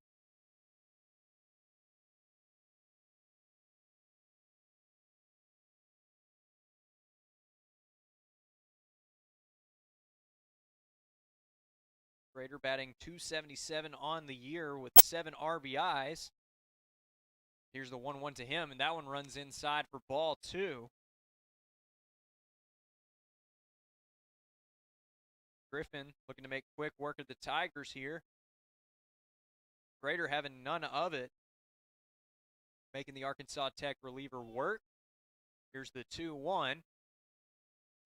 Schrader batting .277 on the year with 7 RBIs. Here's the 1-1 to him, and that one runs inside for ball 2. Griffin looking to make quick work of the Tigers here. Schrader having none of it, making the Arkansas Tech reliever work. Here's the 2-1.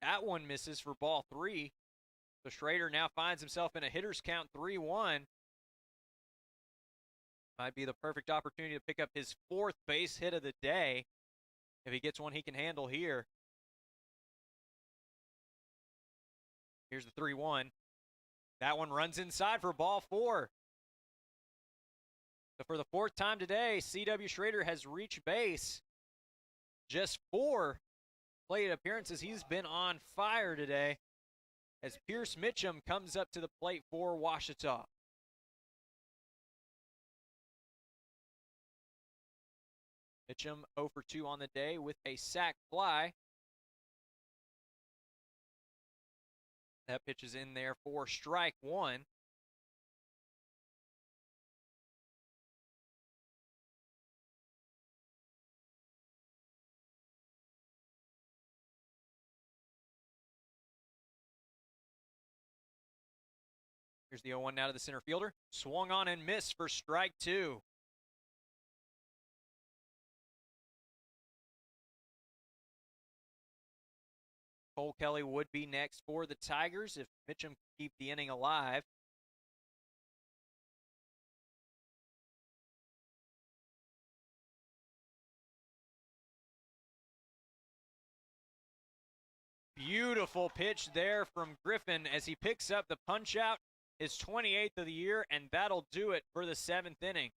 That one misses for ball 3. So Schrader now finds himself in a hitter's count 3-1. Might be the perfect opportunity to pick up his 4th base hit of the day if he gets one he can handle here. Here's the 3-1. That one runs inside for ball 4. So for the 4th time today, C.W. Schrader has reached base. Just 4 plate appearances. He's been on fire today as Pierce Mitchum comes up to the plate for Ouachita. Mitchum 0 for 2 on the day with a sac fly. That pitch is in there for strike 1. Here's the 0-1 now to the center fielder. Swung on and missed for strike 2. Cole Kelly would be next for the Tigers if Mitchum can keep the inning alive. Beautiful pitch there from Griffin as he picks up the punch out, his 28th of the year, and that'll do it for the 7th inning.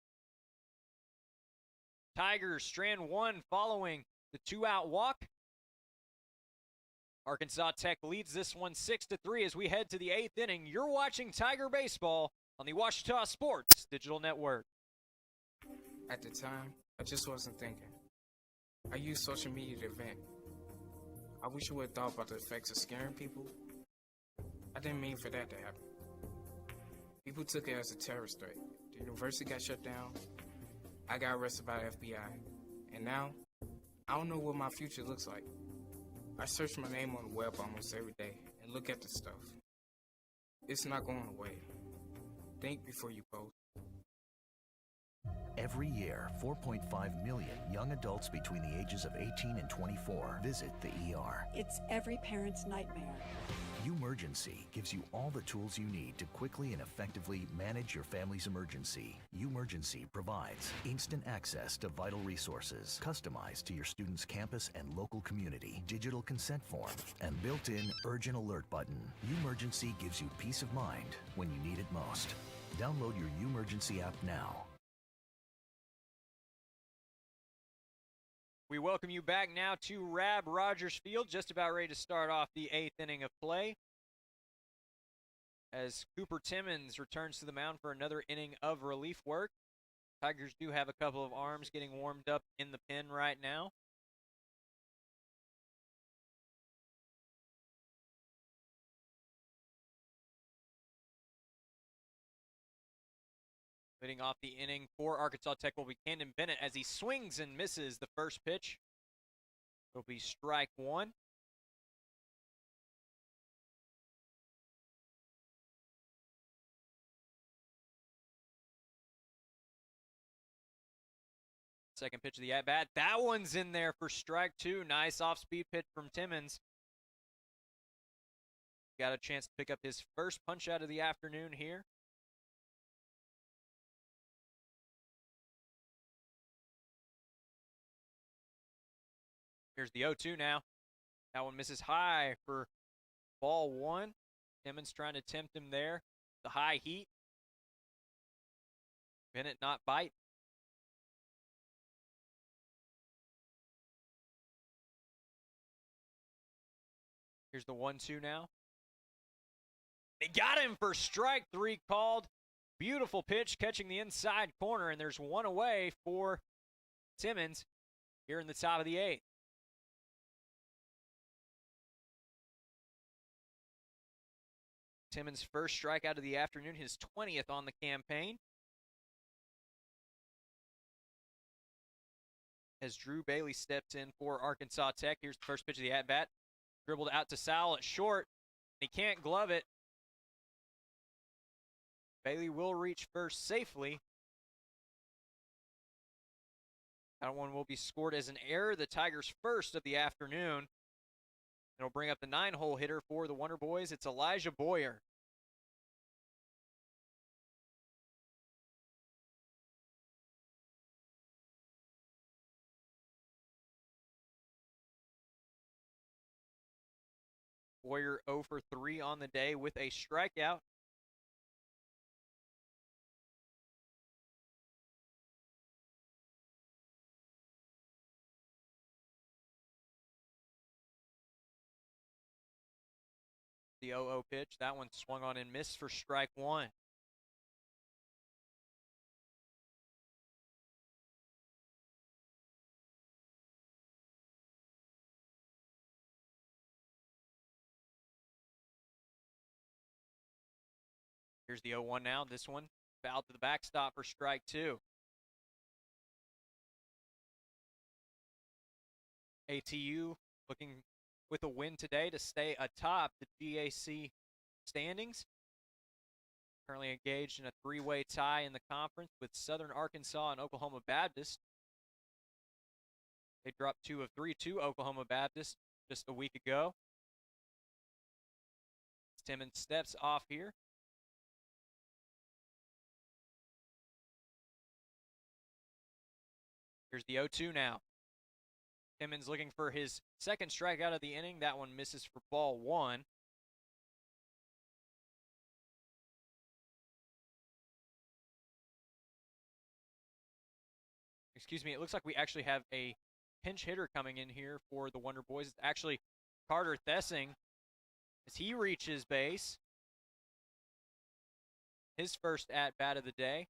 Tigers strand 1 following the 2-out walk. Arkansas Tech leads this one 6-3 as we head to the 8th inning. You're watching Tiger Baseball on the Ouachita Sports Digital Network. At the time, I just wasn't thinking. I used social media to vent. I wish I would have thought about the effects of scaring people. I didn't mean for that to happen. People took it as a terrorist threat. The university got shut down. I got arrested by the FBI. And now, I don't know what my future looks like. I search my name on the web almost every day and look at the stuff. It's not going away. Think before you post. Every year, 4.5 million young adults between the ages of 18 and 24 visit the ER. It's every parent's nightmare. Umergency gives you all the tools you need to quickly and effectively manage your family's emergency. Umergency provides instant access to vital resources, customized to your student's campus and local community, digital consent form, and built-in urgent alert button. Umergency gives you peace of mind when you need it most. Download your Umergency app now. We welcome you back now to Rab Rogers Field, just about ready to start off the 8th inning of play, as Cooper Timmons returns to the mound for another inning of relief work. Tigers do have a couple of arms getting warmed up in the pen right now. Leading off the inning for Arkansas Tech will be Camden Bennett as he swings and misses the first pitch. It'll be strike one. Second pitch of the at-bat. That one's in there for strike two. Nice off-speed pitch from Timmons. Got a chance to pick up his first punch out of the afternoon here. Here's the 0-2 now. That one misses high for ball one. Timmons trying to tempt him there. The high heat. Bennett not bite. Here's the 1-2 now. They got him for strike three called. Beautiful pitch catching the inside corner, and there's one away for Timmons here in the top of the 8th. Timmons' first strikeout of the afternoon, his 20th on the campaign. As Drew Bailey steps in for Arkansas Tech. Here's the first pitch of the at-bat. Dribbled out to Sowell at short. He can't glove it. Bailey will reach first safely. That one will be scored as an error. The Tigers' first of the afternoon. It'll bring up the 9-hole hitter for the Wonder Boys. It's Elijah Boyer. Boyer 0 for 3 on the day with a strikeout. The 0-0 pitch. That one swung on and missed for strike one. Here's the 0-1 now. This one fouled to the backstop for strike two. ATU looking with a win today to stay atop the GAC standings. Currently engaged in a three-way tie in the conference with Southern Arkansas and Oklahoma Baptist. They dropped 2 of 3 to Oklahoma Baptist just a week ago. Timmons steps off here. Here's the 0-2 now. Timmons looking for his second strikeout of the inning. That one misses for ball one. Excuse me, it looks like we actually have a pinch hitter coming in here for the Wonder Boys. It's actually Carter Thessing as he reaches base. his first at-bat of the day.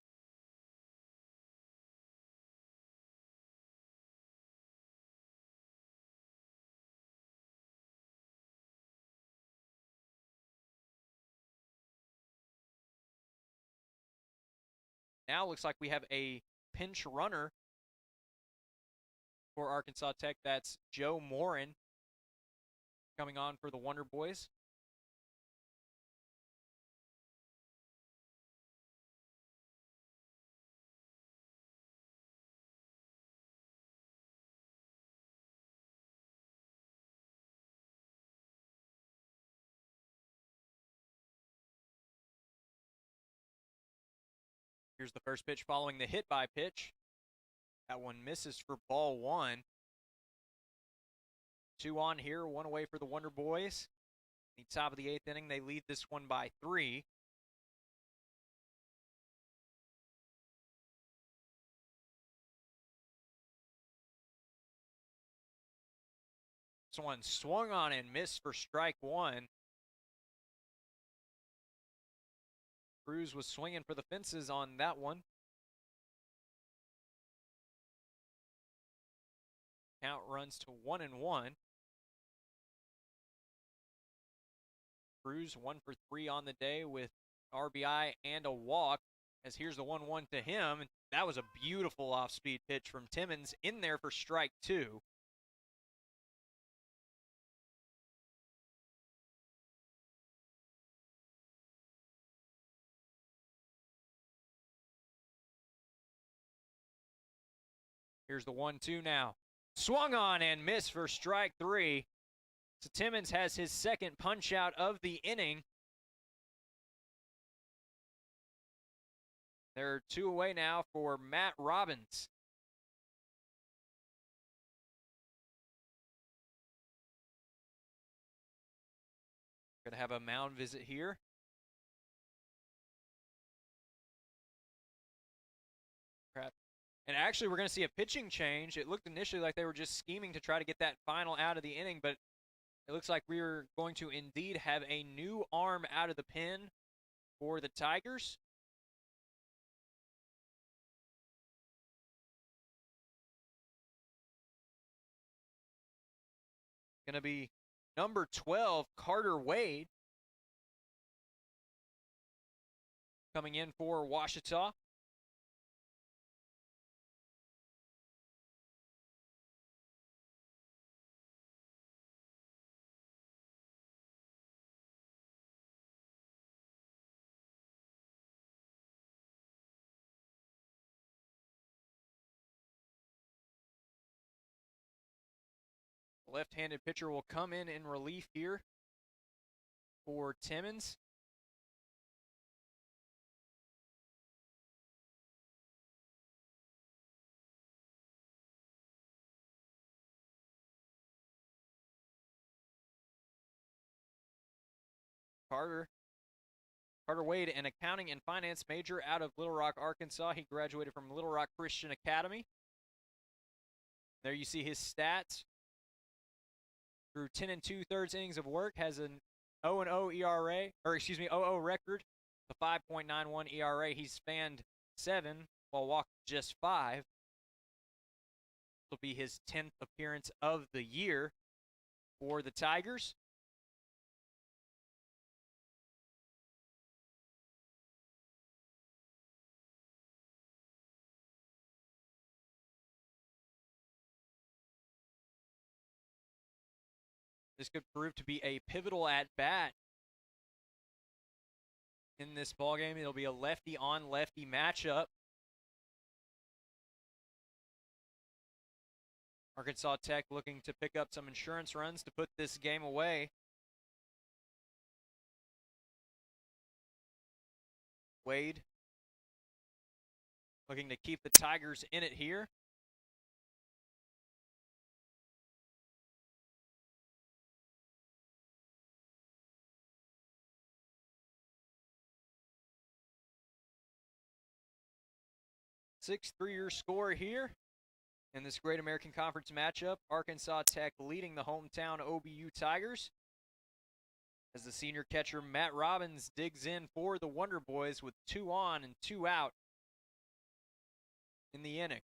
Now looks like we have a pinch runner for Arkansas Tech. That's Joe Morin coming on for the Wonder Boys. Here's the first pitch following the hit by pitch. That one misses for ball one. 2 on here, 1 away for the Wonder Boys. The top of the 8th inning, they lead this one by 3. This one swung on and missed for strike 1. Cruz was swinging for the fences on that one. Count runs to 1-1. Cruz 1 for 3 on the day with RBI and a walk. As here's the 1-1 to him. That was a beautiful off-speed pitch from Timmons in there for strike 2. Here's the 1-2 now. Swung on and missed for strike 3. So Timmons has his second punch out of the inning. There are 2 away now for Matt Robbins. Going to have a mound visit here. Crap. And actually, we're going to see a pitching change. It looked initially like they were just scheming to try to get that final out of the inning, but it looks like we're going to indeed have a new arm out of the pen for the Tigers. Going to be number 12, Carter Wade, coming in for Ouachita. Left-handed pitcher will come in relief here for Timmons. Carter Wade, an accounting and finance major out of Little Rock, Arkansas. He graduated from Little Rock Christian Academy. There you see his stats. Through 10 2/3 innings of work, has an 0-0 ERA, or excuse me, 0-0 record, a 5.91 ERA. He's fanned 7 while walked just 5. This will be his 10th appearance of the year for the Tigers. This could prove to be a pivotal at-bat in this ballgame. It'll be a lefty-on-lefty matchup. Arkansas Tech looking to pick up some insurance runs to put this game away. Wade looking to keep the Tigers in it here. Sixth three-year score here in this Great American Conference matchup. Arkansas Tech leading the hometown OBU Tigers. as the senior catcher Matt Robbins digs in for the Wonder Boys with 2 on and 2 out in the inning.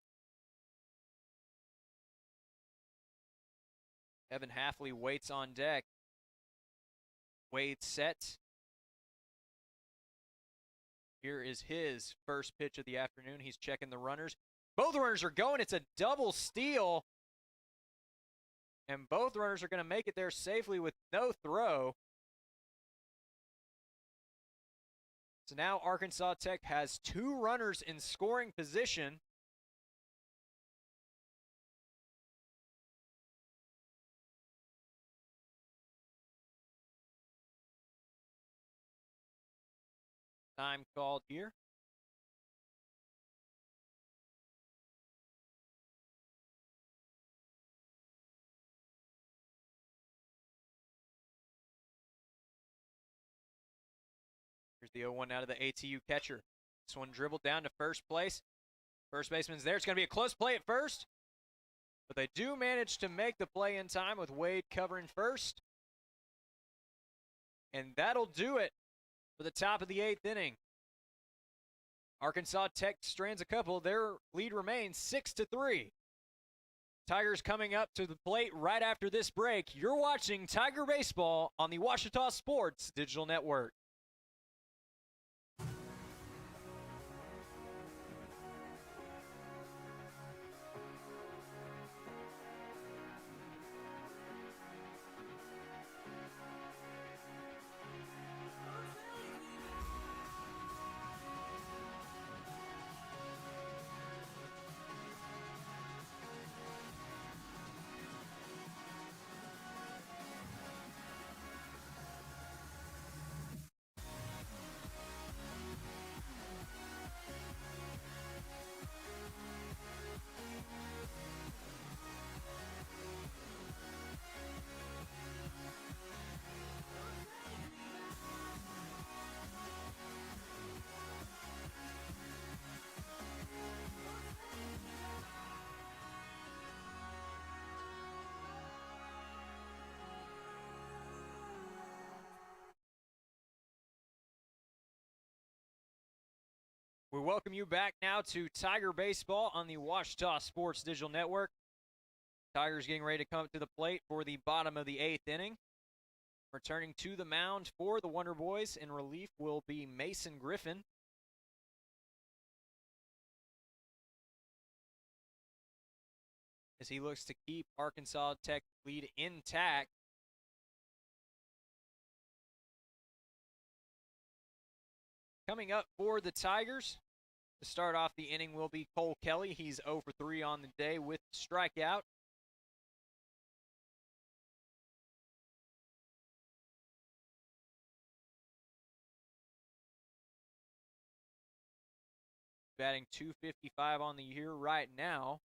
Evan Halfley waits on deck. Wade set. Here is his first pitch of the afternoon. He's checking the runners. Both runners are going. It's a double steal. And both runners are going to make it there safely with no throw. So now Arkansas Tech has 2 runners in scoring position. Time called here. Here's the 0-1 out of the ATU catcher. This one dribbled down to first place. First baseman's there. It's going to be a close play at first. But they do manage to make the play in time with Wade covering first. And that'll do it for the top of the 8th inning. Arkansas Tech strands a couple. Their lead remains 6-3. Tigers coming up to the plate right after this break. You're watching Tiger Baseball on the Ouachita Sports Digital Network. We welcome you back now to Tiger Baseball on the Ouachita Sports Digital Network. Tigers getting ready to come to the plate for the bottom of the 8th inning. Returning to the mound for the Wonder Boys in relief will be Mason Griffin. As he looks to keep Arkansas Tech lead intact. Coming up for the Tigers to start off the inning will be Cole Kelly. He's 0 for 3 on the day with strikeout. Batting .255 on the year right now.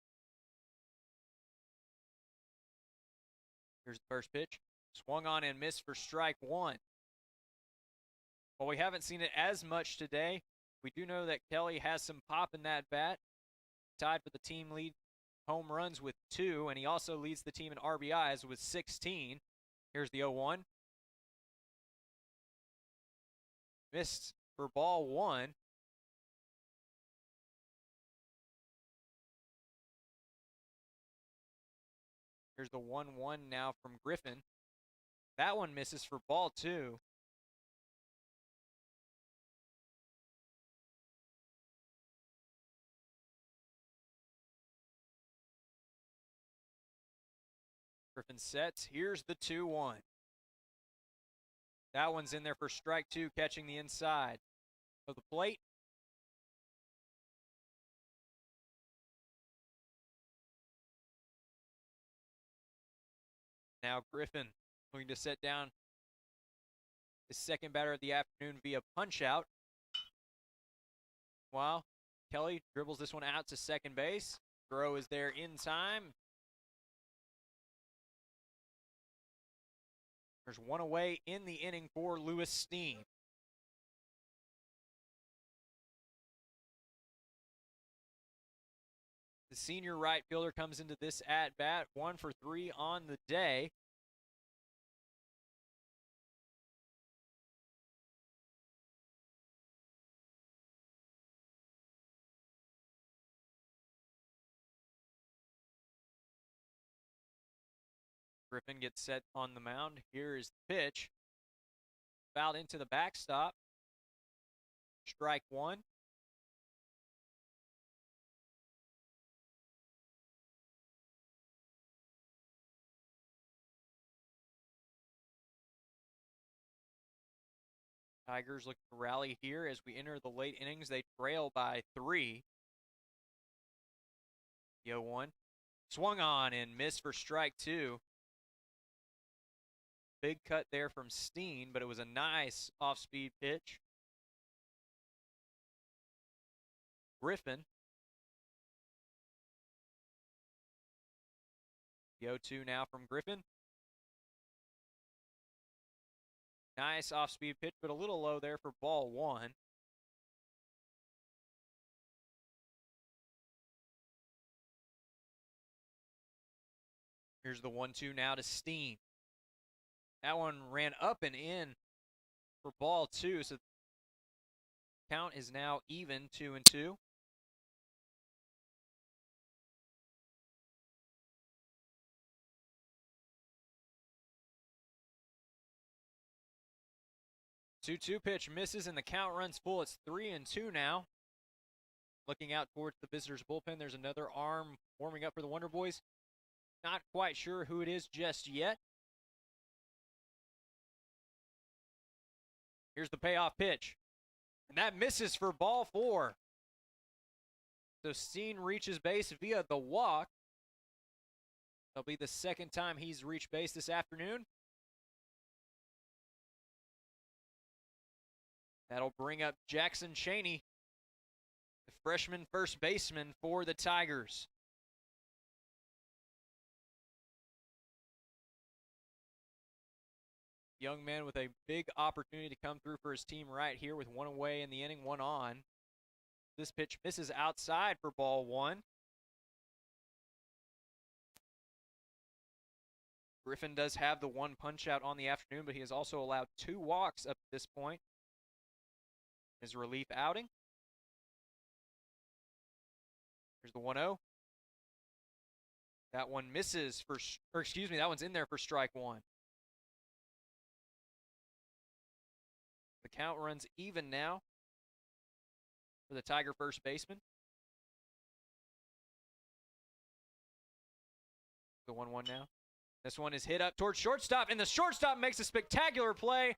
Here's the first pitch. Swung on and missed for strike 1. While we haven't seen it as much today, we do know that Kelly has some pop in that bat. Tied for the team lead home runs with 2, and he also leads the team in RBIs with 16. Here's the 0-1. Missed for ball 1. Here's the 1-1 now from Griffin. That one misses for ball 2. Griffin sets. Here's the 2-1. That one's in there for strike 2, catching the inside of the plate. Now Griffin looking to set down his second batter of the afternoon via punch-out. While Kelly dribbles this one out to second base. Throw is there in time. There's one away in the inning for Lewis Steen. The senior right fielder comes into this at-bat, 1 for 3 on the day. Griffin gets set on the mound. Here is the pitch. Fouled into the backstop. Strike one. Tigers looking to rally here as we enter the late innings. They trail by 3. The 0-1. Swung on and missed for strike 2. Big cut there from Steen, but it was a nice off-speed pitch. Griffin. The 0-2 now from Griffin. Nice off-speed pitch, but a little low there for ball 1. Here's the 1-2 now to Steen. That one ran up and in for ball 2, so count is now even, 2-2. Two pitch misses and the count runs full. It's 3-2 now. Looking out towards the visitors' bullpen, there's another arm warming up for the Wonder Boys. Not quite sure who it is just yet. Here's the payoff pitch. And that misses for ball 4. So Steen reaches base via the walk. That'll be the second time he's reached base this afternoon. That'll bring up Jackson Cheney, the freshman first baseman for the Tigers. Young man with a big opportunity to come through for his team right here with 1 away in the inning, 1 on. This pitch misses outside for ball 1. Griffin does have the 1 punch out on the afternoon, but he has also allowed 2 walks up to this point. His relief outing. Here's the 1-0. That one misses for, that one's in there for strike 1. The count runs even now for the Tiger first baseman. The 1-1 now. This one is hit up towards shortstop, and the shortstop makes a spectacular play.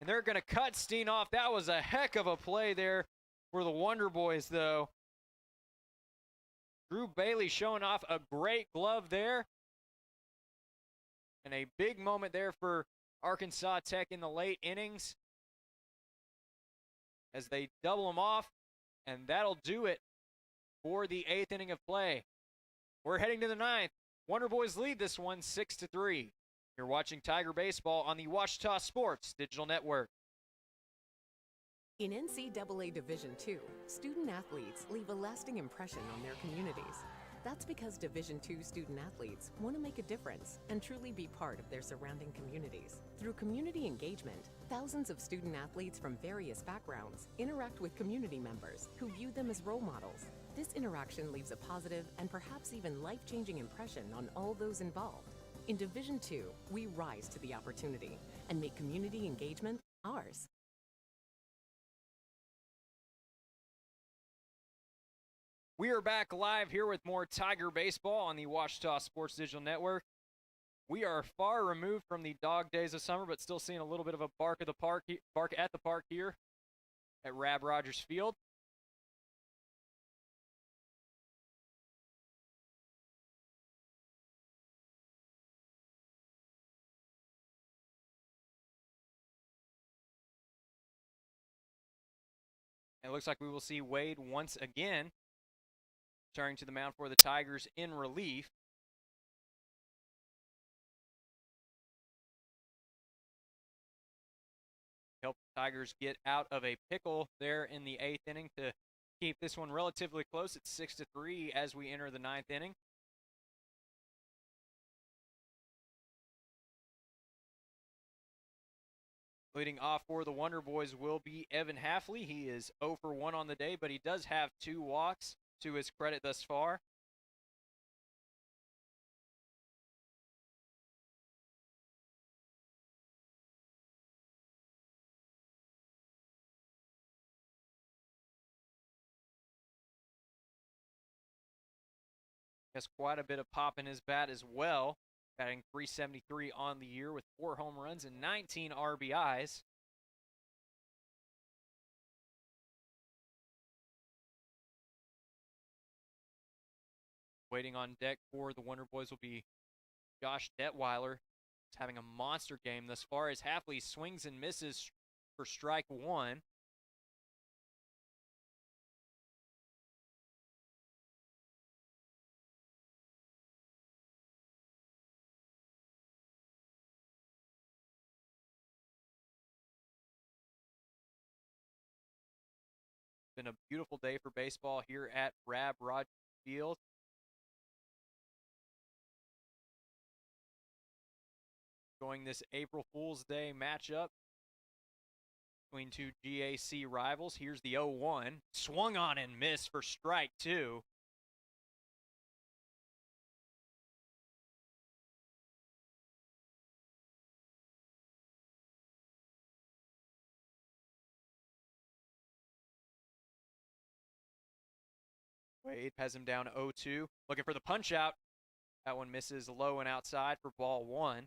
And they're going to cut Steen off. That was a heck of a play there for the Wonder Boys, though. Drew Bailey showing off a great glove there. And a big moment there for Arkansas Tech in the late innings as they double them off. And that'll do it for the 8th inning of play. We're heading to the 9th. Wonder Boys lead this one 6-3. You're watching Tiger Baseball on the Ouachita Sports Digital Network. In NCAA Division II, student athletes leave a lasting impression on their communities. That's because Division II student athletes want to make a difference and truly be part of their surrounding communities. Through community engagement, thousands of student athletes from various backgrounds interact with community members who view them as role models. This interaction leaves a positive and perhaps even life-changing impression on all those involved. In Division II, we rise to the opportunity and make community engagement ours. We are back live here with more Tiger Baseball on the Ouachita Sports Digital Network. We are far removed from the dog days of summer, but still seeing a little bit of a bark at the park here at Rab Rogers Field. It looks like we will see Wade once again turning to the mound for the Tigers in relief. Help the Tigers get out of a pickle there in the 8th inning to keep this one relatively close. It's 6-3 as we enter the 9th inning. Leading off for the Wonder Boys will be Evan Halfley. He is 0 for 1 on the day, but he does have 2 walks to his credit thus far. Has quite a bit of pop in his bat as well, batting .373 on the year with 4 home runs and 19 RBIs. Waiting on deck for the Wonder Boys will be Josh Detweiler. He's having a monster game thus far as Hafley swings and misses for strike 1. Been a beautiful day for baseball here at Rab Rogers Field. Enjoying this April Fool's Day matchup between two GAC rivals. Here's the 0-1. Swung on and missed for strike 2. Wade has him down 0-2. Looking for the punch out. That one misses low and outside for ball 1. As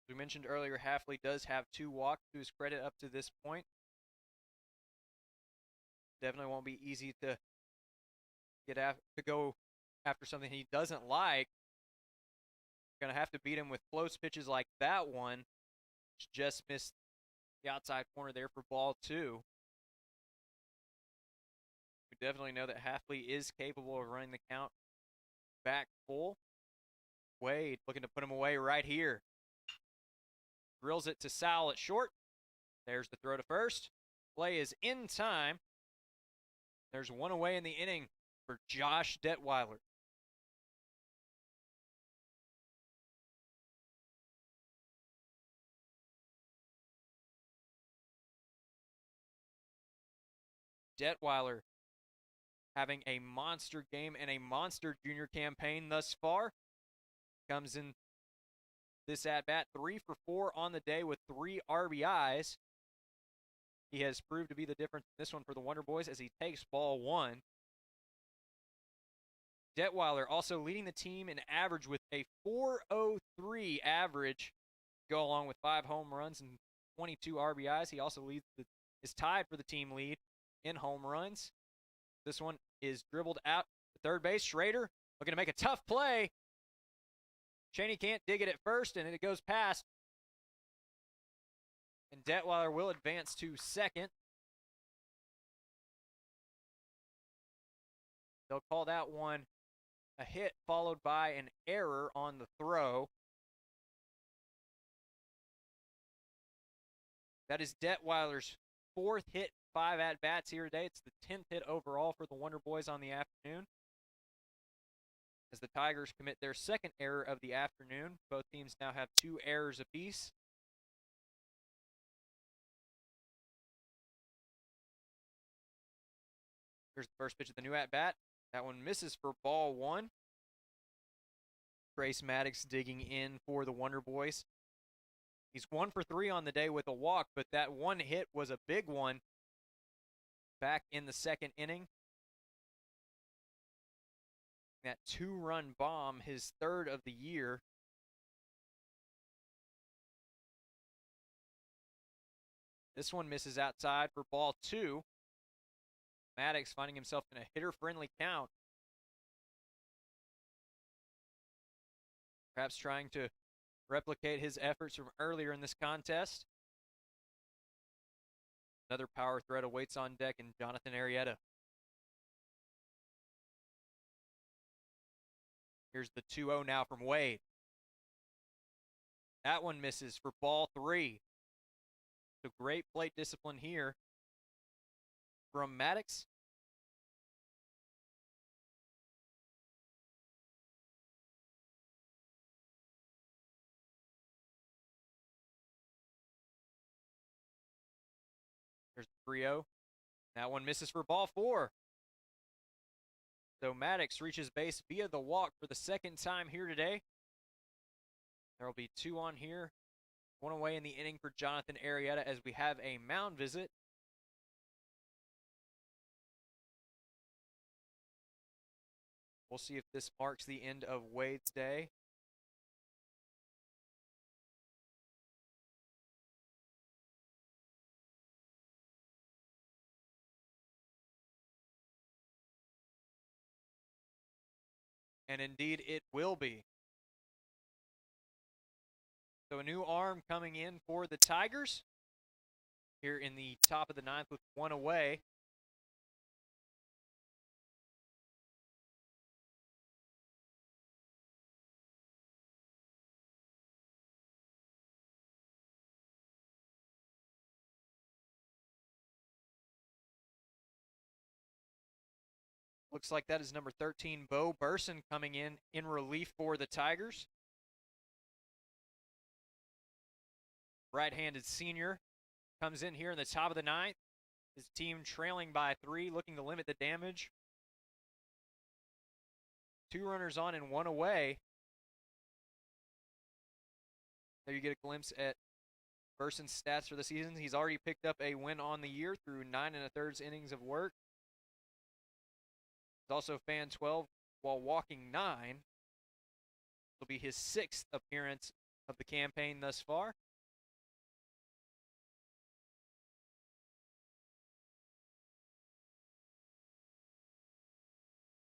we mentioned earlier, Hafley does have 2 walks to his credit up to this point. Definitely won't be easy to go after something he doesn't like. Going to have to beat him with close pitches like that one, which just missed the outside corner there for ball 2. We definitely know that Hafley is capable of running the count back full. Wade looking to put him away right here. Drills it to Sowell at short. There's the throw to first. Play is in time. There's 1 away in the inning for Josh Detweiler. Detweiler having a monster game and a monster junior campaign thus far. Comes in this at-bat 3 for 4 on the day with 3 RBIs. He has proved to be the difference in this one for the Wonder Boys as he takes ball 1. Detweiler also leading the team in average with a .403 average. Go along with 5 home runs and 22 RBIs. He also is tied for the team lead in home runs. This one is dribbled out to third base. Schrader looking to make a tough play. Cheney can't dig it at first, and it goes past. And Detweiler will advance to second. They'll call that one a hit followed by an error on the throw. That is Detweiler's 4th hit, 5 at-bats here today. It's the 10th hit overall for the Wonder Boys on the afternoon. As the Tigers commit their 2nd error of the afternoon. Both teams now have 2 errors apiece. Here's the first pitch of the new at-bat. That one misses for ball 1. Trace Maddox digging in for the Wonder Boys. He's 1 for 3 on the day with a walk, but that one hit was a big one back in the 2nd inning. That 2-run bomb, his 3rd of the year. This one misses outside for ball 2. Maddox finding himself in a hitter-friendly count. Perhaps trying to replicate his efforts from earlier in this contest. Another power threat awaits on deck in Jonathan Arrieta. Here's the 2-0 now from Wade. That one misses for ball 3. So great plate discipline here from Maddox. There's the 3-0. That one misses for ball 4. So Maddox reaches base via the walk for the 2nd time here today. There will be 2 on here One away in the inning for Jonathan Arrieta as we have a mound visit. We'll see if this marks the end of Wade's day. And indeed it will be. So a new arm coming in for the Tigers here in the top of the ninth with one away. Looks like that is number 13, Bo Burson, coming in relief for the Tigers. Right-handed senior comes in here in the top of the ninth. His team trailing by 3, looking to limit the damage. 2 runners on and 1 away. There you get a glimpse at Burson's stats for the season. He's already picked up a win on the year through 9 1/3 innings of work. He's also fanned 12 while walking 9. Will be his 6th appearance of the campaign thus far.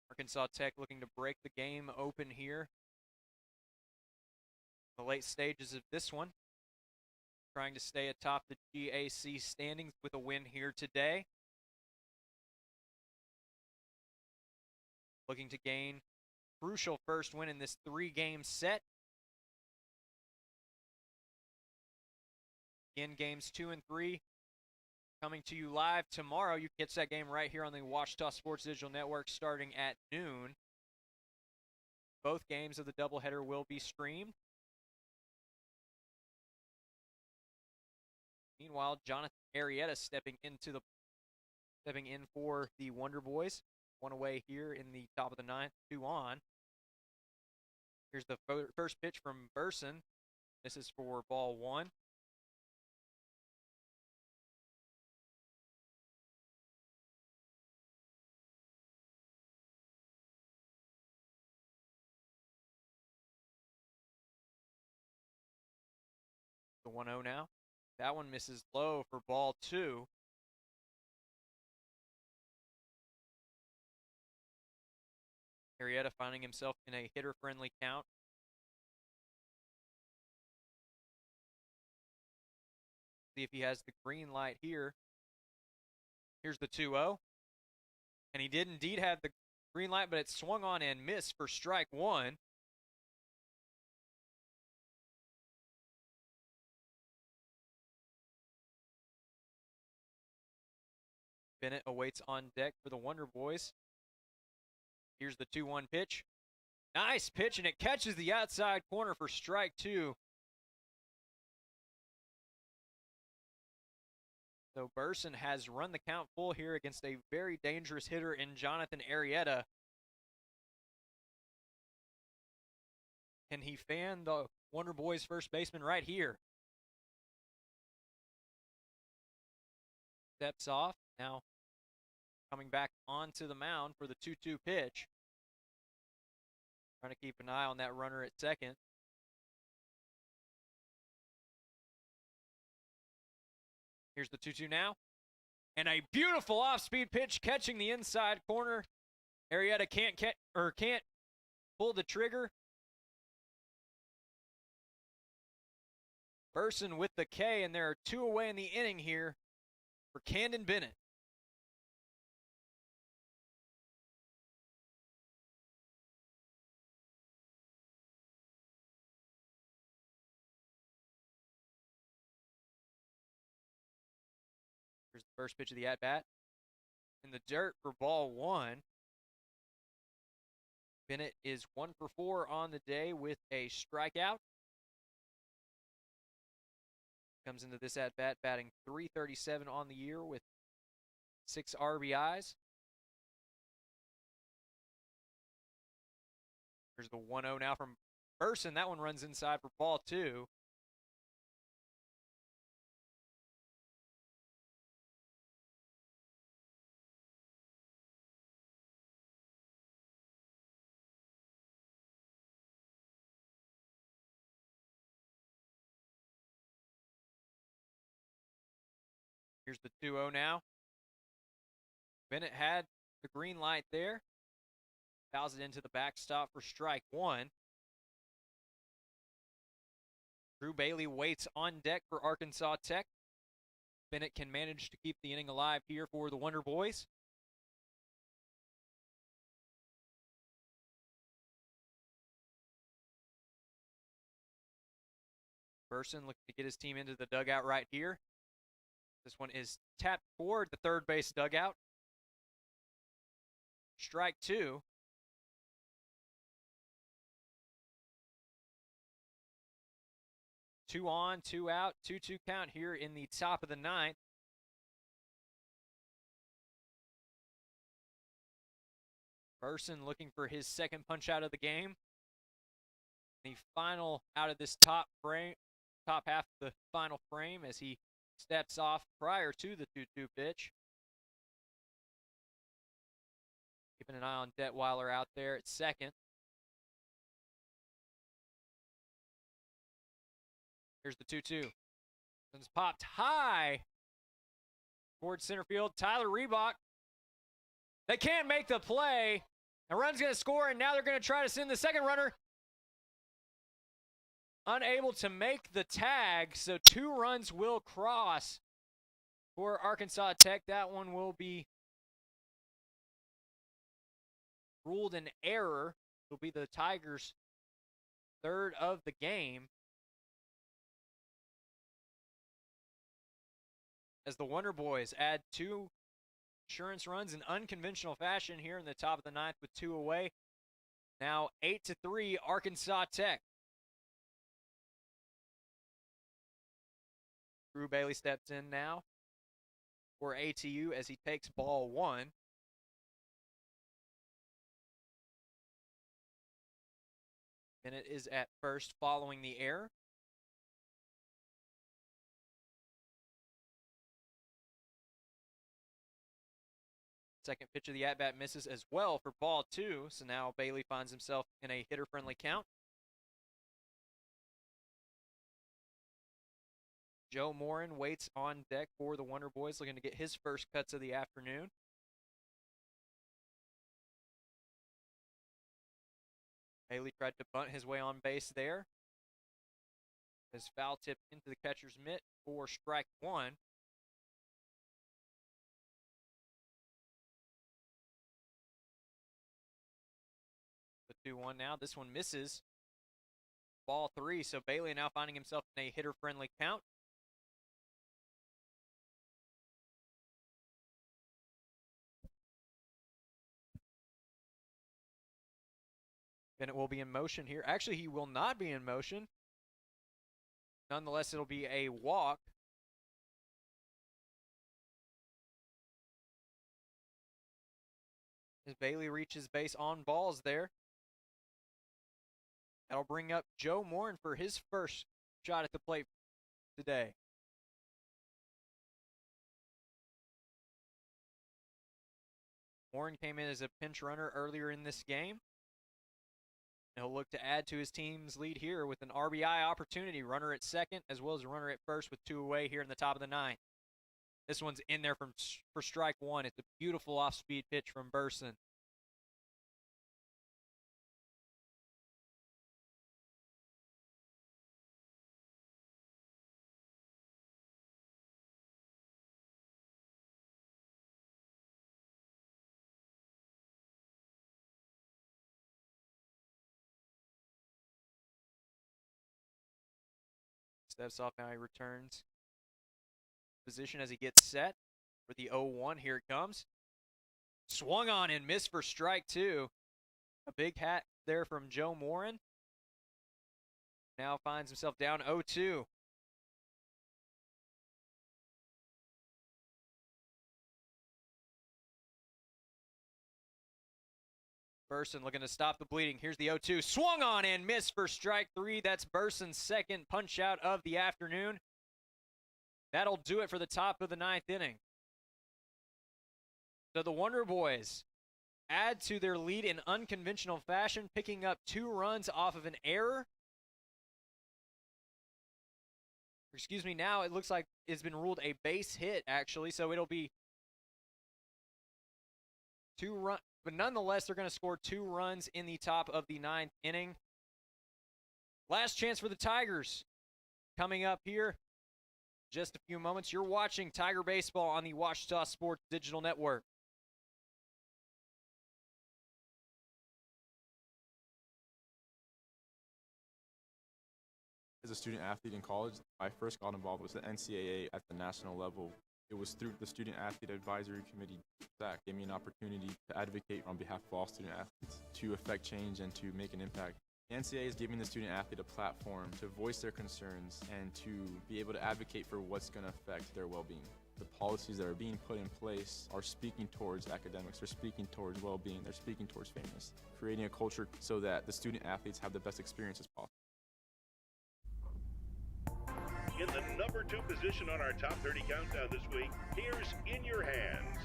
Arkansas Tech looking to break the game open here. The late stages of this one. Trying to stay atop the GAC standings with a win here today. Looking to gain crucial first win in this 3-game set. In games 2 and 3 coming to you live tomorrow. You can catch that game right here on the Ouachita Sports Digital Network starting at noon. Both games of the doubleheader will be streamed. Meanwhile, Jonathan Arrieta stepping in for the Wonder Boys. 1 away here in the top of the ninth, 2 on. Here's the first pitch from Burson. This is for ball 1. The 1-0 now. That one misses low for ball 2. Arrieta finding himself in a hitter-friendly count. See if he has the green light here. Here's the 2-0. And he did indeed have the green light, but it swung on and missed for strike 1. Bennett awaits on deck for the Wonder Boys. Here's the 2-1 pitch. Nice pitch, and it catches the outside corner for strike 2. So Burson has run the count full here against a very dangerous hitter in Jonathan Arrieta. Can he fan the Wonder Boys first baseman right here? Steps off. Now coming back onto the mound for the 2-2 pitch. Trying to keep an eye on that runner at second. Here's the 2-2 now. And a beautiful off-speed pitch catching the inside corner. Arrieta can't pull the trigger. Burson with the K, and there are 2 away in the inning here for Camden Bennett. Here's the first pitch of the at-bat. In the dirt for ball 1. Bennett is 1 for 4 on the day with a strikeout. Comes into this at-bat batting .337 on the year with 6 RBIs. Here's the 1-0 now from Burson. That one runs inside for ball 2. Here's the 2-0 now. Bennett had the green light there. Fouls it into the backstop for strike one. Drew Bailey waits on deck for Arkansas Tech. Bennett can manage to keep the inning alive here for the Wonder Boys. Burson looking to get his team into the dugout right here. This one is tapped toward the third base dugout. Strike two. Two on, two out, 2-2 count here in the top of the ninth. Burson looking for his second punch out of the game. The final out of this top half of the final frame as he steps off prior to the 2-2 pitch. Keeping an eye on Detweiler out there at second. Here's the 2-2. It's popped high towards center field. Tyler Reebok. They can't make the play. A run's going to score, and now they're going to try to send the second runner. Unable to make the tag, so 2 runs will cross for Arkansas Tech. That one will be ruled an error. It'll be the Tigers' third of the game. As the Wonder Boys add 2 insurance runs in unconventional fashion here in the top of the ninth with 2 away. Now 8-3 Arkansas Tech. Drew Bailey steps in now for ATU as he takes ball 1. Bennett is at first following the error. Second pitch of the at-bat misses as well for ball 2. So now Bailey finds himself in a hitter-friendly count. Joe Morin waits on deck for the Wonder Boys, looking to get his first cuts of the afternoon. Bailey tried to bunt his way on base there. His foul tip into the catcher's mitt for strike 1. The 2-1 now. This one misses. Ball 3, so Bailey now finding himself in a hitter-friendly count. Bennett will be in motion here. Actually, he will not be in motion. Nonetheless, it'll be a walk. As Bailey reaches base on balls there. That'll bring up Joe Morin for his first shot at the plate today. Morin came in as a pinch runner earlier in this game. He'll look to add to his team's lead here with an RBI opportunity. Runner at second as well as a runner at first with 2 away here in the top of the ninth. This one's in there for strike 1. It's a beautiful off-speed pitch from Burson. Steps off now, he returns position as he gets set for the 0-1. Here it comes. Swung on and missed for strike 2. A big hat there from Joe Morin. Now finds himself down 0-2. Burson looking to stop the bleeding. Here's the 0-2. Swung on and missed for strike 3. That's Burson's second punch out of the afternoon. That'll do it for the top of the ninth inning. So the Wonder Boys add to their lead in unconventional fashion, picking up 2 runs off of an error. Excuse me, now it looks like it's been ruled a base hit, actually, so it'll be 2 runs. But nonetheless, they're going to score 2 runs in the top of the 9th inning. Last chance for the Tigers. Coming up here, just a few moments. You're watching Tiger Baseball on the Ouachita Sports Digital Network. As a student athlete in college, I first got involved with the NCAA at the national level. It was through the Student Athlete Advisory Committee that gave me an opportunity to advocate on behalf of all student athletes, to affect change and to make an impact. The NCAA is giving the student athlete a platform to voice their concerns and to be able to advocate for what's going to affect their well-being. The policies that are being put in place are speaking towards academics, they're speaking towards well-being, they're speaking towards fairness, creating a culture so that the student athletes have the best experiences possible. In the number 2 position on our top 30 countdown this week, here's In Your Hands.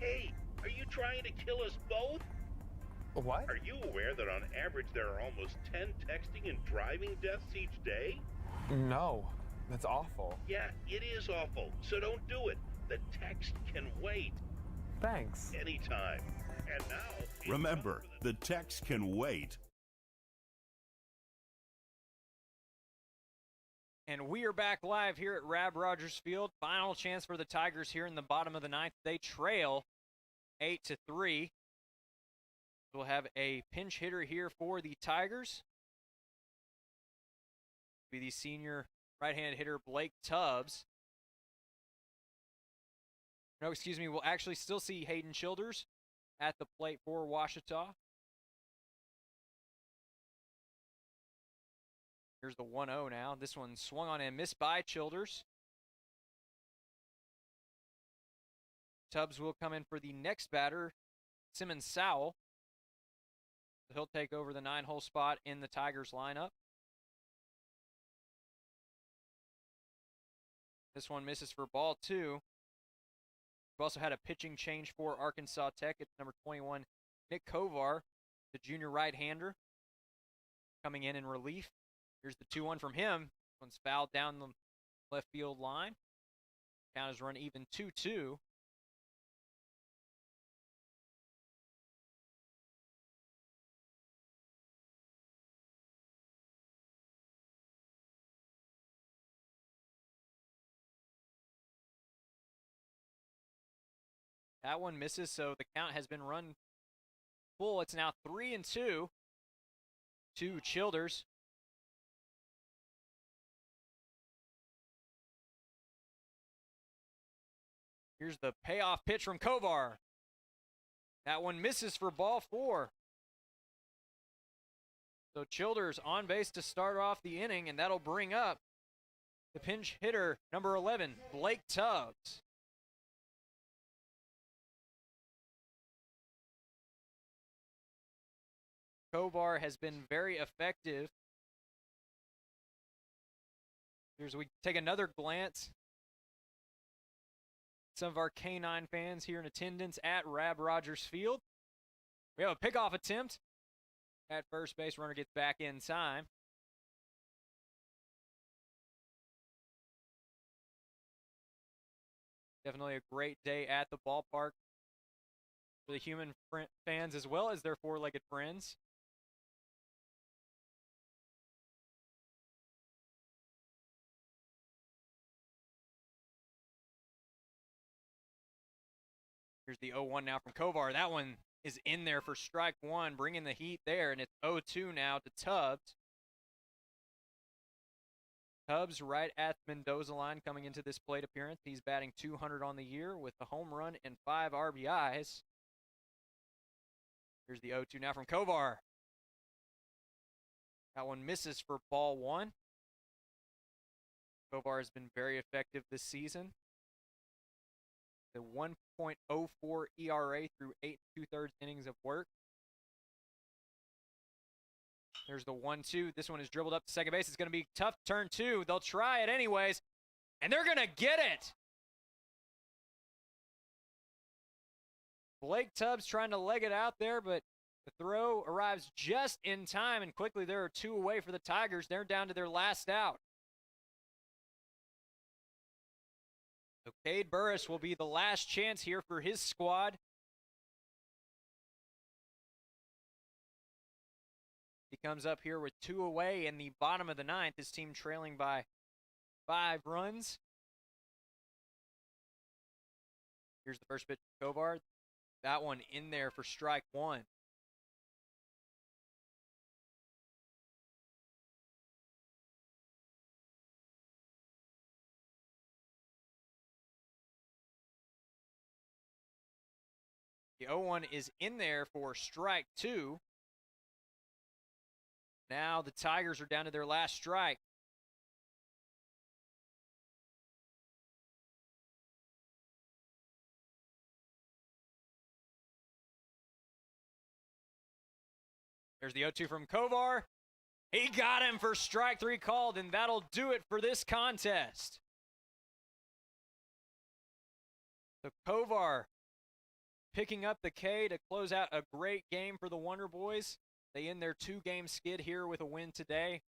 Hey, are you trying to kill us both? What? Are you aware that on average there are almost 10 texting and driving deaths each day? No, that's awful. Yeah, it is awful, so don't do it. The text can wait. Thanks. Anytime. And now... Remember, the text can wait. And we are back live here at Rab Rogers Field. Final chance for the Tigers here in the bottom of the 9th. They trail 8-3. We'll have a pinch hitter here for the Tigers. Be the senior right-handed hitter Blake Tubbs. No, excuse me, we'll actually still see Hayden Childers at the plate for Ouachita. Here's the 1-0 now. This one swung on and missed by Childers. Tubbs will come in for the next batter, Simmons Sowell. He'll take over the 9-hole spot in the Tigers lineup. This one misses for ball 2. We've also had a pitching change for Arkansas Tech. It's number 21, Nick Kovar, the junior right-hander, coming in relief. Here's the 2-1 from him. This one's fouled down the left field line. Count is run even 2-2. That one misses, so the count has been run full. It's now 3-2 to Childers. Here's the payoff pitch from Kovar. That one misses for ball 4. So Childers on base to start off the inning, and that'll bring up the pinch hitter, number 11, Blake Tubbs. Kovar has been very effective. Here's we take another glance. Some of our K9 fans here in attendance at Rab Rogers Field. We have a pickoff attempt at first base. Runner gets back in time. Definitely a great day at the ballpark for the human fans as well as their four-legged friends. Here's the 0-1 now from Kovar. That one is in there for strike 1, bringing the heat there, and it's 0-2 now to Tubbs. Tubbs right at Mendoza line coming into this plate appearance. He's batting .200 on the year with a home run and 5 RBIs. Here's the 0-2 now from Kovar. That one misses for ball 1. Kovar has been very effective this season. The 1.04 ERA through 8 2/3 innings of work. There's the 1-2. This one is dribbled up to second base. It's going to be tough. Turn 2. They'll try it anyways, and they're going to get it. Blake Tubbs trying to leg it out there, but The throw arrives just in time, and quickly there are 2 away for the Tigers. They're down to their last out. So Cade Burris will be the last chance here for his squad. He comes up here with 2 away in the bottom of the 9th. His team trailing by 5 runs. Here's the first pitch to Kovar. That one in there for strike 1. The 0-1 is in there for strike 2. Now the Tigers are down to their last strike. There's the 0-2 from Kovar. He got him for strike 3 called, and that'll do it for this contest. So Kovar picking up the K to close out a great game for the Wonder Boys. They end their 2-game skid here with a win today.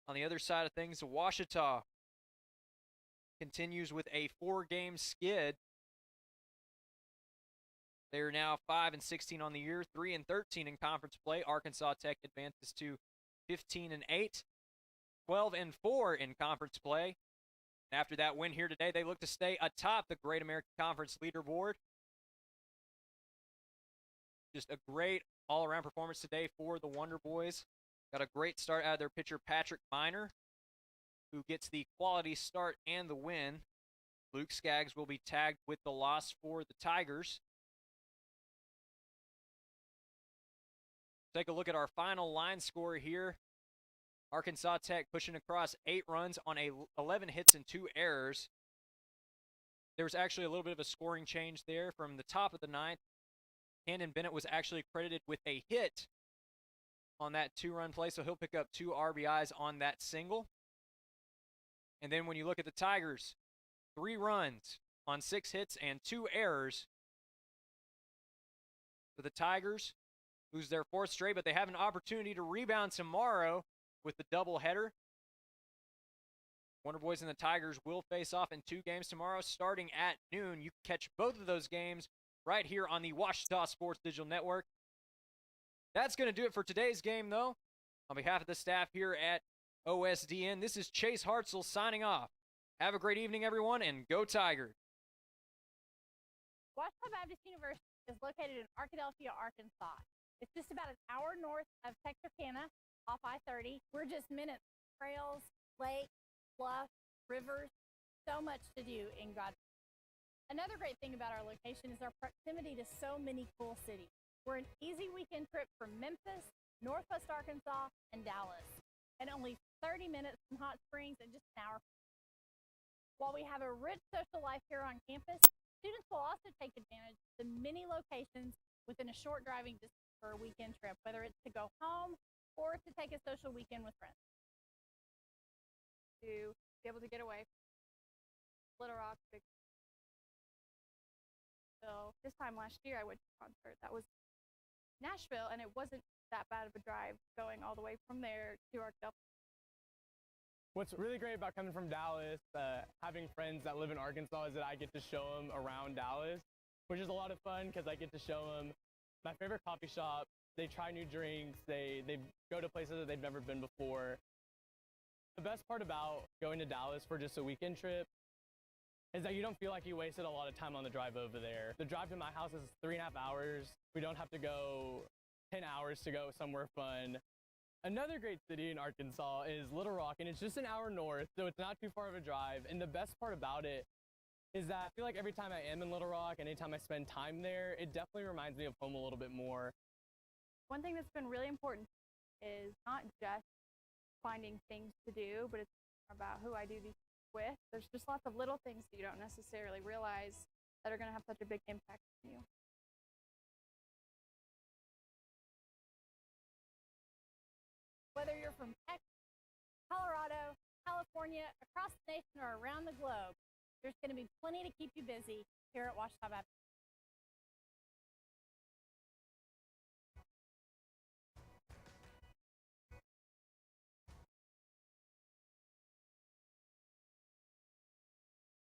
On the other side of things, Ouachita continues with a 4-game skid. They are now 5-16 on the year, 3-13 in conference play. Arkansas Tech advances to 15-8, 12-4 in conference play. After that win here today, they look to stay atop the Great American Conference leaderboard. Just a great all-around performance today for the Wonder Boys. Got a great start out of their pitcher, Patrick Miner, who gets the quality start and the win. Luke Skaggs will be tagged with the loss for the Tigers. Take a look at our final line score here. Arkansas Tech pushing across 8 runs on 11 hits and 2 errors. There was actually a little bit of a scoring change there from the top of the 9th. Camden Bennett was actually credited with a hit on that 2-run play, so he'll pick up 2 RBIs on that single. And then when you look at the Tigers, 3 runs on 6 hits and 2 errors. For the Tigers, lose their 4th straight, but they have an opportunity to rebound tomorrow with the doubleheader. Wonder Boys and the Tigers will face off in 2 games tomorrow starting at noon. You can catch both of those games right here on the Ouachita Sports Digital Network. That's going to do it for today's game, though. On behalf of the staff here at OSDN, this is Chase Hartzell signing off. Have a great evening, everyone, and go Tigers. Ouachita Baptist University is located in Arkadelphia, Arkansas. It's just about an hour north of Texarkana off I-30. We're just minutes. Trails, lakes, bluffs, rivers, so much to do in God. Another great thing about our location is our proximity to so many cool cities. We're an easy weekend trip from Memphis, Northwest Arkansas, and Dallas, and only 30 minutes from Hot Springs and just an hour. While we have a rich social life here on campus, students will also take advantage of the many locations within a short driving distance for a weekend trip, whether it's to go home or to take a social weekend with friends. To be able to get away from Little Rock, Big. So this time last year I went to a concert that was Nashville, and it wasn't that bad of a drive going all the way from there to Arkadelphia. What's really great about coming from Dallas, having friends that live in Arkansas, is that I get to show them around Dallas, which is a lot of fun because I get to show them my favorite coffee shop. They try new drinks. They go to places that they've never been before. The best part about going to Dallas for just a weekend trip is that you don't feel like you wasted a lot of time on the drive over there. The drive to my house is 3.5 hours. We don't have to go 10 hours to go somewhere fun. Another great city in Arkansas is Little Rock, and it's just an hour north, so it's not too far of a drive. And the best part about it is that I feel like every time I am in Little Rock, and anytime I spend time there, it definitely reminds me of home a little bit more. One thing that's been really important is not just finding things to do, but it's about who I do these with. There's just lots of little things that you don't necessarily realize that are going to have such a big impact on you. Whether you're from Texas, Colorado, California, across the nation, or around the globe, there's going to be plenty to keep you busy here at Ouachita Baptist.